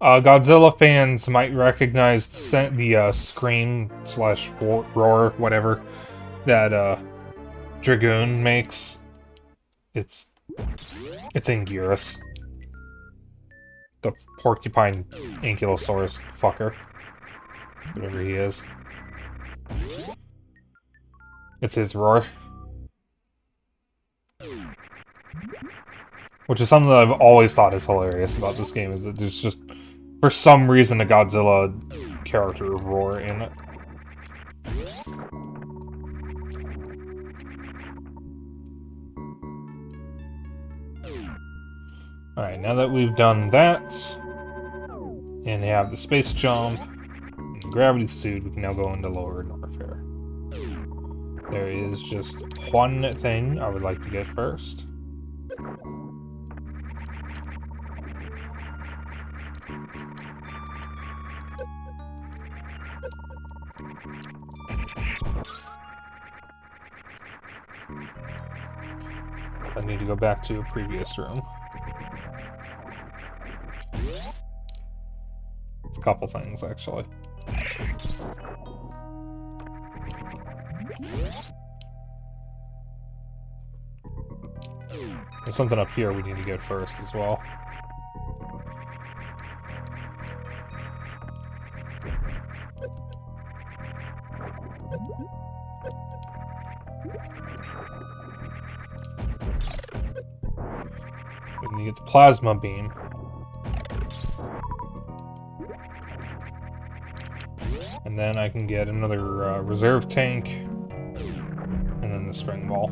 Godzilla fans might recognize the scream slash roar, whatever, that Dragoon makes. It's Anguirus. The porcupine ankylosaurus fucker. Whatever he is. It's his roar. Which is something that I've always thought is hilarious about this game, is that there's just, for some reason, a Godzilla character roar in it. Alright, now that we've done that, and have the space jump, and the gravity suit, we can now go into lower warfare. There is just one thing I would like to get first. I need to go back to a previous room. It's a couple things, actually. There's something up here we need to get first as well. We need to get the plasma beam. And then I can get another reserve tank, and then the spring ball.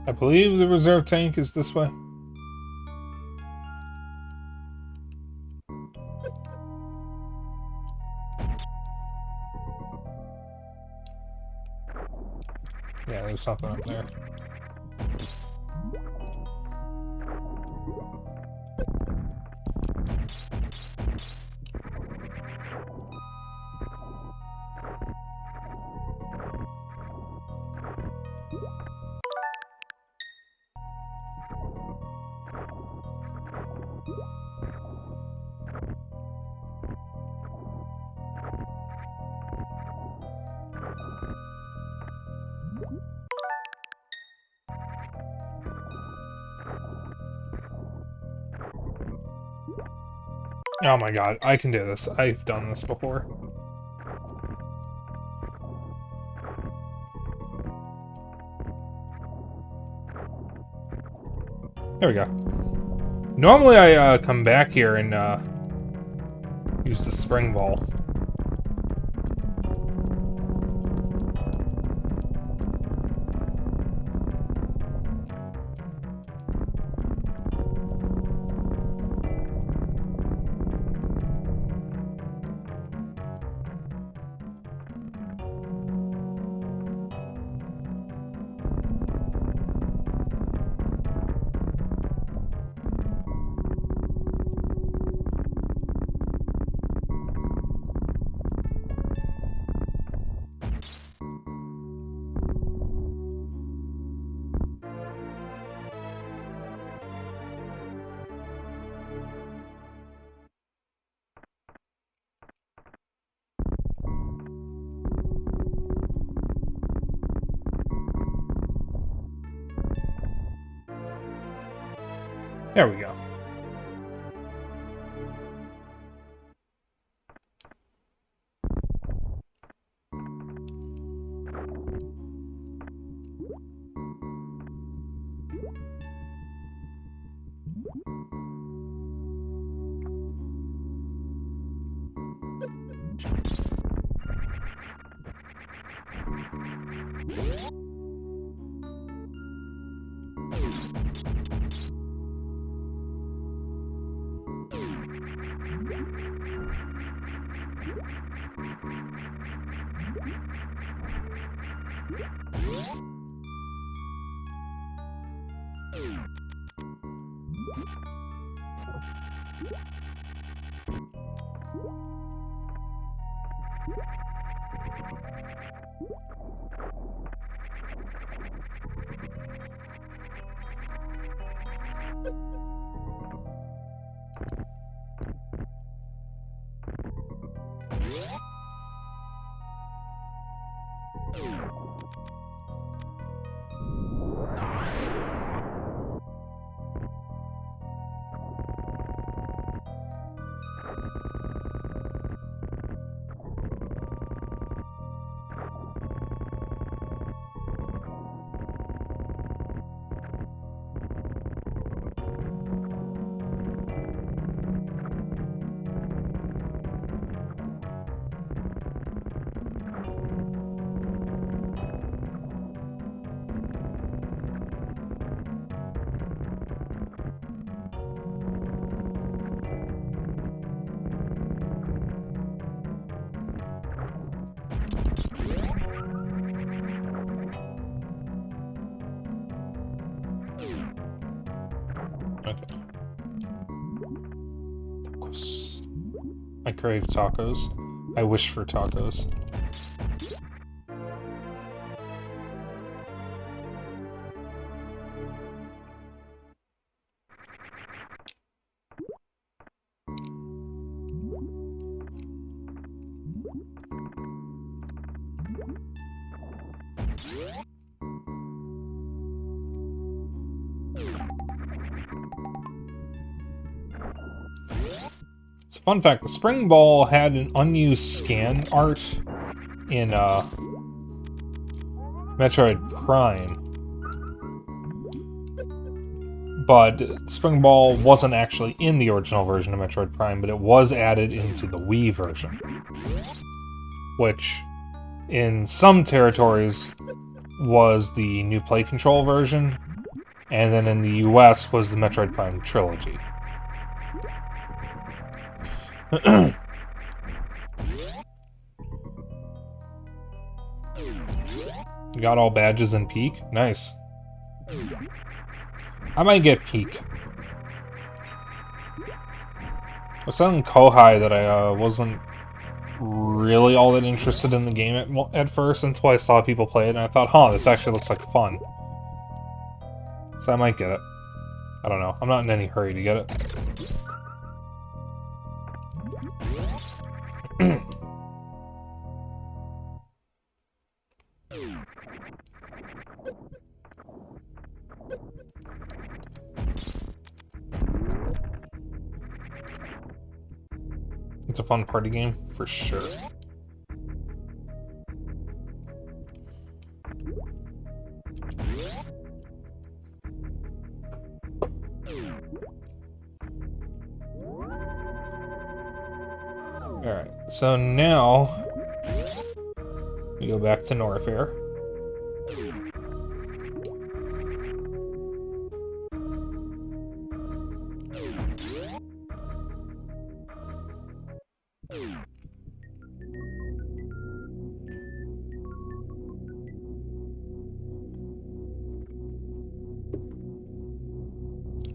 I believe the reserve tank is this way. Yeah, there's something up there. Oh my god, I can do this. I've done this before. There we go. Normally I come back here and use the spring ball. There we go. Okay. Tacos. I crave tacos. I wish for tacos. It's a fun fact, the spring ball had an unused scan art in Metroid Prime. But spring ball wasn't actually in the original version of Metroid Prime, but it was added into the Wii version. Which, in some territories, was the new Play Control version, and then in the US was the Metroid Prime trilogy. You got all badges in Peak? Nice. I might get Peak. I was telling Kohai that I wasn't really all that interested in the game at first until I saw people play it, and I thought, huh, this actually looks like fun. So I might get it. I don't know. I'm not in any hurry to get it. It's a fun party game, for sure. Alright, so now we go back to Norfair.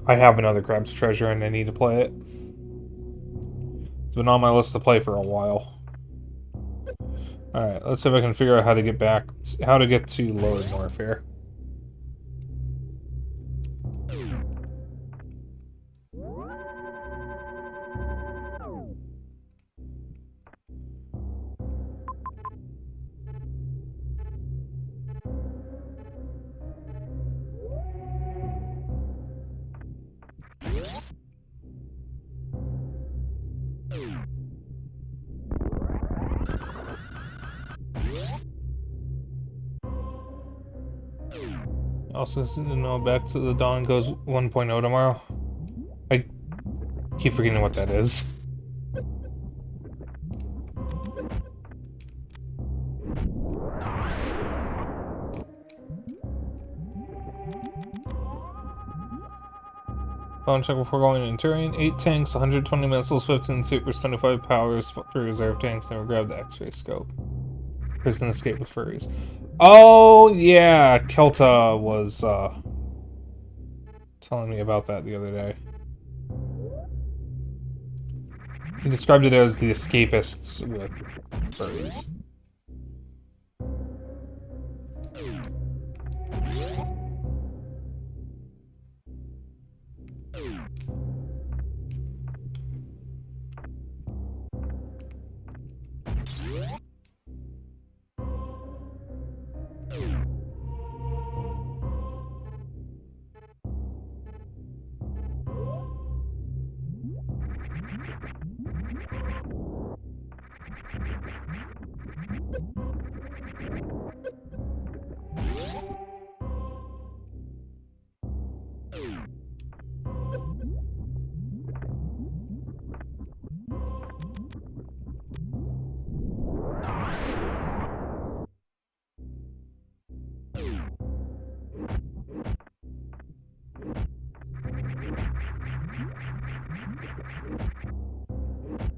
I have another Crab's Treasure and I need to play it. It's been on my list to play for a while. Alright, let's see if I can figure out how to get to Lower Norfair. Also, back to the Dawn goes 1.0 tomorrow. I keep forgetting what that is. Phone check before going in terrain. 8 tanks, 120 missiles, 15 supers, 25 powers, 3 reserve tanks, never grab the X-ray scope. Prison escape with furries. Oh, yeah, Kelta was, telling me about that the other day. He described it as the escapists with furries.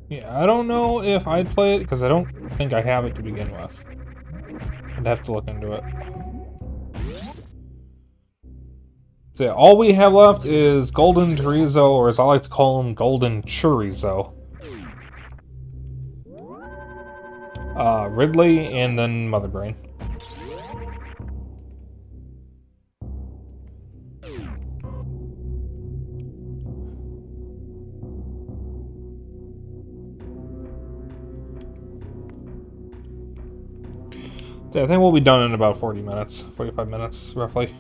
Yeah, I don't know if I'd play it, because I don't think I have it to begin with. I'd have to look into it. So yeah, all we have left is Golden Chorizo, or as I like to call him, Golden Chorizo. Ridley, and then Mother Brain. So I think we'll be done in about 40 minutes, 45 minutes, roughly.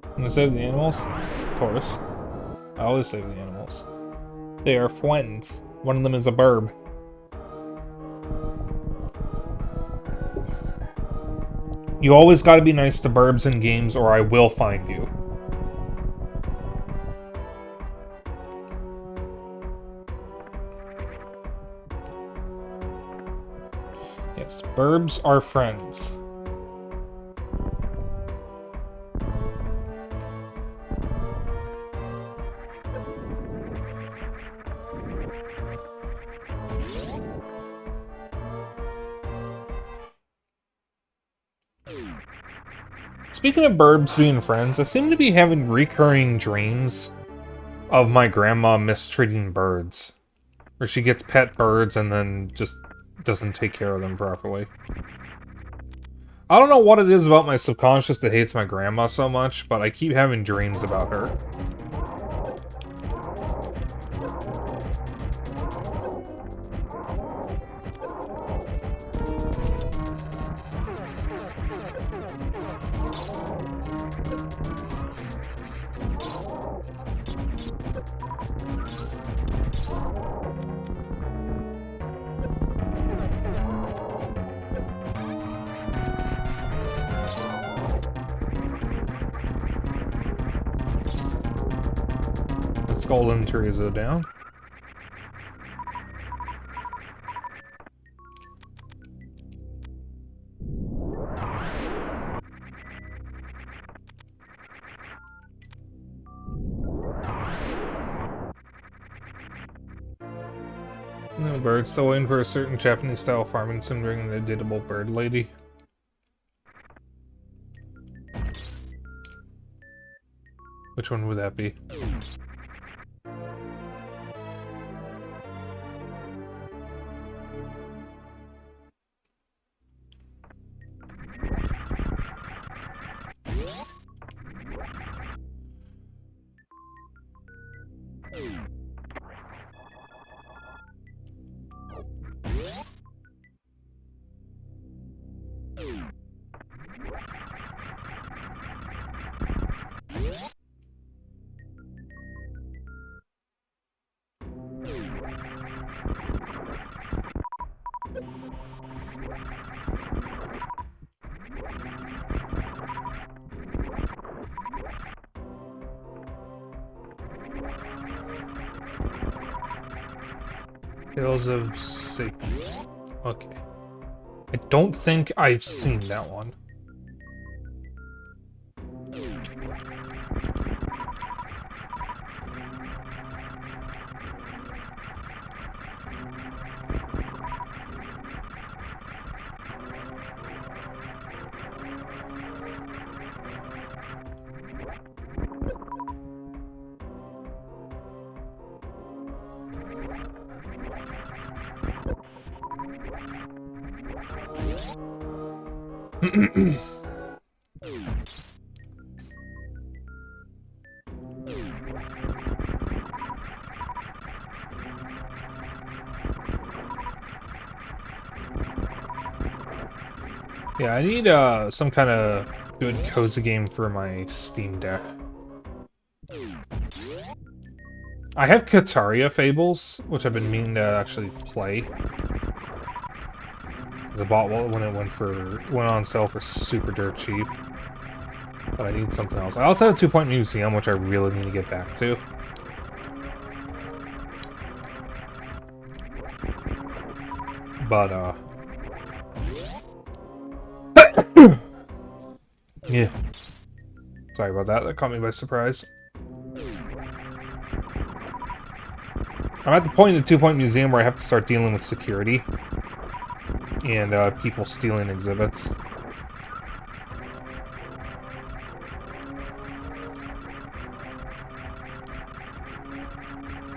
I'm gonna save the animals? Of course. I always save the animals. They are friends. One of them is a burb. You always gotta be nice to burbs in games or I will find you. Yes, burbs are friends. Speaking of burbs being friends, I seem to be having recurring dreams of my grandma mistreating birds. Where she gets pet birds and then just doesn't take care of them properly. I don't know what it is about my subconscious that hates my grandma so much, but I keep having dreams about her. Let's Golden Teresa down. No bird. Still waiting for a certain Japanese-style farming sim bringing the editable bird lady. Which one would that be? Tales of Seki. Okay. I don't think I've seen that one. Yeah, I need some kind of good cozy game for my Steam Deck. I have Kataria Fables, which I've been meaning to actually play. 'Cause I bought one when it went on sale for super dirt cheap. But I need something else. I also have 2 Point Museum, which I really need to get back to. But yeah. Sorry about that. That caught me by surprise. I'm at the point in the 2 Point Museum where I have to start dealing with security and people stealing exhibits.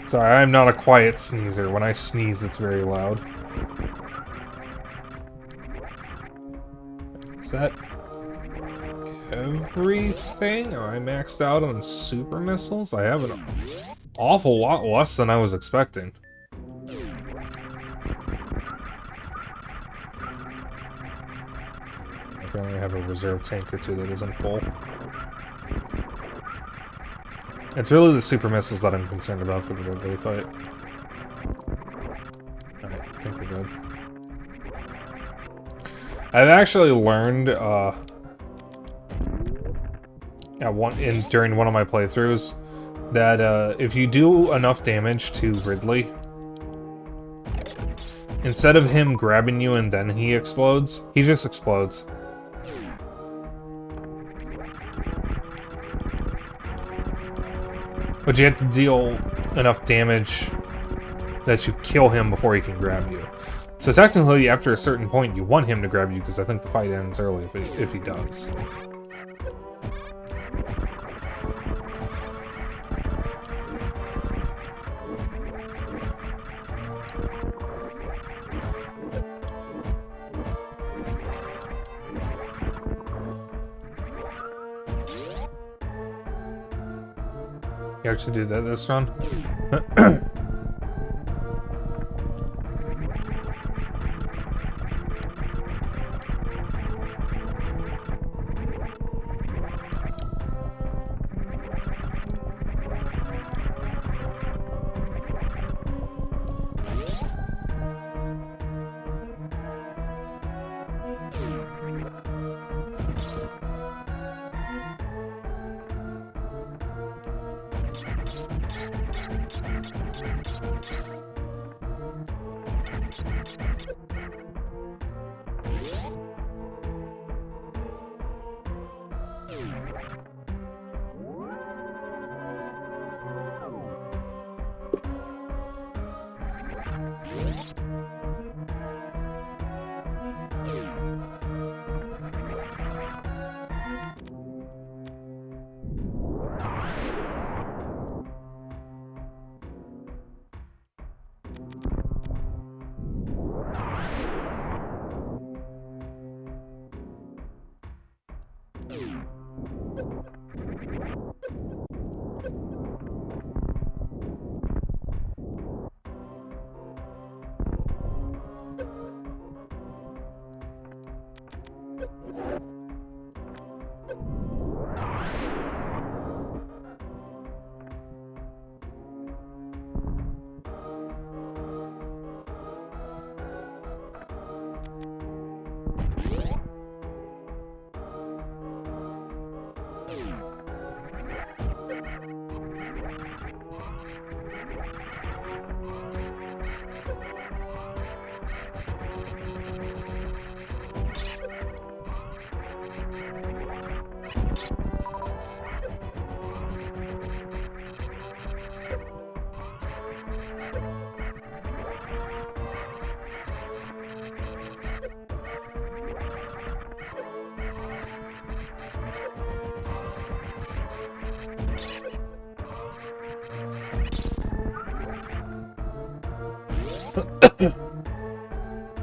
Sorry, I'm not a quiet sneezer. When I sneeze, it's very loud. Is that everything? Am I maxed out on super missiles? I have an awful lot less than I was expecting. Apparently I have a reserve tank or two that isn't full. It's really the super missiles that I'm concerned about for the Ridley fight. Alright, I think we're good. I've actually learned, during one of my playthroughs, that if you do enough damage to Ridley, instead of him grabbing you and then he explodes, he just explodes. But you have to deal enough damage that you kill him before he can grab you. So technically, after a certain point, you want him to grab you, because I think the fight ends early if he does. You actually did that this run?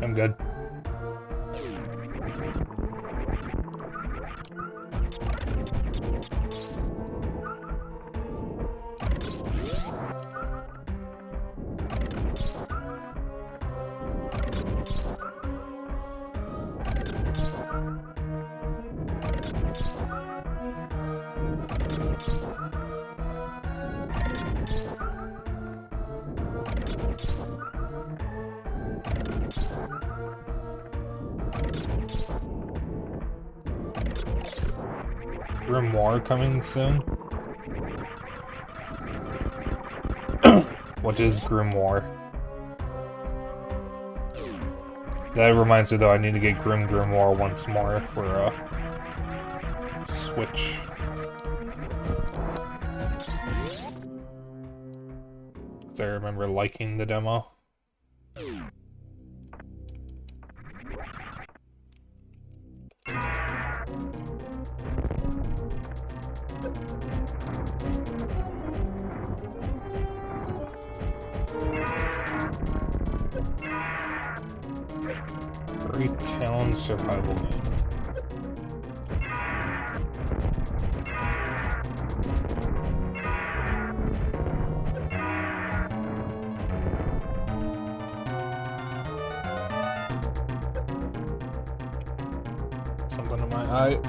I'm good. Grimoire coming soon? What is Grimoire? That reminds me though, I need to get Grimoire once more for Switch. Because I remember liking the demo. Great town survival game. Something in my eye.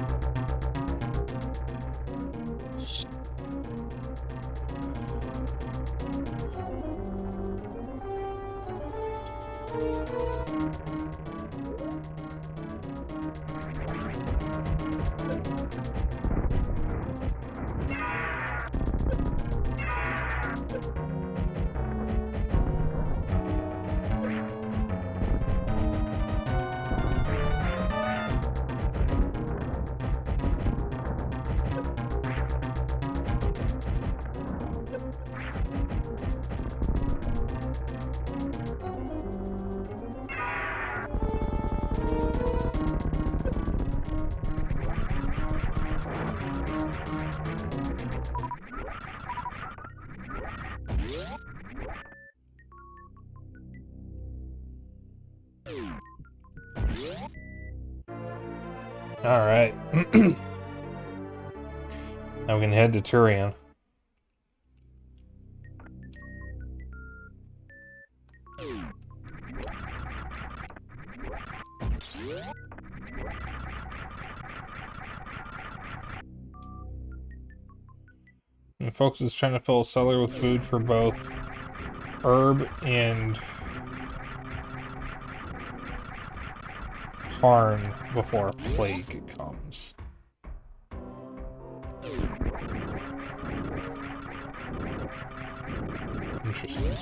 Alright. Now we can head to Turian. And folks is trying to fill a cellar with food for both herb and Karn before a plague comes. Interesting.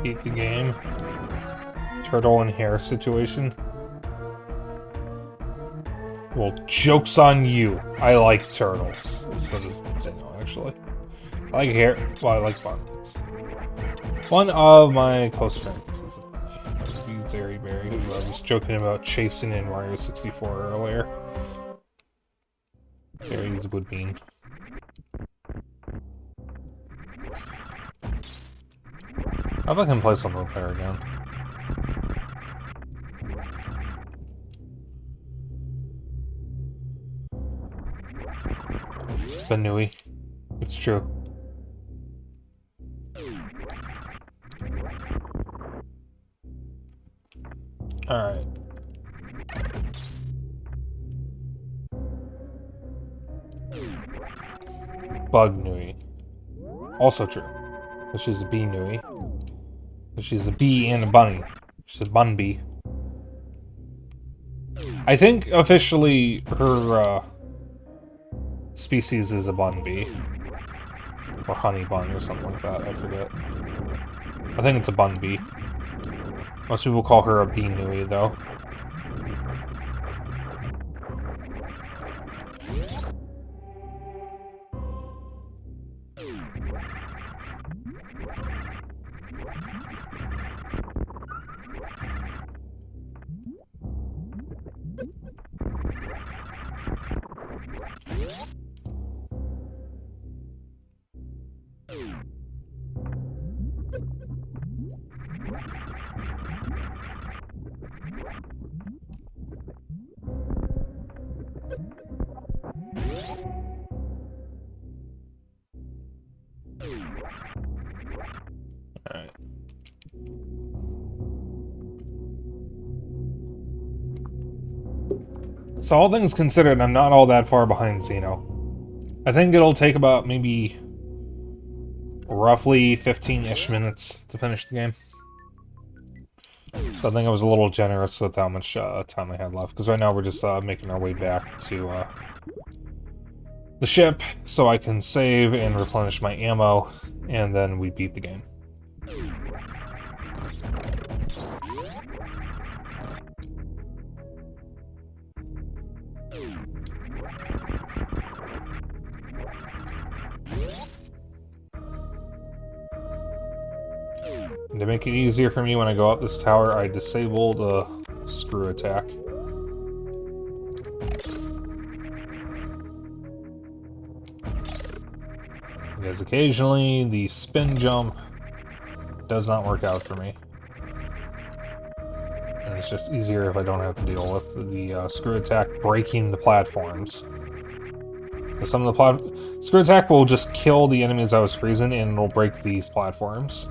Beat the game. Turtle and hair situation. Well, joke's on you. I like turtles. So no, actually. I like hair. Well, I like bunnies. One of my close friends is a bunny. Zary Berry, who I was joking about chasing in Mario 64 earlier. Zary's a good bean. How about I can play some with her again? Banui. It's true. Alright. Bug Nui. Also true. But she's a bee Nui. But she's a bee and a bunny. She's a bun bee. I think officially her species is a bun bee. Or honey bun or something like that, I forget. I think it's a bun bee. Most people call her a bee Nui though. Alright. So all things considered, I'm not all that far behind Xeno. I think it'll take about maybe roughly 15-ish minutes to finish the game. So I think I was a little generous with how much time I had left, because right now we're just making our way back to the ship so I can save and replenish my ammo, and then we beat the game. And to make it easier for me when I go up this tower, I disable the screw attack. Because occasionally the spin jump does not work out for me. And it's just easier if I don't have to deal with the screw attack breaking the platforms. Because some of the screw attack will just kill the enemies I was freezing and it'll break these platforms.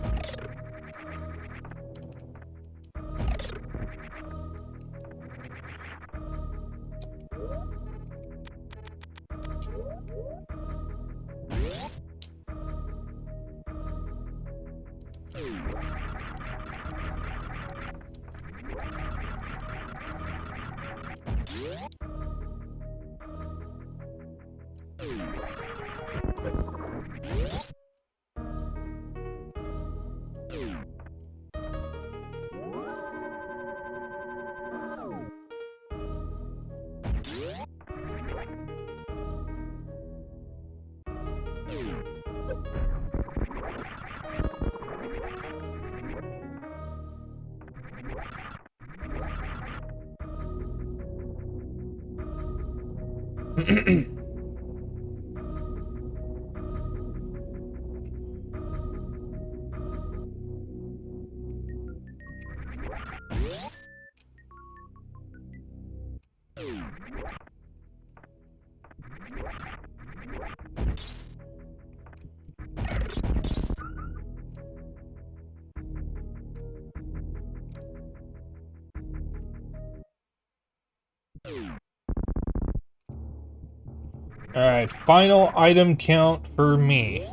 Alright, final item count for me.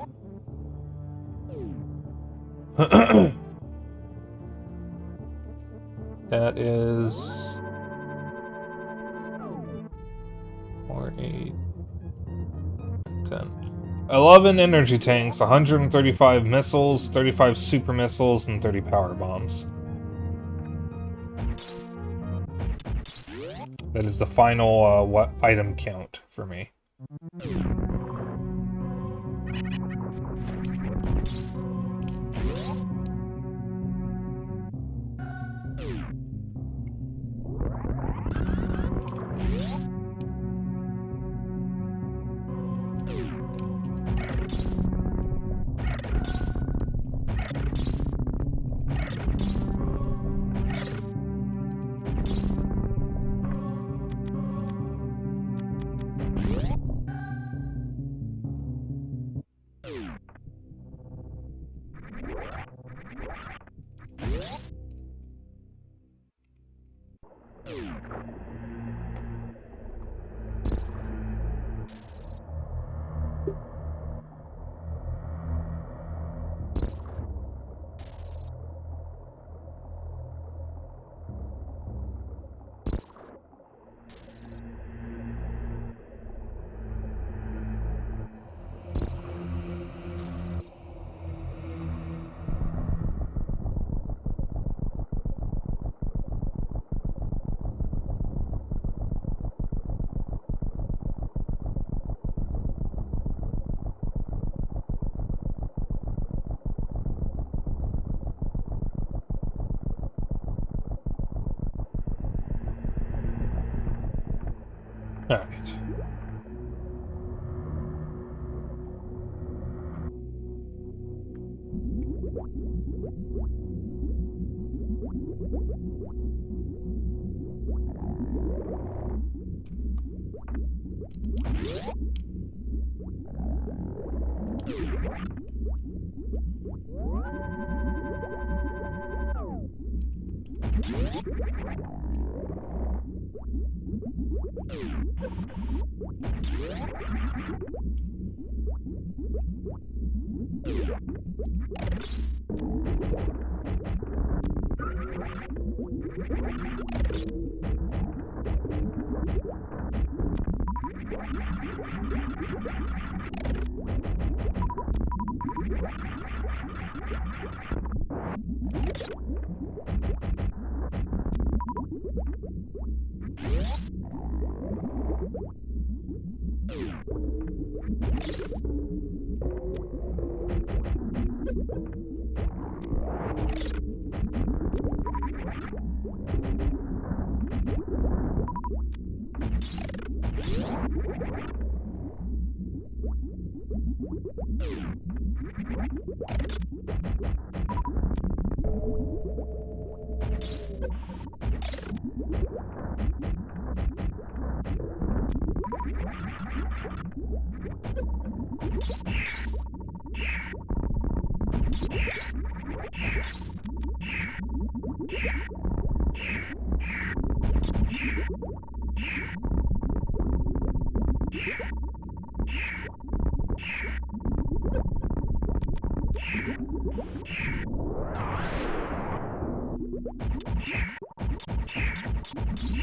That is 4, 8, 10. 11 energy tanks, 135 missiles, 35 super missiles, and 30 power bombs. That is the final what item count for me. Alright.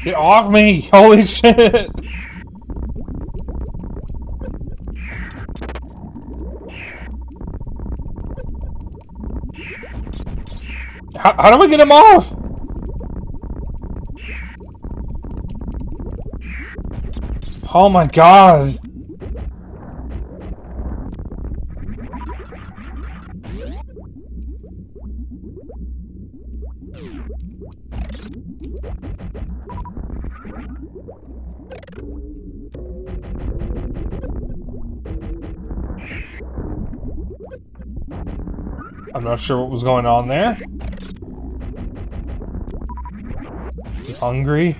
Get off me! Holy shit! How do I get him off? Oh my god! I'm not sure what was going on there. You hungry?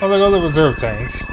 Oh, there go the reserve tanks.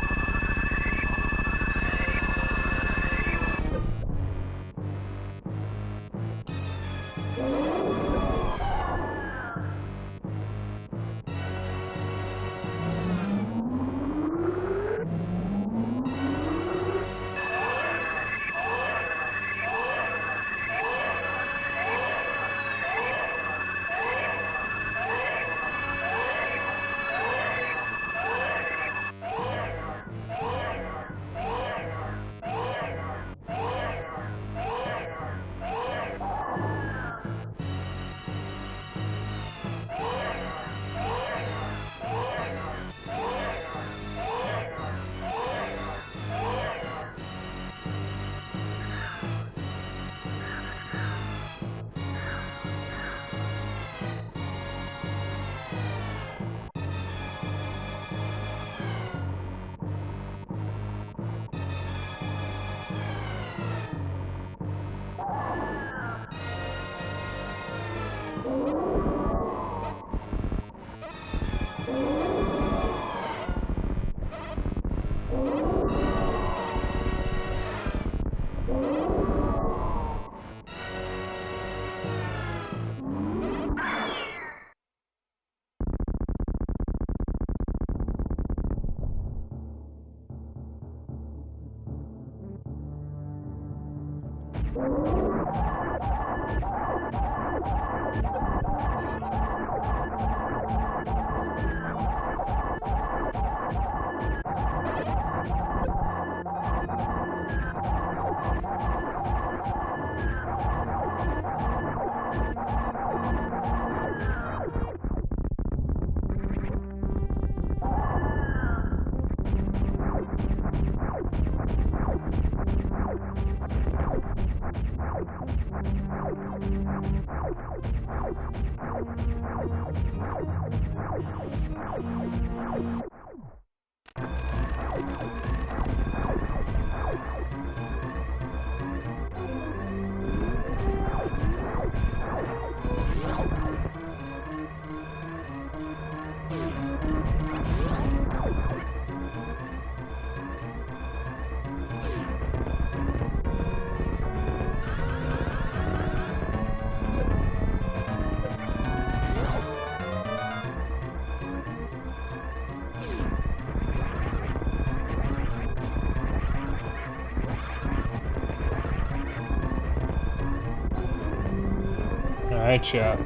Alright, chat.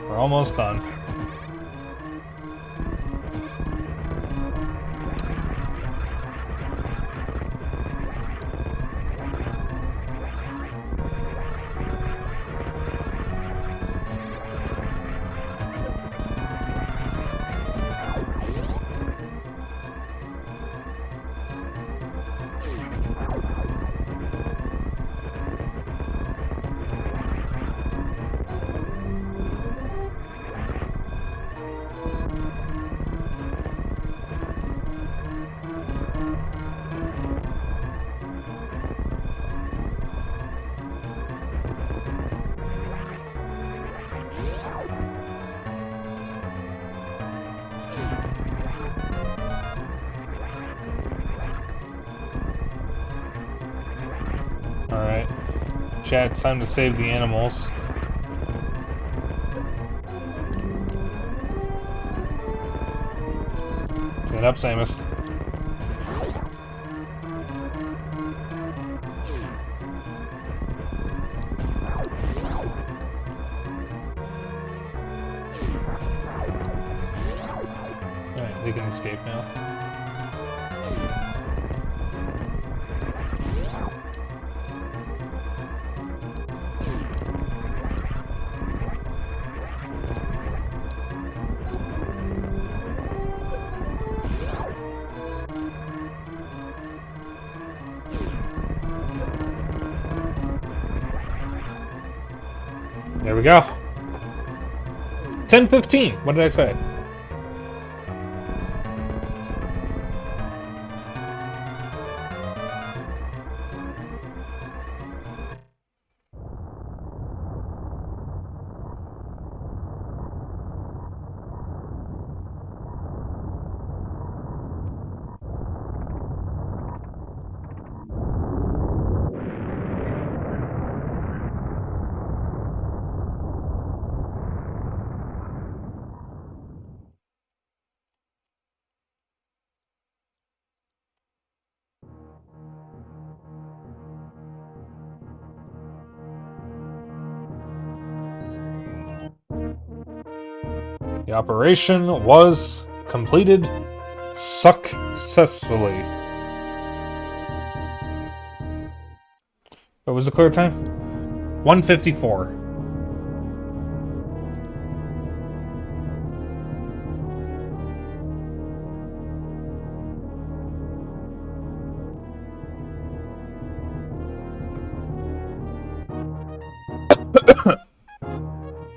We're almost done. Alright. Chat, it's time to save the animals. Stand up, Samus. Alright, they can escape now. There we go. 10:15. What did I say? The operation was completed successfully. What was the clear time? 1:54.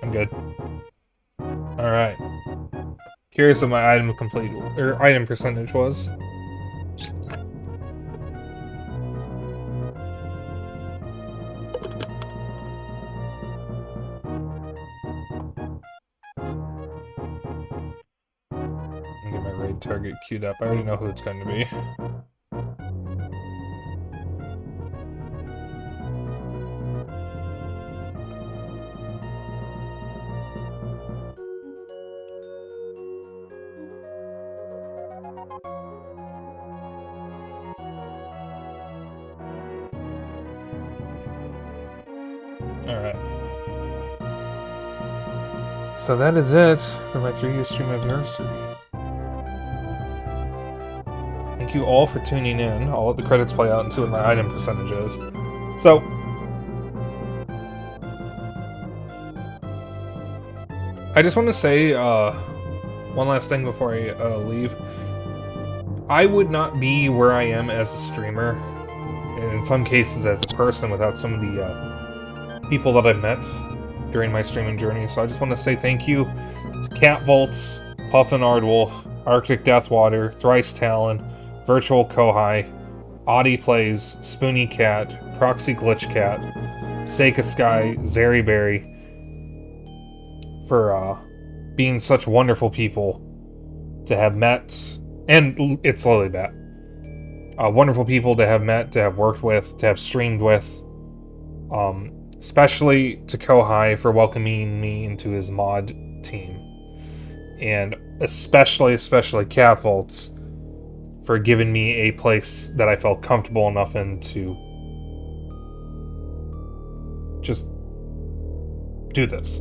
I'm good. Alright. Curious what my item complete or item percentage was. Get my raid target queued up. I already know who it's going to be. Alright. So that is it for my 3-year stream anniversary. Thank you all for tuning in. I'll let the credits play out and see what my item percentage is. So, I just want to say one last thing before I leave. I would not be where I am as a streamer, and in some cases as a person, without some of the people that I've met during my streaming journey. So I just want to say thank you to Cat Volts, Puffin Ardwolf, Arctic Deathwater, Thrice Talon, Virtual Kohai, Audie Plays, Spoony Cat, Proxy Glitch Cat, Seika Sky, Zeri Berry, for being such wonderful people to have met, and it's slowly that. Wonderful people to have met, to have worked with, to have streamed with. Especially to Kohai for welcoming me into his mod team. And especially Cat Volts for giving me a place that I felt comfortable enough in to just do this.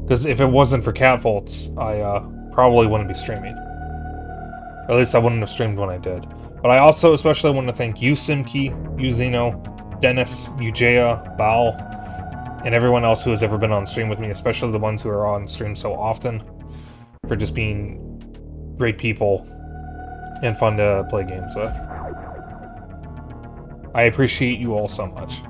Because if it wasn't for Cat Volts, I probably wouldn't be streaming. Or at least I wouldn't have streamed when I did. But I also especially want to thank you, Simki, you, Zeno, Dennis, Ujea, Bao, and everyone else who has ever been on stream with me, especially the ones who are on stream so often, for just being great people and fun to play games with. I appreciate you all so much.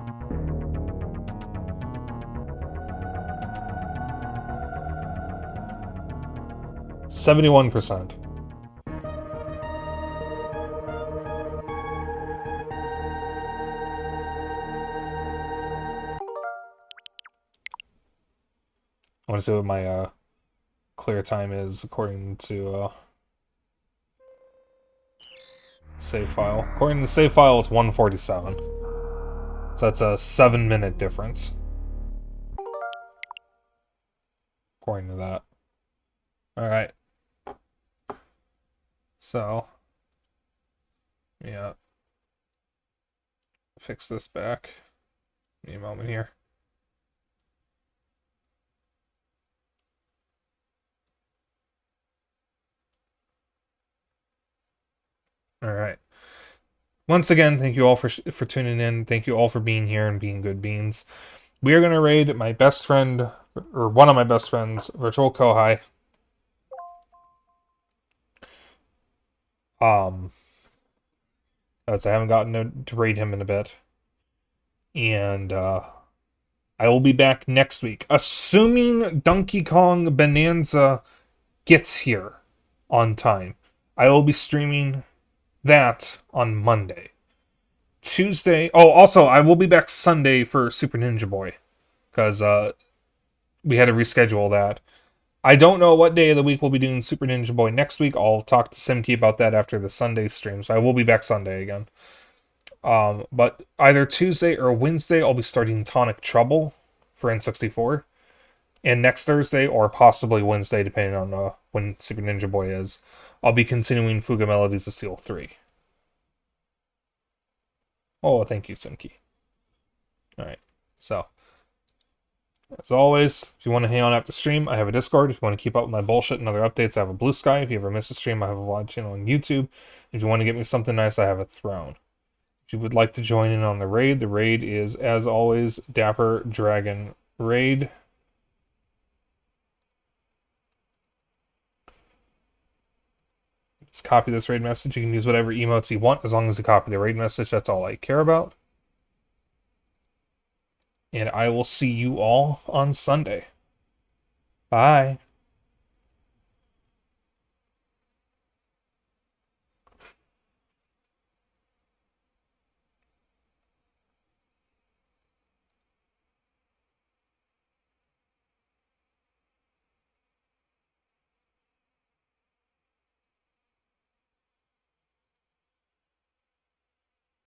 %71%. I want to see what my clear time is according to save file. According to the save file, it's 1:47. So that's a 7-minute difference. According to that. Alright. So, yeah. Fix this back. Give me a moment here. Alright. Once again, thank you all for tuning in. Thank you all for being here and being good beans. We are going to raid my best friend, or one of my best friends, Virtual Kohai. As I haven't gotten to raid him in a bit. And I will be back next week, assuming Donkey Kong Bonanza gets here on time. I will be streaming that on Monday. Tuesday... Oh, also, I will be back Sunday for Super Ninja Boy. Because we had to reschedule that. I don't know what day of the week we'll be doing Super Ninja Boy next week. I'll talk to Simki about that after the Sunday stream. So I will be back Sunday again. But either Tuesday or Wednesday, I'll be starting Tonic Trouble for N64. And next Thursday, or possibly Wednesday, depending on when Super Ninja Boy is, I'll be continuing Fuga Melodies of Steel 3. Oh, thank you, Simki. Alright, so. As always, if you want to hang on after stream, I have a Discord. If you want to keep up with my bullshit and other updates, I have a Blue Sky. If you ever miss a stream, I have a vlog channel on YouTube. If you want to get me something nice, I have a Throne. If you would like to join in on the raid is, as always, Dapper Dragon Raid. Just copy this raid message. You can use whatever emotes you want, as long as you copy the raid message. That's all I care about. And I will see you all on Sunday. Bye.